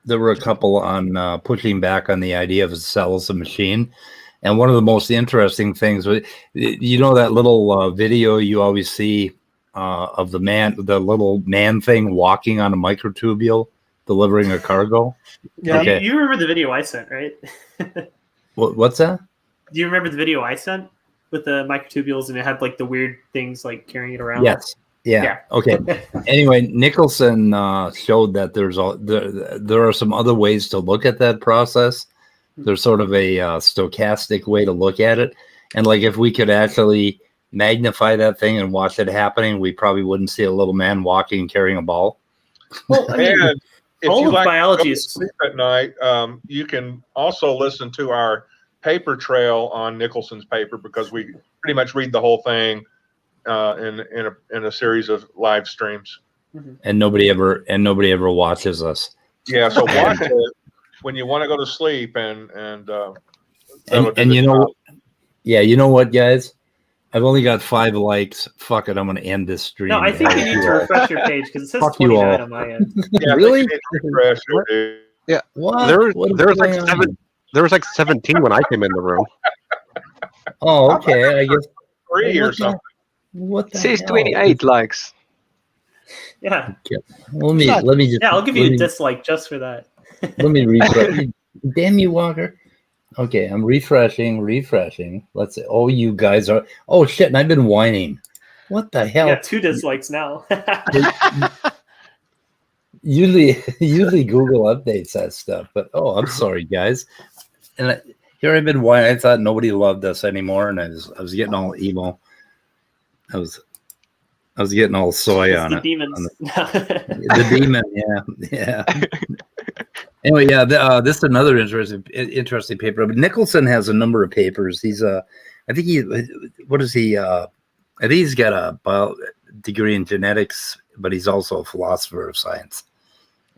There were a couple on pushing back on the idea of a cell as a machine. And one of the most interesting things, you know, that little video you always see of the little man thing walking on a microtubule delivering a cargo? Yeah, okay. You remember the video I sent, right? What's that? Do you remember the video I sent with the microtubules, and it had like the weird things like carrying it around? Yes. Yeah. Okay. Anyway, Nicholson showed that there are some other ways to look at that process. There's sort of a stochastic way to look at it, and like if we could actually magnify that thing and watch it happening, we probably wouldn't see a little man walking carrying a ball. Well, I mean, and if all you of like biology to is sleep at night, you can also listen to our paper trail on Nicholson's paper, because we pretty much read the whole thing in a series of live streams. And nobody ever watches us. Yeah, so watch it when you want to go to sleep, and you know, yeah, you know what, guys? I've only got 5 likes. Fuck it, I'm going to end this stream. No, I think you need to refresh your page because it says Fuck you 29 all. on my end. Yeah, Really? Yeah. What? There What is was like going on? 7. There was like 17 when I came in the room. Oh, okay. I guess 3 or what the- something. What the It says hell? 28 likes. Yeah. Let me just. Yeah, I'll give let you a me- dislike just for that. Let me refresh. Damn you, Walker. Okay, I'm refreshing. Let's see. Oh, you guys are. Oh shit! And I've been whining. What the You hell? got 2 dislikes now. Usually Google updates that stuff, but I'm sorry, guys. And here I've been whining. I thought nobody loved us anymore, and I was getting all emo. I was getting all soy It's on the it. demons. The demon, yeah. Anyway, yeah, this is another interesting paper. But Nicholson has a number of papers. He's I think what is he? I think he's got a degree in genetics, but he's also a philosopher of science,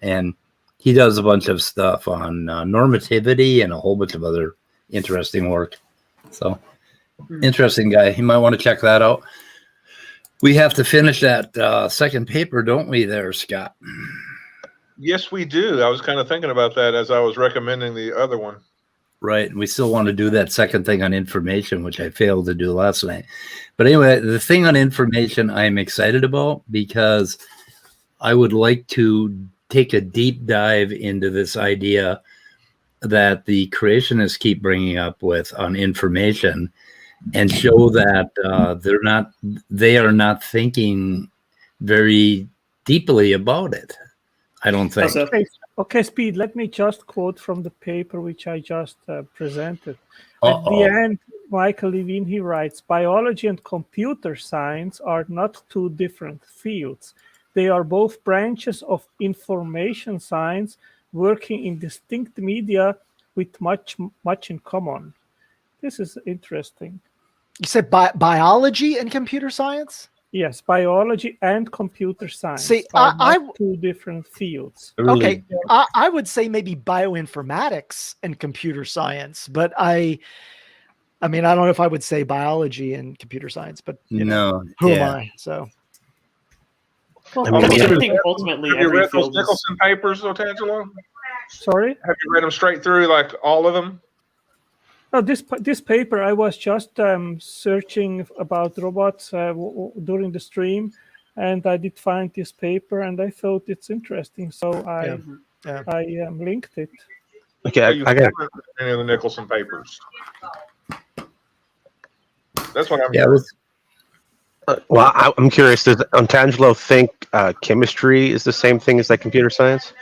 and he does a bunch of stuff on normativity and a whole bunch of other interesting work. So, interesting guy. You might want to check that out. We have to finish that second paper, don't we, there, Scott? Yes, we do. I was kind of thinking about that as I was recommending the other one. Right. And we still want to do that second thing on information, which I failed to do last night. But anyway, the thing on information I'm excited about because I would like to take a deep dive into this idea that the creationists keep bringing up with on information and show that they are not thinking very deeply about it. I don't think. Okay, Speed, let me just quote from the paper which I just presented. At the end, Michael Levine, he writes, biology and computer science are not 2 different fields. They are both branches of information science working in distinct media with much in common. This is interesting. You said biology and computer science? Yes, biology and computer science. See, are not 2 different fields. Okay, I would say maybe bioinformatics and computer science, but I mean, I don't know if I would say biology and computer science, but who am I? So, I think ultimately have you every read those field is... Nicholson papers, Otangelo? Sorry? Have you read them straight through, like all of them? Oh, this paper, I was just searching about robots during the stream, and I did find this paper, and I thought it's interesting, so I linked it. Okay, So you haven't read any of the Nicholson papers. That's what I'm hearing. Well, I'm curious. Does Otangelo think chemistry is the same thing as like computer science?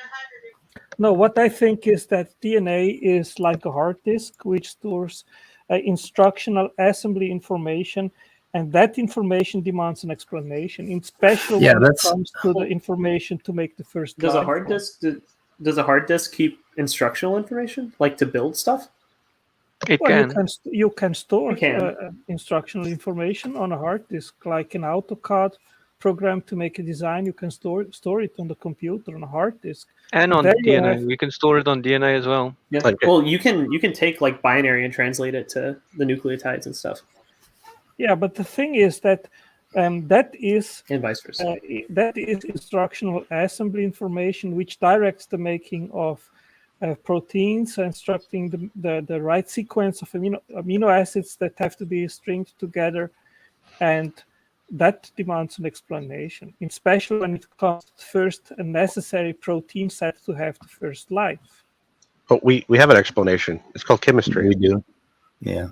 No, what I think is that DNA is like a hard disk which stores instructional assembly information, and that information demands an explanation, in special when it comes to the information to make the first. Does a hard disk keep instructional information, like to build stuff? You can store instructional information on a hard disk, like an AutoCAD program to make a design. You can store it on the computer on a hard disk. And on DNA, you can store it on DNA as well. Yeah. Well, you can take like binary and translate it to the nucleotides and stuff. Yeah, but the thing is that that is and vice versa. That is instructional assembly information which directs the making of proteins, instructing the right sequence of amino acids that have to be stringed together, and that demands an explanation, especially when it comes to first a necessary protein set to have the first life. But we have an explanation. It's called chemistry. We do. Yeah.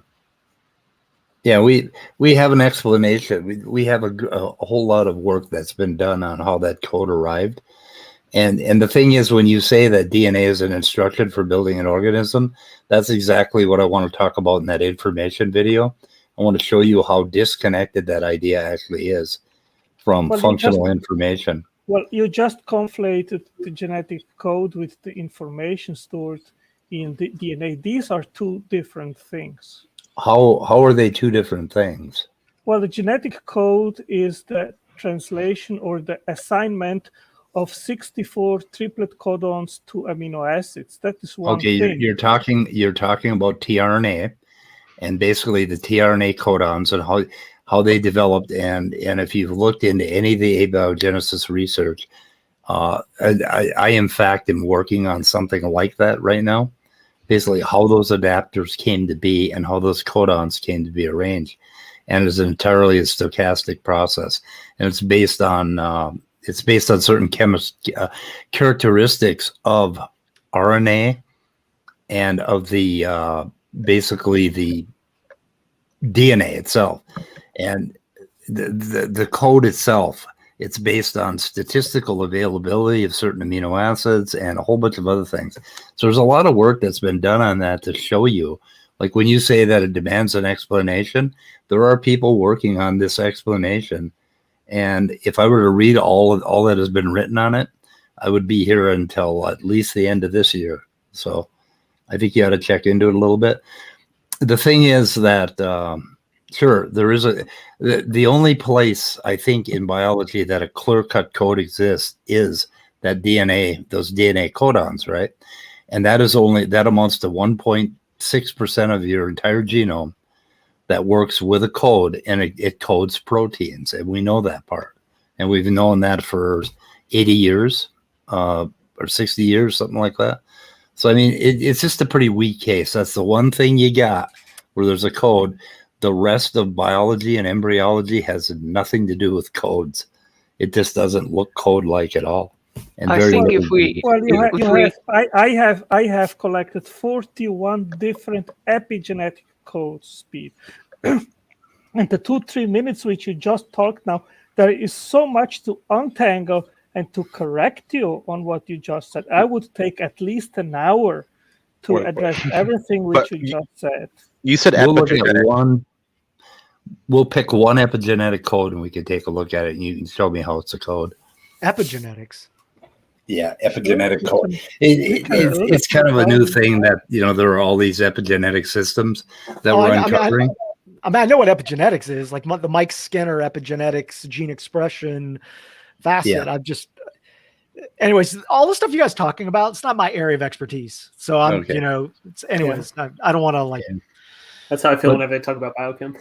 Yeah, we have an explanation. We have a whole lot of work that's been done on how that code arrived. And the thing is, when you say that DNA is an instruction for building an organism, that's exactly what I want to talk about in that information video. I want to show you how disconnected that idea actually is from functional information. Well, you just conflated the genetic code with the information stored in the DNA. These are 2 different things. How are they two different things? Well, the genetic code is the translation or the assignment of 64 triplet codons to amino acids. That is one Okay, thing. you're talking about tRNA, and basically the tRNA codons and how they developed. And if you've looked into any of the abiogenesis research, I in fact am working on something like that right now. Basically, how those adapters came to be and how those codons came to be arranged, and it's entirely a stochastic process, and it's based on certain characteristics of RNA and of the basically the DNA itself, and the code itself. It's based on statistical availability of certain amino acids and a whole bunch of other things. So there's a lot of work that's been done on that to show you, like when you say that it demands an explanation, there are people working on this explanation. And if I were to read all that has been written on it, I would be here until at least the end of this year. So I think you ought to check into it a little bit. The thing is that, sure, there is the only place I think in biology that a clear-cut code exists is that DNA, those DNA codons, right? And that amounts to 1.6% of your entire genome that works with a code, and it codes proteins, and we know that part. And we've known that for 80 years or 60 years, something like that. So, I mean, it's just a pretty weak case. That's the one thing you got where there's a code. The rest of biology and embryology has nothing to do with codes. It just doesn't look code-like at all. And I think if we, I have collected 41 different epigenetic codes, Speed. And the 2-3 minutes which you just talked now, there is so much to untangle and to correct you on what you just said. I would take at least an hour to address everything which you just said. You said epigenetic. We'll pick one epigenetic code and we can take a look at it, and you can show me how it's a code. Epigenetics. Yeah, epigenetic code. It's kind of a new thing that, there are all these epigenetic systems that we're uncovering. I know what epigenetics is, like the Mike Skinner epigenetics, gene expression facet. Yeah. Anyways, all the stuff you guys talking about, it's not my area of expertise. So I'm, Okay. I don't want to like. That's how I feel whenever I talk about biochem.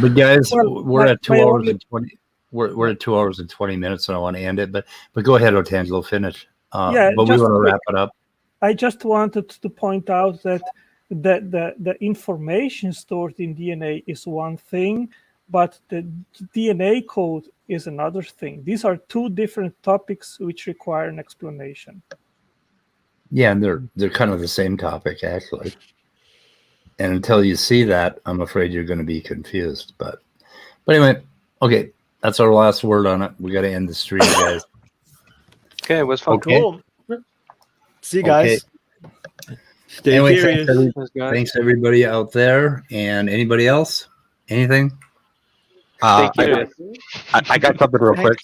But guys, we're at 2 hours and 20. We're at 2 hours and 20 minutes, and I want to end it. But go ahead, Otangelo, finish. But we want to wrap it up. I just wanted to point out that the information stored in DNA is one thing, but the DNA code is another thing. These are two different topics which require an explanation. Yeah, and they're kind of the same topic, actually. And until you see that, I'm afraid you're going to be confused. But anyway, okay, that's our last word on it. We got to end the stream, guys. Okay, it was fun. Okay. Cool. See you guys. Stay Anyway, curious. thanks everybody out there. And anybody else? Anything? I got something real quick.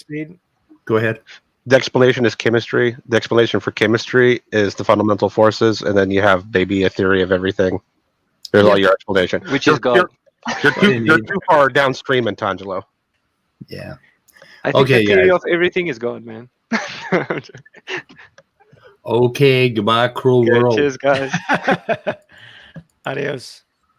Go ahead. The explanation is chemistry. The explanation for chemistry is the fundamental forces, and then you have maybe a theory of everything. There's all your explanation. Which is God. You're too far downstream, Antangelo. Yeah. I think Okay, the theory guys. of everything is God, man. Okay, goodbye, cruel world. Cheers, guys. Adios.